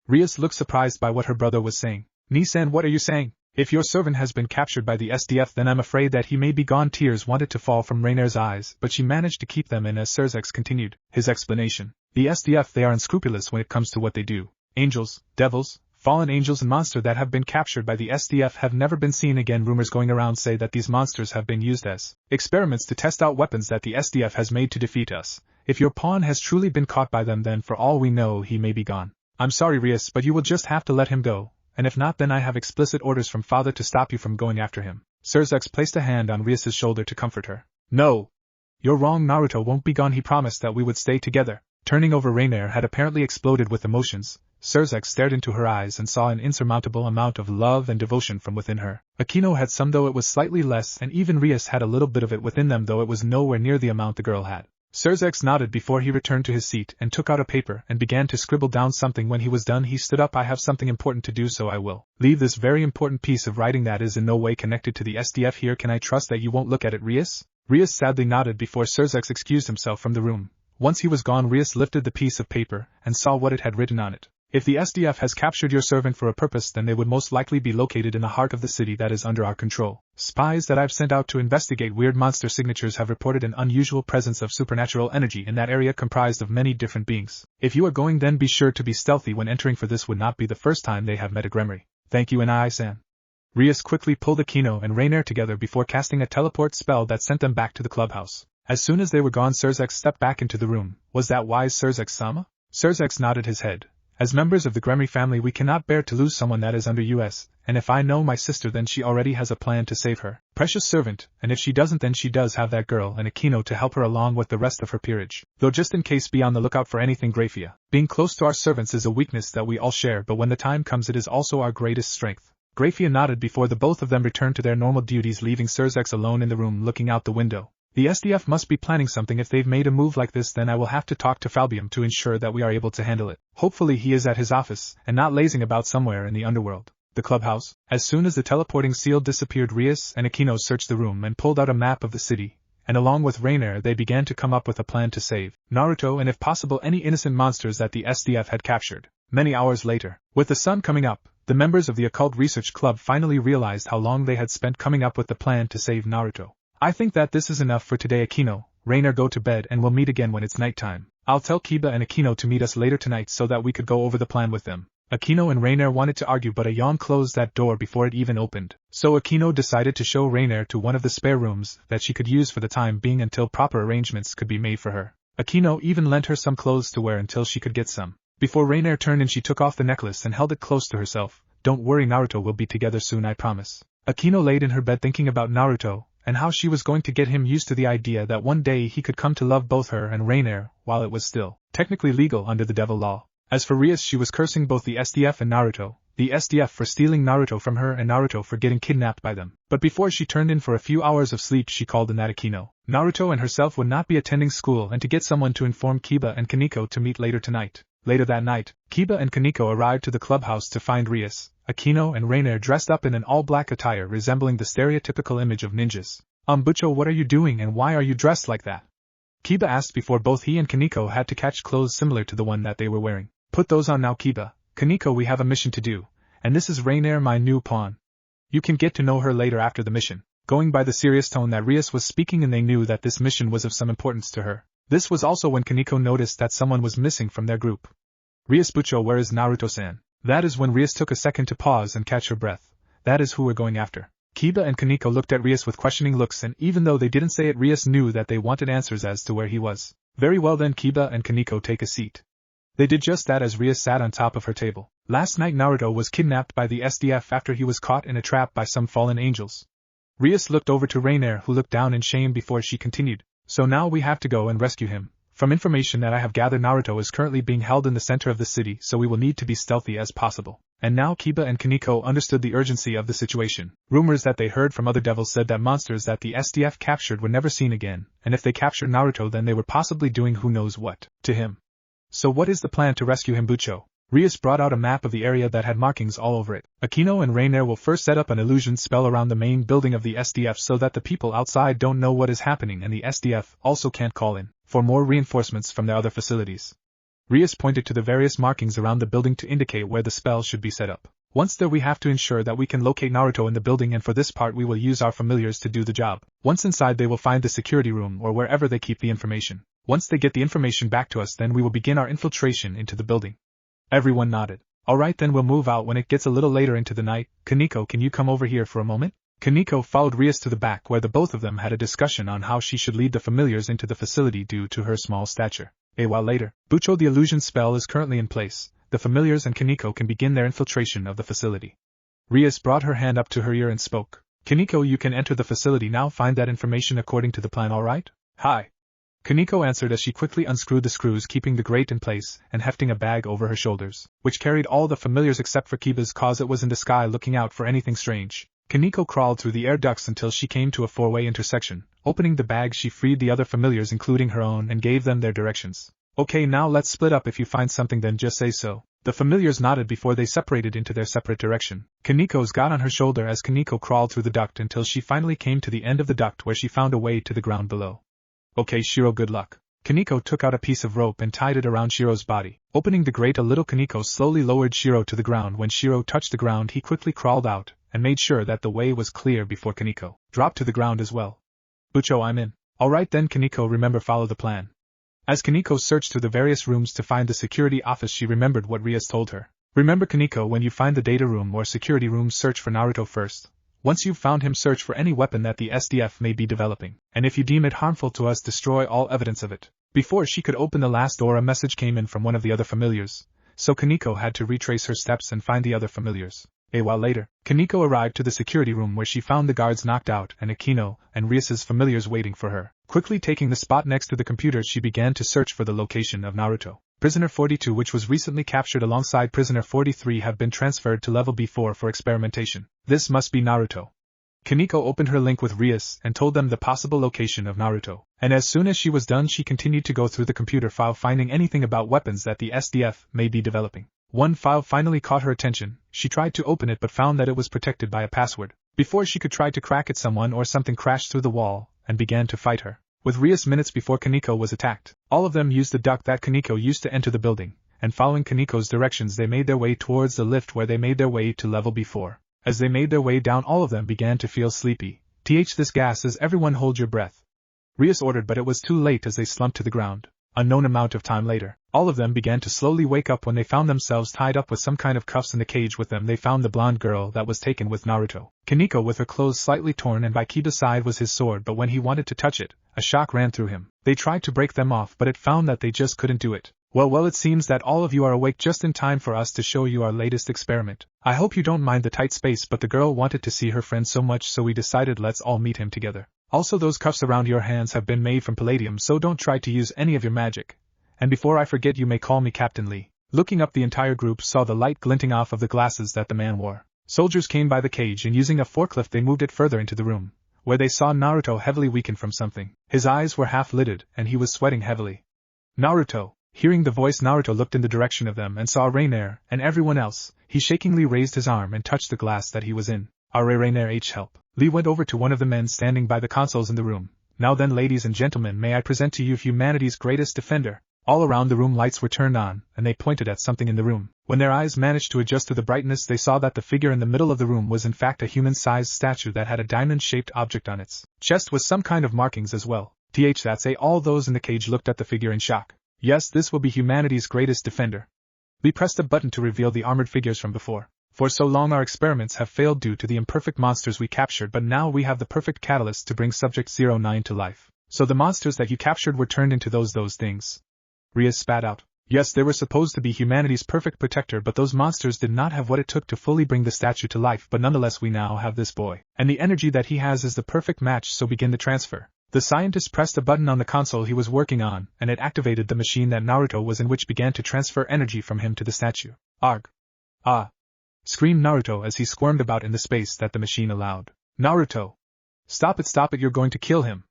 Rias looked surprised by what her brother was saying. "Nisan, what are you saying? If your servant has been captured by the SDF, then I'm afraid that he may be gone." Tears wanted to fall from Rainier's eyes, but she managed to keep them in as Surzex continued his explanation. "The SDF, they are unscrupulous when it comes to what they do. Angels, devils, fallen angels and monsters that have been captured by the SDF have never been seen again. Rumors going around say that these monsters have been used as experiments to test out weapons that the SDF has made to defeat us. If your pawn has truly been caught by them, then for all we know he may be gone. I'm sorry, Rias, but you will just have to let him go, and if not, then I have explicit orders from father to stop you from going after him." Surzex placed a hand on Rias's shoulder to comfort her. "No. You're wrong, Naruto won't be gone. He promised that we would stay together." Turning over, Rainier had apparently exploded with emotions. Surzex stared into her eyes and saw an insurmountable amount of love and devotion from within her. Aquino had some, though it was slightly less, and even Rias had a little bit of it within them, though it was nowhere near the amount the girl had. Surzex nodded before he returned to his seat and took out a paper and began to scribble down something. When he was done, he stood up. "I have something important to do, so I will leave this very important piece of writing that is in no way connected to the SDF here. Can I trust that you won't look at it, Rias?" Rias sadly nodded before Surzex excused himself from the room. Once he was gone, Rias lifted the piece of paper and saw what it had written on it. "If the SDF has captured your servant for a purpose, then they would most likely be located in the heart of the city that is under our control. Spies that I've sent out to investigate weird monster signatures have reported an unusual presence of supernatural energy in that area, comprised of many different beings. If you are going, then be sure to be stealthy when entering, for this would not be the first time they have met a Gremry. Thank you, Nai-san." Rias quickly pulled Aquino and Rainier together before casting a teleport spell that sent them back to the clubhouse. As soon as they were gone, Surzex stepped back into the room. "Was that wise, Surzex-sama?" Surzex nodded his head. "As members of the Gremry family, we cannot bear to lose someone that is under us, and if I know my sister, then she already has a plan to save her precious servant, and if she doesn't, then she does have that girl and Aquino to help her along with the rest of her peerage. Though just in case, be on the lookout for anything, Grafia. Being close to our servants is a weakness that we all share, but when the time comes it is also our greatest strength." Grafia nodded before the both of them returned to their normal duties, leaving Surzex alone in the room looking out the window. "The SDF must be planning something. If they've made a move like this, then I will have to talk to Falbium to ensure that we are able to handle it. Hopefully he is at his office, and not lazing about somewhere in the Underworld." The clubhouse. As soon as the teleporting seal disappeared, Rias and Aquino searched the room and pulled out a map of the city, and along with Rainier they began to come up with a plan to save Naruto and if possible any innocent monsters that the SDF had captured. Many hours later, with the sun coming up, the members of the Occult Research Club finally realized how long they had spent coming up with the plan to save Naruto. I think that this is enough for today, Aquino. Rainier, go to bed and we'll meet again when it's nighttime. I'll tell Kiba and Aquino to meet us later tonight so that we could go over the plan with them. Aquino and Rainier wanted to argue, but a yawn closed that door before it even opened. So Aquino decided to show Rainier to one of the spare rooms that she could use for the time being until proper arrangements could be made for her. Aquino even lent her some clothes to wear until she could get some. Before Rainier turned in, she took off the necklace and held it close to herself. Don't worry, Naruto will be together soon, I promise. Aquino laid in her bed thinking about Naruto, and how she was going to get him used to the idea that one day he could come to love both her and Rainier, while it was still technically legal under the devil law. As for Rias, she was cursing both the SDF and Naruto, the SDF for stealing Naruto from her and Naruto for getting kidnapped by them. But before she turned in for a few hours of sleep, she called in that Aquino, Naruto and herself would not be attending school and to get someone to inform Kiba and Kaneko to meet later tonight. Later that night, Kiba and Kaneko arrived to the clubhouse to find Rias, Aquino and Rainier dressed up in an all-black attire resembling the stereotypical image of ninjas. Bucho, what are you doing and why are you dressed like that? Kiba asked before both he and Kaneko had to catch clothes similar to the one that they were wearing. Put those on now, Kiba. Kaneko, we have a mission to do, and this is Rainier, my new pawn. You can get to know her later after the mission. Going by the serious tone that Rias was speaking, and they knew that this mission was of some importance to her. This was also when Kaneko noticed that someone was missing from their group. Rias, Bucho, where is Naruto-san? That is when Rias took a second to pause and catch her breath. That is who we're going after. Kiba and Kaneko looked at Rias with questioning looks, and even though they didn't say it, Rias knew that they wanted answers as to where he was. Very well then, Kiba and Kaneko, take a seat. They did just that as Rias sat on top of her table. Last night Naruto was kidnapped by the SDF after he was caught in a trap by some fallen angels. Rias looked over to Rainier, who looked down in shame before she continued. So now we have to go and rescue him. From information that I have gathered, Naruto is currently being held in the center of the city, so we will need to be stealthy as possible. And now Kiba and Kaneko understood the urgency of the situation. Rumors that they heard from other devils said that monsters that the SDF captured were never seen again, and if they captured Naruto then they were possibly doing who knows what to him. So what is the plan to rescue him, Bucho? Rias brought out a map of the area that had markings all over it. Aquino and Rainier will first set up an illusion spell around the main building of the SDF so that the people outside don't know what is happening, and the SDF also can't call in for more reinforcements from their other facilities. Rias pointed to the various markings around the building to indicate where the spell should be set up. Once there, we have to ensure that we can locate Naruto in the building, and for this part we will use our familiars to do the job. Once inside, they will find the security room or wherever they keep the information. Once they get the information back to us, then we will begin our infiltration into the building. Everyone nodded. Alright, then we'll move out when it gets a little later into the night. Kaneko, can you come over here for a moment? Kaneko followed Rias to the back, where the both of them had a discussion on how she should lead the familiars into the facility due to her small stature. A while later, Bucho, the illusion spell is currently in place. The familiars and Kaneko can begin their infiltration of the facility. Rias brought her hand up to her ear and spoke. Kaneko, you can enter the facility now. Find that information according to the plan, alright? Hi. Kaneko answered as she quickly unscrewed the screws keeping the grate in place and hefting a bag over her shoulders, which carried all the familiars except for Kiba's, cause it was in the sky looking out for anything strange. Kaneko crawled through the air ducts until she came to a four-way intersection. Opening the bag, she freed the other familiars including her own and gave them their directions. Okay, now let's split up. If you find something then just say so. The familiars nodded before they separated into their separate direction. Kaneko's got on her shoulder as Kaneko crawled through the duct until she finally came to the end of the duct where she found a way to the ground below. Okay, Shiro, good luck. Kaneko took out a piece of rope and tied it around Shiro's body. Opening the grate a little, Kaneko slowly lowered Shiro to the ground. When Shiro touched the ground, he quickly crawled out and made sure that the way was clear before Kaneko dropped to the ground as well. Bucho, I'm in. Alright then, Kaneko, remember, follow the plan. As Kaneko searched through the various rooms to find the security office, she remembered what Rias told her. Remember, Kaneko, when you find the data room or security room, search for Naruto first. Once you've found him, search for any weapon that the SDF may be developing, and if you deem it harmful to us, destroy all evidence of it. Before she could open the last door, a message came in from one of the other familiars, so Kaneko had to retrace her steps and find the other familiars. A while later, Kaneko arrived to the security room where she found the guards knocked out and Aquino and Rias's familiars waiting for her. Quickly taking the spot next to the computer, she began to search for the location of Naruto. Prisoner 42, which was recently captured alongside Prisoner 43, have been transferred to level B4 for experimentation. This must be Naruto. Kaneko opened her link with Rias and told them the possible location of Naruto, and as soon as she was done, she continued to go through the computer file, finding anything about weapons that the SDF may be developing. One file finally caught her attention. She tried to open it but found that it was protected by a password. Before she could try to crack it, someone or something crashed through the wall and began to fight her. With Rias minutes before Kaneko was attacked, all of them used the duct that Kaneko used to enter the building, and following Kaneko's directions they made their way towards the lift where they made their way to level B4. As they made their way down, all of them began to feel sleepy. This gas is everyone hold your breath," Rias ordered, but it was too late as they slumped to the ground. Unknown amount of time later, all of them began to slowly wake up when they found themselves tied up with some kind of cuffs in the cage. With them they found the blonde girl that was taken with Naruto. Kaneko with her clothes slightly torn, and by Kiba's side was his sword, but when he wanted to touch it, a shock ran through him. They tried to break them off, but it found that they just couldn't do it. Well, it seems that all of you are awake just in time for us to show you our latest experiment. I hope you don't mind the tight space, but the girl wanted to see her friend so much, so we decided let's all meet him together. Also, those cuffs around your hands have been made from palladium, so don't try to use any of your magic. And before I forget, you may call me Captain Lee. Looking up, the entire group saw the light glinting off of the glasses that the man wore. Soldiers came by the cage and using a forklift they moved it further into the room, where they saw Naruto heavily weakened from something. His eyes were half-lidded and he was sweating heavily. Naruto. Hearing the voice, Naruto looked in the direction of them and saw Rainier and everyone else. He shakingly raised his arm and touched the glass that he was in. Rainier help. Lee went over to one of the men standing by the consoles in the room. Now then, ladies and gentlemen, may I present to you humanity's greatest defender. All around the room lights were turned on, and they pointed at something in the room. When their eyes managed to adjust to the brightness, they saw that the figure in the middle of the room was in fact a human-sized statue that had a diamond-shaped object on its chest with some kind of markings as well. All those in the cage looked at the figure in shock. Yes, this will be humanity's greatest defender. Lee pressed a button to reveal the armored figures from before. For so long our experiments have failed due to the imperfect monsters we captured, but now we have the perfect catalyst to bring Subject 09 to life. So the monsters that you captured were turned into those things. Rias spat out. Yes, they were supposed to be humanity's perfect protector, but those monsters did not have what it took to fully bring the statue to life, but nonetheless we now have this boy. And the energy that he has is the perfect match, so begin the transfer. The scientist pressed a button on the console he was working on, and it activated the machine that Naruto was in, which began to transfer energy from him to the statue. Arg! Ah! Screamed Naruto as he squirmed about in the space that the machine allowed. Naruto! Stop it, you're going to kill him!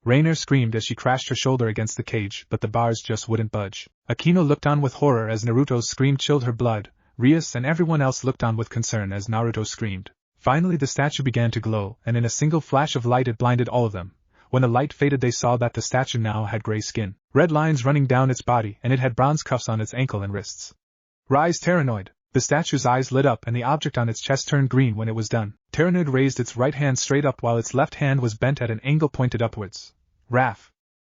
Rainier screamed as she crashed her shoulder against the cage, but the bars just wouldn't budge. Akino looked on with horror as Naruto's scream chilled her blood. Rias and everyone else looked on with concern as Naruto screamed. Finally the statue began to glow, and in a single flash of light it blinded all of them. When the light faded they saw that the statue now had gray skin, red lines running down its body, and it had bronze cuffs on its ankle and wrists. Rise, Pteranoid! The statue's eyes lit up and the object on its chest turned green when it was done. Pteranoid raised its right hand straight up while its left hand was bent at an angle pointed upwards. Raph!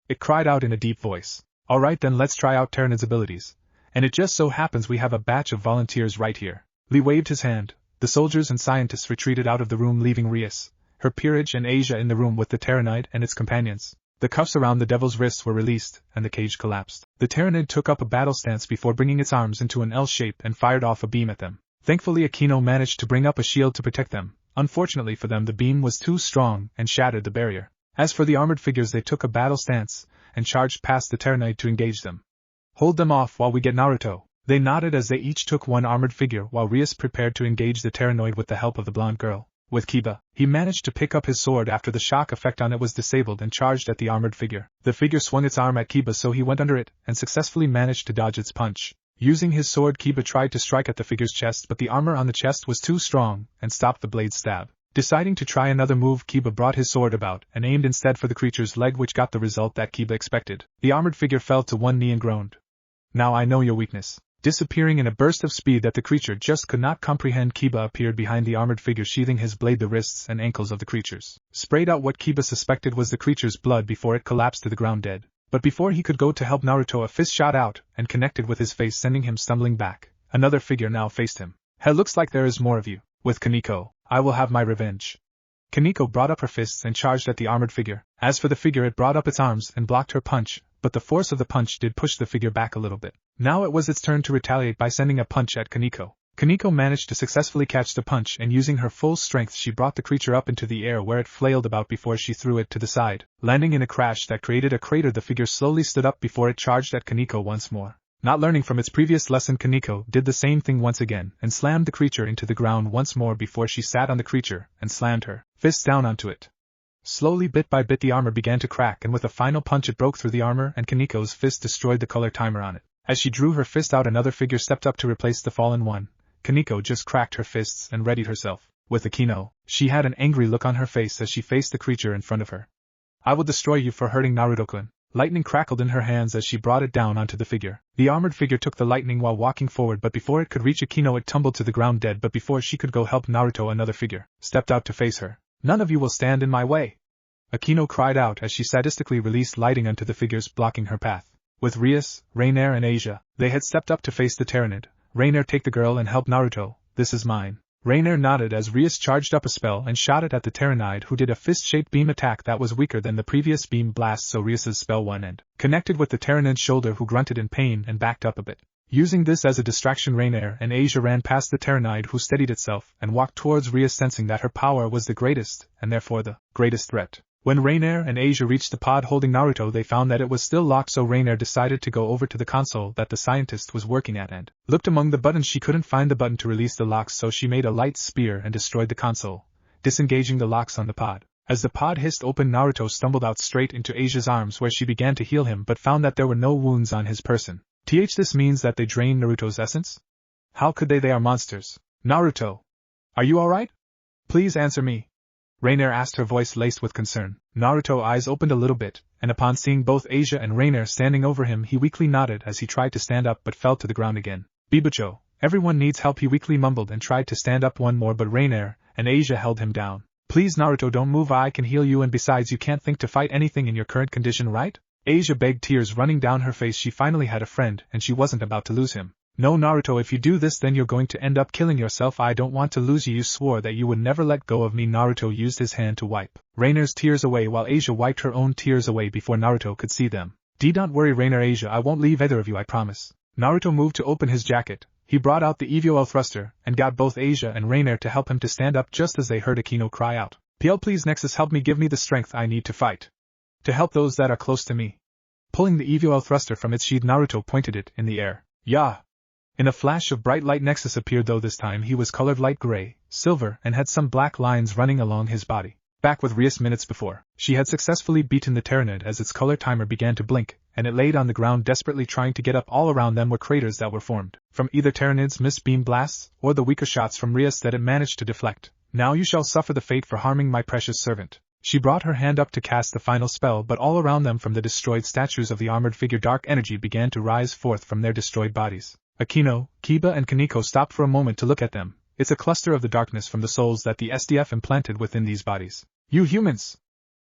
It cried out in a deep voice. Alright then, let's try out Pteranoid's abilities. And it just so happens we have a batch of volunteers right here. Lee waved his hand. The soldiers and scientists retreated out of the room, leaving Rias, her peerage, and Asia in the room with the Pteranoid and its companions. The cuffs around the devil's wrists were released, and the cage collapsed. The Pteranoid took up a battle stance before bringing its arms into an L shape and fired off a beam at them. Thankfully Akino managed to bring up a shield to protect them. Unfortunately for them the beam was too strong and shattered the barrier. As for the armored figures, they took a battle stance and charged past the Pteranoid to engage them. Hold them off while we get Naruto. They nodded as they each took one armored figure while Rias prepared to engage the Pteranoid with the help of the blonde girl. With Kiba, he managed to pick up his sword after the shock effect on it was disabled and charged at the armored figure. The figure swung its arm at Kiba, so he went under it and successfully managed to dodge its punch. Using his sword, Kiba tried to strike at the figure's chest, but the armor on the chest was too strong and stopped the blade's stab. Deciding to try another move, Kiba brought his sword about and aimed instead for the creature's leg, which got the result that Kiba expected. The armored figure fell to one knee and groaned. Now I know your weakness. Disappearing in a burst of speed that the creature just could not comprehend, Kiba appeared behind the armored figure, sheathing his blade. The wrists and ankles of the creatures sprayed out what Kiba suspected was the creature's blood before it collapsed to the ground dead. But before he could go to help Naruto, a fist shot out and connected with his face, sending him stumbling back. Another figure now faced him. Hell, looks like there is more of you. With Kaneko, I will have my revenge. Kaneko brought up her fists and charged at the armored figure. As for the figure, it brought up its arms and blocked her punch, but the force of the punch did push the figure back a little bit. Now it was its turn to retaliate by sending a punch at Kaneko. Kaneko managed to successfully catch the punch, and using her full strength she brought the creature up into the air, where it flailed about before she threw it to the side. Landing in a crash that created a crater, the figure slowly stood up before it charged at Kaneko once more. Not learning from its previous lesson, Kaneko did the same thing once again and slammed the creature into the ground once more before she sat on the creature and slammed her fists down onto it. Slowly, bit by bit, the armor began to crack, and with a final punch it broke through the armor, and Kaneko's fist destroyed the color timer on it. As she drew her fist out, another figure stepped up to replace the fallen one. Kaneko just cracked her fists and readied herself. With Akino, she had an angry look on her face as she faced the creature in front of her. I will destroy you for hurting Naruto-kun. Lightning crackled in her hands as she brought it down onto the figure. The armored figure took the lightning while walking forward, but before it could reach Akino it tumbled to the ground dead. But before she could go help Naruto, another figure stepped out to face her. None of you will stand in my way! Akino cried out as she sadistically released lightning onto the figures blocking her path. With Rias, Rainier and Asia, they had stepped up to face the Tyrannid. Rainier, take the girl and help Naruto, this is mine. Rainier nodded as Rias charged up a spell and shot it at the Tyrannid, who did a fist-shaped beam attack that was weaker than the previous beam blast, so Rias's spell won and connected with the Tyrannid's shoulder, who grunted in pain and backed up a bit. Using this as a distraction, Rainier and Asia ran past the Tyrannid, who steadied itself and walked towards Rias, sensing that her power was the greatest, and therefore the greatest threat. When Rainier and Asia reached the pod holding Naruto, they found that it was still locked, so Rainier decided to go over to the console that the scientist was working at and looked among the buttons. She couldn't find the button to release the locks, so she made a light spear and destroyed the console, disengaging the locks on the pod. As the pod hissed open, Naruto stumbled out straight into Asia's arms, where she began to heal him but found that there were no wounds on his person. This means that they drained Naruto's essence? How could they? They are monsters. Naruto! Are you alright? Please answer me. Rainier asked, her voice laced with concern. Naruto's eyes opened a little bit, and upon seeing both Asia and Rainier standing over him, he weakly nodded as he tried to stand up but fell to the ground again. Bibucho, everyone needs help, he weakly mumbled and tried to stand up one more, but Rainier and Asia held him down. Please Naruto, don't move, I can heal you, and besides you can't think to fight anything in your current condition, right? Asia begged, tears running down her face. She finally had a friend and she wasn't about to lose him. No Naruto, if you do this then you're going to end up killing yourself. I don't want to lose you. You swore that you would never let go of me. Naruto used his hand to wipe Rainier's tears away while Asia wiped her own tears away before Naruto could see them. Don't worry Rainier, Asia, I won't leave either of you, I promise. Naruto moved to open his jacket. He brought out the EVOL thruster and got both Asia and Rainier to help him to stand up just as they heard Akino cry out. Please Nexus, help me, give me the strength I need to fight. To help those that are close to me. Pulling the EVOL thruster from its sheath, Naruto pointed it in the air. Yeah. In a flash of bright light, Nexus appeared, though this time he was colored light gray, silver, and had some black lines running along his body. Back with Rias minutes before, she had successfully beaten the Tyrannid as its color timer began to blink, and it laid on the ground desperately trying to get up. All around them were craters that were formed from either Tyrannid's missed beam blasts or the weaker shots from Rias that it managed to deflect. Now you shall suffer the fate for harming my precious servant. She brought her hand up to cast the final spell, but all around them from the destroyed statues of the armored figure, dark energy began to rise forth from their destroyed bodies. Akino, Kiba and Kaneko stopped for a moment to look at them. It's a cluster of the darkness from the souls that the SDF implanted within these bodies. You humans!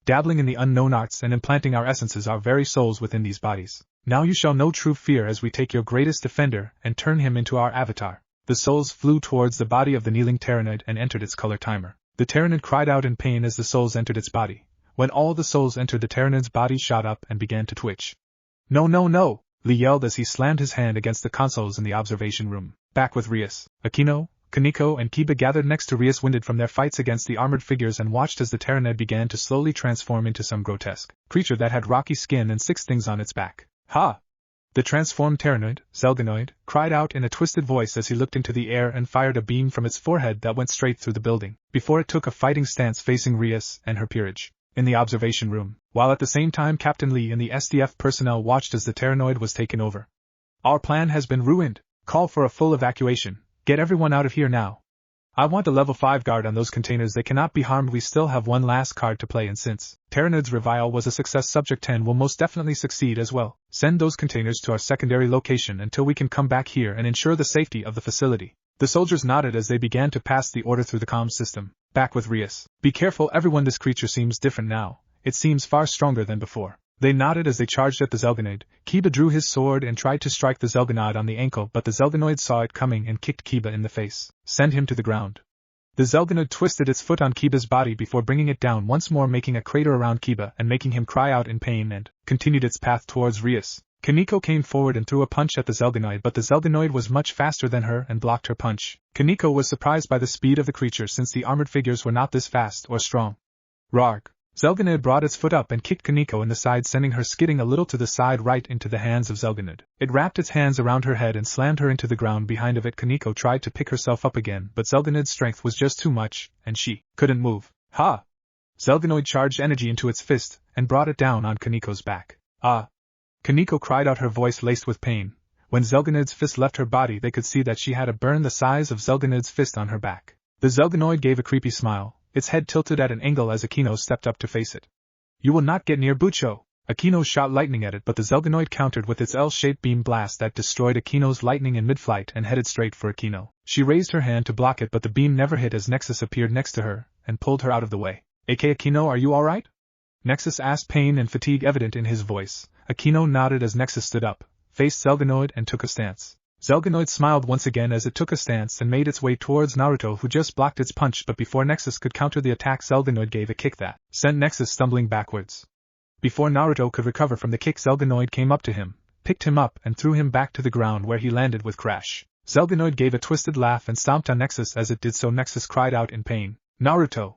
Dabbling in the unknown arts and implanting our essences, our very souls within these bodies. Now you shall know true fear as we take your greatest defender and turn him into our avatar. The souls flew towards the body of the kneeling Tyrannid and entered its color timer. The Tyrannid cried out in pain as the souls entered its body. When all the souls entered, the Tyrannid's body shot up and began to twitch. No, no, no! Lee yelled as he slammed his hand against the consoles in the observation room. Back with Rias, Akino, Kaneko and Kiba gathered next to Rias, winded from their fights against the armored figures, and watched as the Tyrannid began to slowly transform into some grotesque creature that had rocky skin and 6 things on its back. Ha! The transformed Tyrannid, Zelganoid, cried out in a twisted voice as he looked into the air and fired a beam from its forehead that went straight through the building, before it took a fighting stance facing Rias and her peerage. In the observation room, while at the same time Captain Lee and the SDF personnel watched as the Tyrannid was taken over. Our plan has been ruined. Call for a full evacuation. Get everyone out of here now. I want a level 5 guard on those containers. They cannot be harmed. We still have one last card to play, and since Tyrannid's Revial was a success, Subject 10 will most definitely succeed as well. Send those containers to our secondary location until we can come back here and ensure the safety of the facility. The soldiers nodded as they began to pass the order through the comm system. Back with Rias. Be careful everyone, this creature seems different now. It seems far stronger than before. They nodded as they charged at the Zelganoid. Kiba drew his sword and tried to strike the Zelganoid on the ankle, but the Zelganoid saw it coming and kicked Kiba in the face. Send him to the ground. The Zelganoid twisted its foot on Kiba's body before bringing it down once more, making a crater around Kiba and making him cry out in pain, and continued its path towards Rias. Kaneko came forward and threw a punch at the Zelganoid, but the Zelganoid was much faster than her and blocked her punch. Kaneko was surprised by the speed of the creature, since the armored figures were not this fast or strong. Rarg. Zelganoid brought its foot up and kicked Kaneko in the side, sending her skidding a little to the side right into the hands of Zelganoid. It wrapped its hands around her head and slammed her into the ground behind of it. Kaneko tried to pick herself up again, but Zelganoid's strength was just too much, and she couldn't move. Ha! Zelganoid charged energy into its fist and brought it down on Kaneko's back. Ah! Kaneko cried out, her voice laced with pain. When Zelganid's fist left her body, they could see that she had a burn the size of Zelganid's fist on her back. The Zelganoid gave a creepy smile, its head tilted at an angle as Akino stepped up to face it. You will not get near Bucho! Akino shot lightning at it, but the Zelganoid countered with its L-shaped beam blast that destroyed Akino's lightning in mid-flight and headed straight for Akino. She raised her hand to block it, but the beam never hit as Nexus appeared next to her and pulled her out of the way. "AK Akino, are you alright?" Nexus asked, pain and fatigue evident in his voice. Akino nodded as Nexus stood up, faced Zelganoid and took a stance. Zelganoid smiled once again as it took a stance and made its way towards Naruto, who just blocked its punch, but before Nexus could counter the attack, Zelganoid gave a kick that sent Nexus stumbling backwards. Before Naruto could recover from the kick, Zelganoid came up to him, picked him up and threw him back to the ground, where he landed with crash. Zelganoid gave a twisted laugh and stomped on Nexus. As it did so, Nexus cried out in pain. "Naruto!"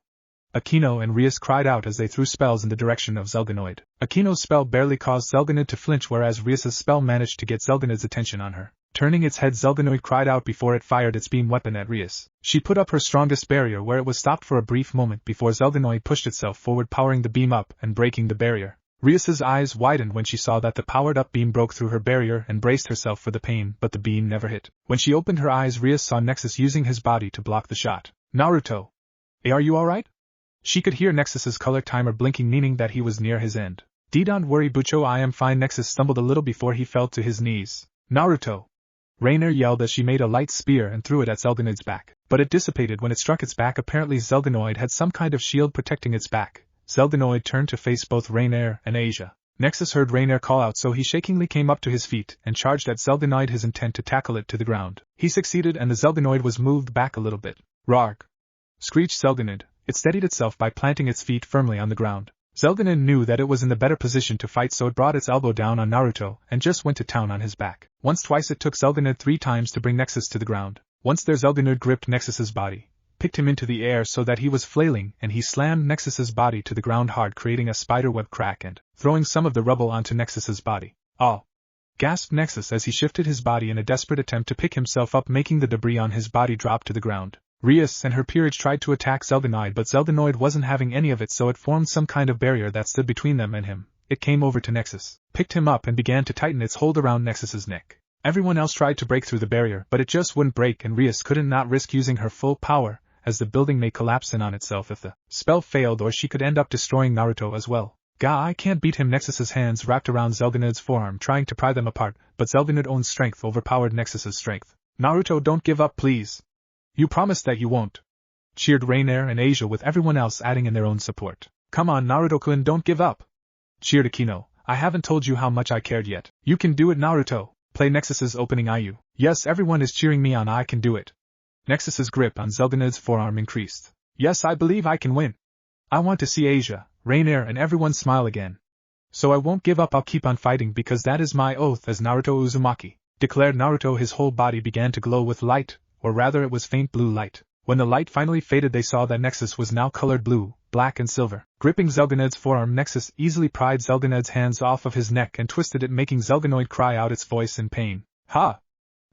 Akino and Rias cried out as they threw spells in the direction of Zelganoid. Akino's spell barely caused Zelganid to flinch, whereas Rias's spell managed to get Zelganid's attention on her. Turning its head, Zelganoid cried out before it fired its beam weapon at Rias. She put up her strongest barrier, where it was stopped for a brief moment before Zelganoid pushed itself forward, powering the beam up and breaking the barrier. Rias's eyes widened when she saw that the powered-up beam broke through her barrier and braced herself for the pain, but the beam never hit. When she opened her eyes, Rias saw Nexus using his body to block the shot. "Naruto! Are you alright?" She could hear Nexus's color timer blinking, meaning that he was near his end. "Don't worry, Bucho, I am fine." Nexus stumbled a little before he fell to his knees. "Naruto!" Rainer yelled as she made a light spear and threw it at Zelganoid's back, but it dissipated when it struck its back. Apparently Zelganoid had some kind of shield protecting its back. Zelganoid turned to face both Rainer and Asia. Nexus heard Rainer call out, so he shakingly came up to his feet and charged at Zelganoid, his intent to tackle it to the ground. He succeeded and the Zelganoid was moved back a little bit. "Rarg!" screeched Zelganid. It steadied itself by planting its feet firmly on the ground. Zelganid knew that it was in the better position to fight, so it brought its elbow down on Naruto and just went to town on his back. Twice it took Zelganid 3 times to bring Nexus to the ground. Once there, Zelganid gripped Nexus's body, picked him into the air so that he was flailing, and he slammed Nexus's body to the ground hard, creating a spiderweb crack and throwing some of the rubble onto Nexus's body. "Oh!" gasped Nexus as he shifted his body in a desperate attempt to pick himself up, making the debris on his body drop to the ground. Rias and her peerage tried to attack Zelganoid, but Zelganoid wasn't having any of it, so it formed some kind of barrier that stood between them and him. It came over to Nexus, picked him up and began to tighten its hold around Nexus's neck. Everyone else tried to break through the barrier, but it just wouldn't break, and Rias couldn't not risk using her full power, as the building may collapse in on itself if the spell failed, or she could end up destroying Naruto as well. "Gah, I can't beat him." Nexus's hands wrapped around Zelganid's forearm, trying to pry them apart, but Zelganid's own strength overpowered Nexus's strength. "Naruto, don't give up, please. You promised that you won't," cheered Rainer and Asia, with everyone else adding in their own support. "Come on, Naruto-kun, don't give up," cheered Akino. "I haven't told you how much I cared yet." "You can do it, Naruto." Play Nexus's opening IU. "Yes, everyone is cheering me on. I can do it." Nexus's grip on Zelganid's forearm increased. "Yes, I believe I can win. I want to see Asia, Rainer and everyone smile again. So I won't give up. I'll keep on fighting, because that is my oath as Naruto Uzumaki," declared Naruto. His whole body began to glow with light, or rather it was faint blue light. When the light finally faded, they saw that Nexus was now colored blue, black and silver. Gripping Zelganid's forearm, Nexus easily pried Zelganid's hands off of his neck and twisted it, making Zelganoid cry out its voice in pain. "Ha!"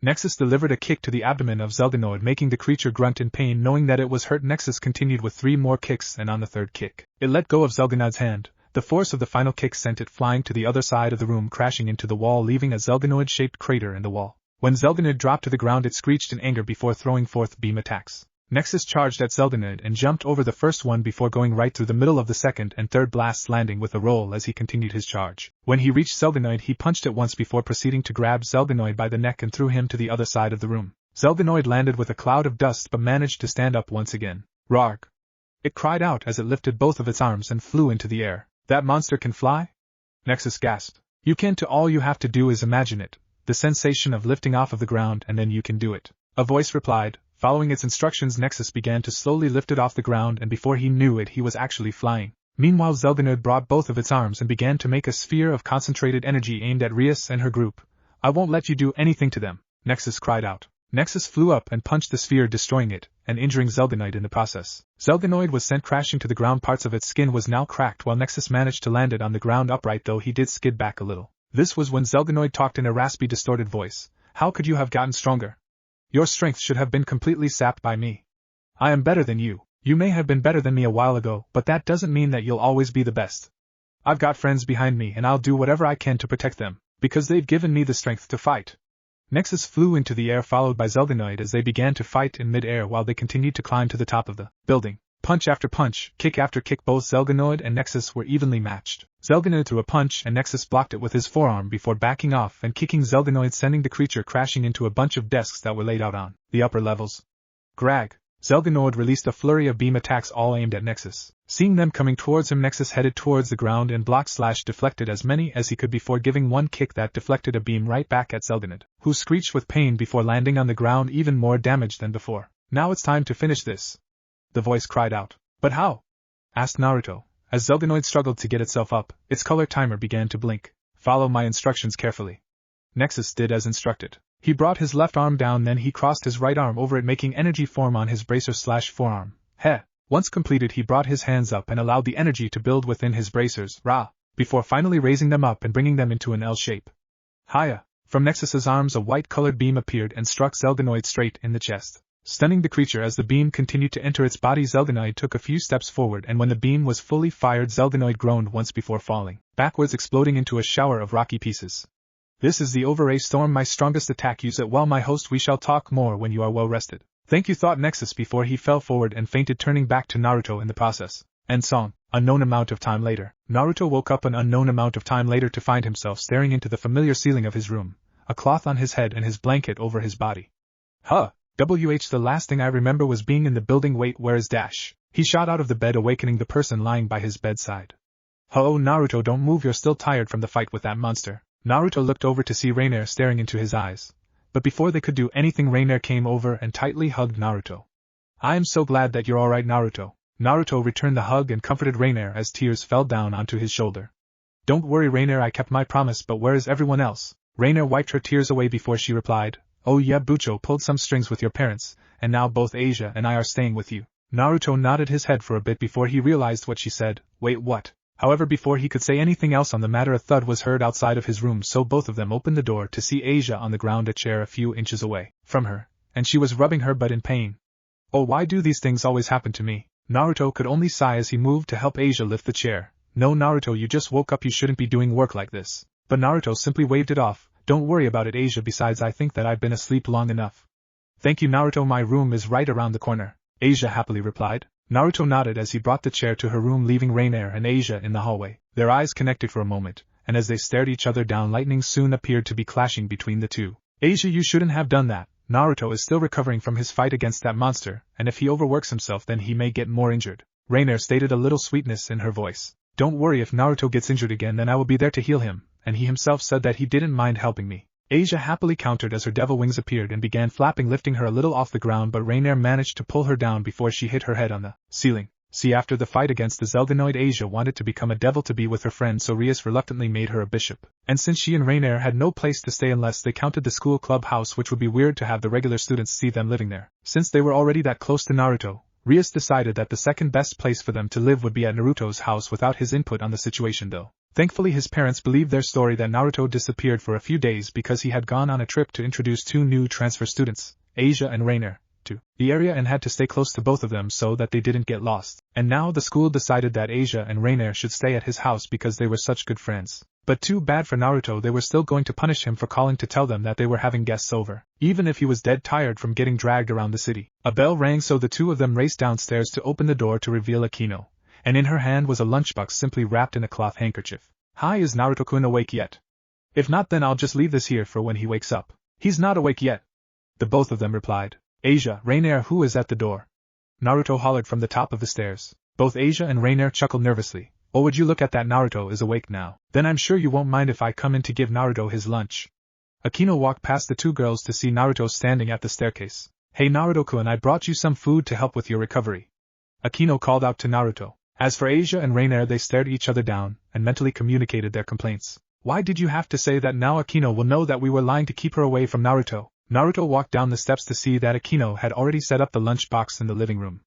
Nexus delivered a kick to the abdomen of Zelganoid, making the creature grunt in pain. Knowing that it was hurt, Nexus continued with 3 more kicks, and on the 3rd kick, it let go of Zelganoid's hand. The force of the final kick sent it flying to the other side of the room, crashing into the wall, leaving a Zelganoid-shaped crater in the wall. When Zelganoid dropped to the ground, it screeched in anger before throwing forth beam attacks. Nexus charged at Zelganid and jumped over the first one before going right through the middle of the 2nd and 3rd blasts, landing with a roll as he continued his charge. When he reached Zelganoid, he punched it once before proceeding to grab Zelganoid by the neck and threw him to the other side of the room. Zelganoid landed with a cloud of dust but managed to stand up once again. "Rarg!" it cried out as it lifted both of its arms and flew into the air. "That monster can fly?" Nexus gasped. "You can too. All you have to do is imagine it, the sensation of lifting off of the ground, and then you can do it," a voice replied. Following its instructions, Nexus began to slowly lift it off the ground, and before he knew it, he was actually flying. Meanwhile, Zelganid brought both of its arms and began to make a sphere of concentrated energy aimed at Rias and her group. "I won't let you do anything to them," Nexus cried out. Nexus flew up and punched the sphere, destroying it, and injuring Zelganoid in the process. Zelganoid was sent crashing to the ground. Parts of its skin was now cracked, while Nexus managed to land it on the ground upright, though he did skid back a little. This was when Zelganoid talked in a raspy, distorted voice. "How could you have gotten stronger? Your strength should have been completely sapped by me. I am better than you. You may have been better than me a while ago, but that doesn't mean that you'll always be the best. I've got friends behind me, and I'll do whatever I can to protect them, because they've given me the strength to fight." Nexus flew into the air followed by Zelganoid as they began to fight in mid-air while they continued to climb to the top of the building. Punch after punch, kick after kick, both Zelganoid and Nexus were evenly matched. Zelganoid threw a punch and Nexus blocked it with his forearm before backing off and kicking Zelganoid, sending the creature crashing into a bunch of desks that were laid out on the upper levels. Grag. Zelganoid released a flurry of beam attacks all aimed at Nexus. Seeing them coming towards him, Nexus headed towards the ground and blocked/deflected as many as he could before giving one kick that deflected a beam right back at Zelganoid, who screeched with pain before landing on the ground even more damaged than before. Now it's time to finish this, the voice cried out. But how? Asked Naruto. As Zelganoid struggled to get itself up, its color timer began to blink. Follow my instructions carefully. Nexus did as instructed. He brought his left arm down, then he crossed his right arm over it, making energy form on his bracer/forearm. Once completed, he brought his hands up and allowed the energy to build within his bracers, before finally raising them up and bringing them into an L shape. Hiya! From Nexus's arms a white-colored beam appeared and struck Zelganoid straight in the chest, stunning the creature. As the beam continued to enter its body, Zelganoid took a few steps forward, and when the beam was fully fired, Zelganoid groaned once before falling backwards, exploding into a shower of rocky pieces. This is the Overray Storm, my strongest attack. Use it well, my host. We shall talk more when you are well rested. Thank you, thought Nexus before he fell forward and fainted, turning back to Naruto in the process. End song. Unknown amount of time later. Naruto woke up an unknown amount of time later to find himself staring into the familiar ceiling of his room, a cloth on his head and his blanket over his body. The last thing I remember was being in the building. Wait, where is Dash? He shot out of the bed, awakening the person lying by his bedside. Oh, Naruto, don't move, you're still tired from the fight with that monster. Naruto looked over to see Rainier staring into his eyes. But before they could do anything, Rainier came over and tightly hugged Naruto. I am so glad that you're alright, Naruto. Naruto returned the hug and comforted Rainier as tears fell down onto his shoulder. Don't worry, Rainier, I kept my promise, but where is everyone else? Rainier wiped her tears away before she replied, Oh yeah, Bucho pulled some strings with your parents, and now both Asia and I are staying with you. Naruto nodded his head for a bit before he realized what she said. Wait, what? However, before he could say anything else on the matter, a thud was heard outside of his room, so both of them opened the door to see Asia on the ground, a chair a few inches away from her, and she was rubbing her butt in pain. Oh, why do these things always happen to me? Naruto could only sigh as he moved to help Asia lift the chair. No, Naruto, you just woke up, you shouldn't be doing work like this. But Naruto simply waved it off. Don't worry about it, Asia, besides I think that I've been asleep long enough. Thank you, Naruto, my room is right around the corner, Asia happily replied. Naruto nodded as he brought the chair to her room, leaving Rainier and Asia in the hallway. Their eyes connected for a moment, and as they stared each other down, lightning soon appeared to be clashing between the two. Asia, you shouldn't have done that. Naruto is still recovering from his fight against that monster, and if he overworks himself then he may get more injured. Rainier stated, a little sweetness in her voice. Don't worry, if Naruto gets injured again then I will be there to heal him, and he himself said that he didn't mind helping me. Asia happily countered as her devil wings appeared and began flapping, lifting her a little off the ground, but Rainier managed to pull her down before she hit her head on the ceiling. See, after the fight against the Zelganoid, Asia wanted to become a devil to be with her friend, so Rias reluctantly made her a bishop. And since she and Rainier had no place to stay unless they counted the school clubhouse, which would be weird to have the regular students see them living there, since they were already that close to Naruto, Rias decided that the second best place for them to live would be at Naruto's house without his input on the situation though. Thankfully his parents believed their story that Naruto disappeared for a few days because he had gone on a trip to introduce two new transfer students, Asia and Rainier, to the area and had to stay close to both of them so that they didn't get lost. And now the school decided that Asia and Rainier should stay at his house because they were such good friends. But too bad for Naruto, they were still going to punish him for calling to tell them that they were having guests over, even if he was dead tired from getting dragged around the city. A bell rang, so the two of them raced downstairs to open the door to reveal Akino, and in her hand was a lunchbox simply wrapped in a cloth handkerchief. Hi, is Naruto-kun awake yet? If not, then I'll just leave this here for when he wakes up. He's not awake yet, the both of them replied. Asia, Rainier, who is at the door? Naruto hollered from the top of the stairs. Both Asia and Rainier chuckled nervously. Oh, would you look at that, Naruto is awake now. Then I'm sure you won't mind if I come in to give Naruto his lunch. Akino walked past the two girls to see Naruto standing at the staircase. Hey Naruto-kun, I brought you some food to help with your recovery. Akino called out to Naruto. As for Asia and Rainier, they stared each other down and mentally communicated their complaints. Why did you have to say that? Now Akino will know that we were lying to keep her away from Naruto. Naruto walked down the steps to see that Akino had already set up the lunch box in the living room,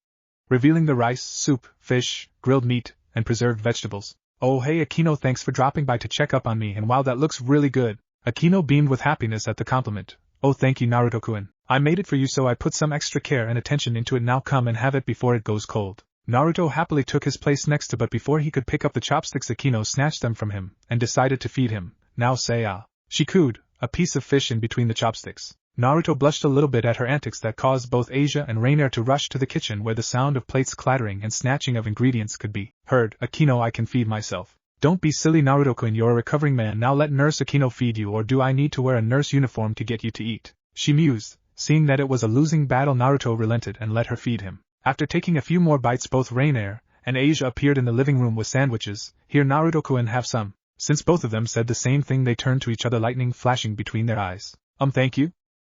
revealing the rice, soup, fish, grilled meat, and preserved vegetables. Oh hey Akino, thanks for dropping by to check up on me, and wow, that looks really good. Akino beamed with happiness at the compliment. Oh thank you Naruto-kun. I made it for you, so I put some extra care and attention into it. Now come and have it before it goes cold. Naruto happily took his place next to, but before he could pick up the chopsticks, Akino snatched them from him and decided to feed him. Now say ah. She cooed, a piece of fish in between the chopsticks. Naruto blushed a little bit at her antics that caused both Asia and Rainier to rush to the kitchen where the sound of plates clattering and snatching of ingredients could be heard. Akino, I can feed myself. Don't be silly, Naruto-kun, you're a recovering man, now let Nurse Akino feed you, or do I need to wear a nurse uniform to get you to eat? She mused. Seeing that it was a losing battle, Naruto relented and let her feed him. After taking a few more bites, both Rainier and Asia appeared in the living room with sandwiches. Here, Naruto-kun, have some. Since both of them said the same thing, they turned to each other, lightning flashing between their eyes. Thank you?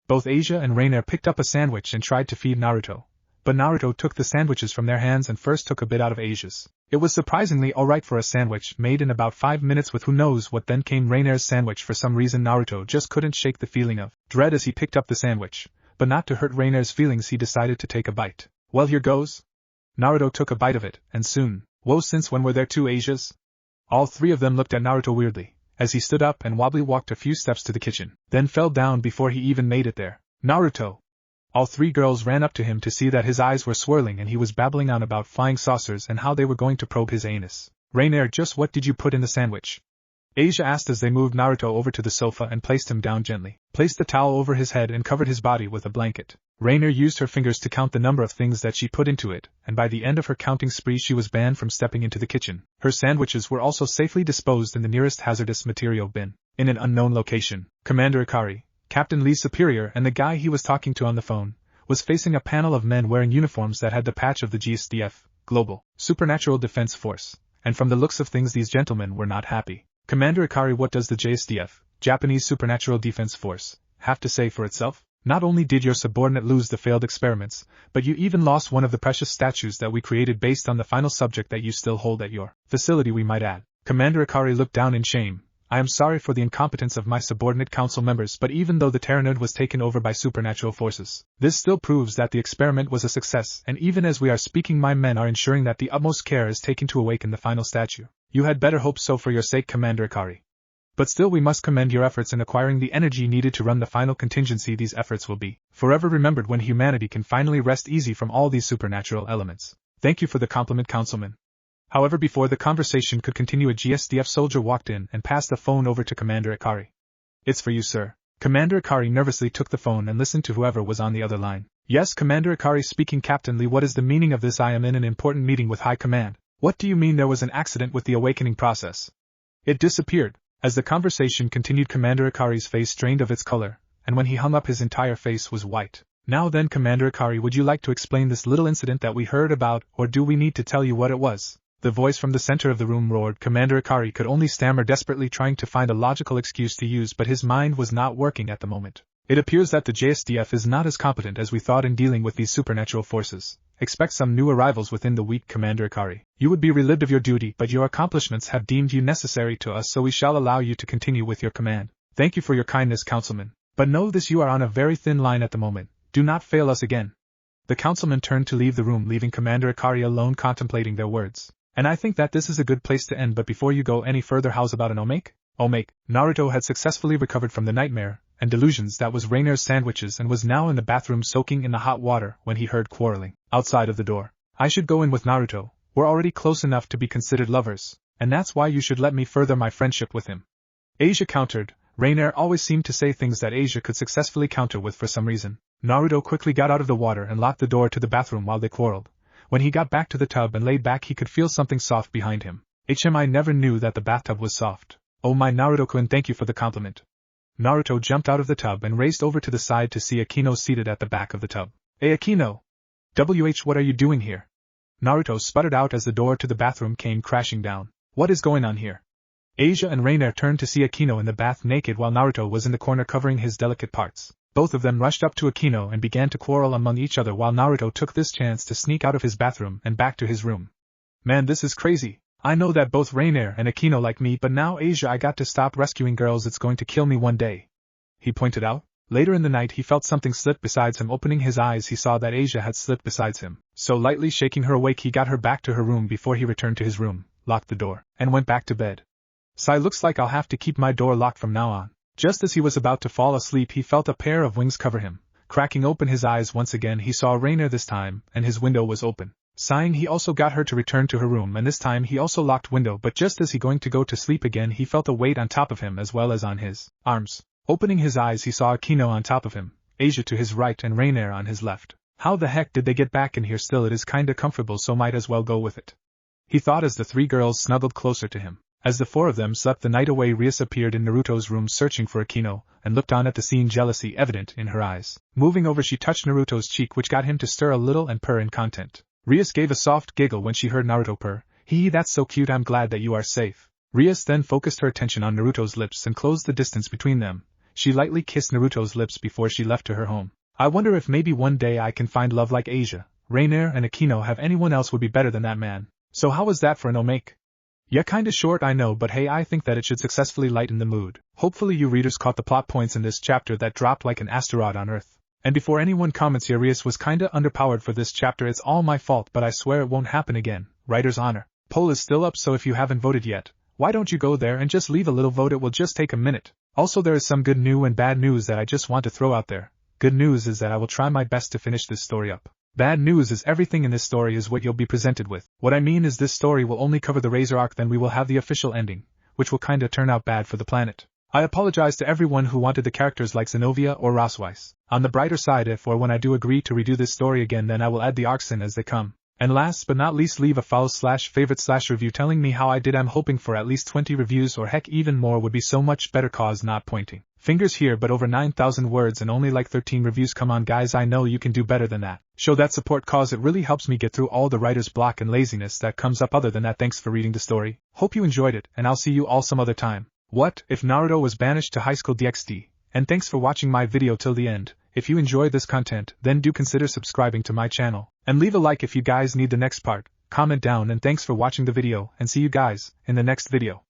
Both Asia and Rainier picked up a sandwich and tried to feed Naruto. But Naruto took the sandwiches from their hands and first took a bit out of Asia's. It was surprisingly alright for a sandwich made in about 5 minutes with who knows what. Then came Rainier's sandwich. For some reason Naruto just couldn't shake the feeling of dread as he picked up the sandwich, but not to hurt Rainier's feelings he decided to take a bite. Well, here goes. Naruto took a bite of it, and soon, whoa, since when were there 2 Asias? All 3 of them looked at Naruto weirdly, as he stood up and wobbly walked a few steps to the kitchen, then fell down before he even made it there. Naruto! All 3 girls ran up to him to see that his eyes were swirling and he was babbling on about flying saucers and how they were going to probe his anus. Rainier, just what did you put in the sandwich? Asia asked as they moved Naruto over to the sofa and placed him down gently, placed the towel over his head and covered his body with a blanket. Rainier used her fingers to count the number of things that she put into it, and by the end of her counting spree she was banned from stepping into the kitchen. Her sandwiches were also safely disposed in the nearest hazardous material bin, in an unknown location. Commander Ikari, Captain Lee's superior and the guy he was talking to on the phone, was facing a panel of men wearing uniforms that had the patch of the GSDF, Global Supernatural Defense Force, and from the looks of things these gentlemen were not happy. Commander Ikari, what does the JSDF, Japanese Supernatural Defense Force, have to say for itself? Not only did your subordinate lose the failed experiments, but you even lost one of the precious statues that we created based on the final subject that you still hold at your facility, we might add. Commander Ikari looked down in shame. I am sorry for the incompetence of my subordinate council members, but even though the Terranode was taken over by supernatural forces, this still proves that the experiment was a success, and even as we are speaking my men are ensuring that the utmost care is taken to awaken the final statue. You had better hope so for your sake, Commander Ikari. But still we must commend your efforts in acquiring the energy needed to run the final contingency. These efforts will be forever remembered when humanity can finally rest easy from all these supernatural elements. Thank you for the compliment, Councilman. However, before the conversation could continue, a GSDF soldier walked in and passed the phone over to Commander Ikari. It's for you, sir. Commander Ikari nervously took the phone and listened to whoever was on the other line. Yes, Commander Ikari speaking. Captain Lee, what is the meaning of this? I am in an important meeting with High Command. What do you mean there was an accident with the awakening process? It disappeared. As the conversation continued, Commander Ikari's face strained of its color, and when he hung up his entire face was white. Now then, Commander Ikari, would you like to explain this little incident that we heard about, or do we need to tell you what it was? The voice from the center of the room roared. Commander Ikari could only stammer, desperately trying to find a logical excuse to use, but his mind was not working at the moment. It appears that the JSDF is not as competent as we thought in dealing with these supernatural forces. Expect some new arrivals within the week, Commander Ikari. You would be relieved of your duty, but your accomplishments have deemed you necessary to us, so we shall allow you to continue with your command. Thank you for your kindness, Councilman. But know this, you are on a very thin line at the moment. Do not fail us again. The Councilman turned to leave the room, leaving Commander Ikari alone contemplating their words. And I think that this is a good place to end, but before you go any further, how's about an omake? Omake. Naruto had successfully recovered from the nightmare and delusions that was Rainier's sandwiches and was now in the bathroom soaking in the hot water when he heard quarreling outside of the door. I should go in with Naruto. We're already close enough to be considered lovers, and that's why you should let me further my friendship with him. Asia countered. Rainier always seemed to say things that Asia could successfully counter with for some reason. Naruto quickly got out of the water and locked the door to the bathroom while they quarreled. When he got back to the tub and laid back, he could feel something soft behind him. I never knew that the bathtub was soft. Oh my, Naruto-kun, thank you for the compliment. Naruto jumped out of the tub and raced over to the side to see Akino seated at the back of the tub. Hey Akino! What are you doing here? Naruto sputtered out as the door to the bathroom came crashing down. What is going on here? Asia and Rainier turned to see Akino in the bath naked while Naruto was in the corner covering his delicate parts. Both of them rushed up to Akino and began to quarrel among each other while Naruto took this chance to sneak out of his bathroom and back to his room. Man, this is crazy. I know that both Rainier and Akino like me, but now Asia, I got to stop rescuing girls, it's going to kill me one day. He pointed out. Later in the night he felt something slip beside him. Opening his eyes he saw that Asia had slipped beside him. So lightly shaking her awake he got her back to her room before he returned to his room, locked the door, and went back to bed. Sigh, looks like I'll have to keep my door locked from now on. Just as he was about to fall asleep he felt a pair of wings cover him. Cracking open his eyes once again he saw Rainier this time, and his window was open. Sighing he also got her to return to her room, and this time he also locked window, but just as he going to go to sleep again he felt a weight on top of him as well as on his arms. Opening his eyes, he saw Akino on top of him, Asia to his right and Rainier on his left. How the heck did they get back in here? Still, it is kinda comfortable, so might as well go with it, he thought as the three girls snuggled closer to him. As the four of them slept the night away, Rias appeared in Naruto's room searching for Akino, and looked on at the scene, jealousy evident in her eyes. Moving over, she touched Naruto's cheek, which got him to stir a little and purr in content. Rias gave a soft giggle when she heard Naruto purr. Hee, that's so cute, I'm glad that you are safe. Rias then focused her attention on Naruto's lips and closed the distance between them. She lightly kissed Naruto's lips before she left to her home. I wonder if maybe one day I can find love like Asia, Rainier and Akino have. Anyone else would be better than that man. So how was that for an omake? Yeah, kinda short, I know, but hey, I think that it should successfully lighten the mood. Hopefully you readers caught the plot points in this chapter that dropped like an asteroid on Earth. And before anyone comments here, Rias was kinda underpowered for this chapter. It's all my fault, but I swear it won't happen again. Writer's honor. Poll is still up, so if you haven't voted yet, why don't you go there and just leave a little vote? It will just take a minute. Also, there is some good news and bad news that I just want to throw out there. Good news is that I will try my best to finish this story up. Bad news is everything in this story is what you'll be presented with. What I mean is this story will only cover the Razor arc, then we will have the official ending, which will kinda turn out bad for the planet. I apologize to everyone who wanted the characters like Zenovia or Rosweiss. On the brighter side, if or when I do agree to redo this story again, then I will add the arcs in as they come. And last but not least, leave a follow/favorite/review telling me how I did. I'm hoping for at least 20 reviews, or heck even more would be so much better, cause not pointing fingers here, but over 9,000 words and only like 13 reviews. Come on guys, I know you can do better than that. Show that support, cause it really helps me get through all the writer's block and laziness that comes up. Other than that, thanks for reading the story. Hope you enjoyed it, and I'll see you all some other time. What if Naruto was banished to high school DxD? And thanks for watching my video till the end. If you enjoyed this content, then do consider subscribing to my channel, and leave a like if you guys need the next part. Comment down, and thanks for watching the video, and see you guys in the next video.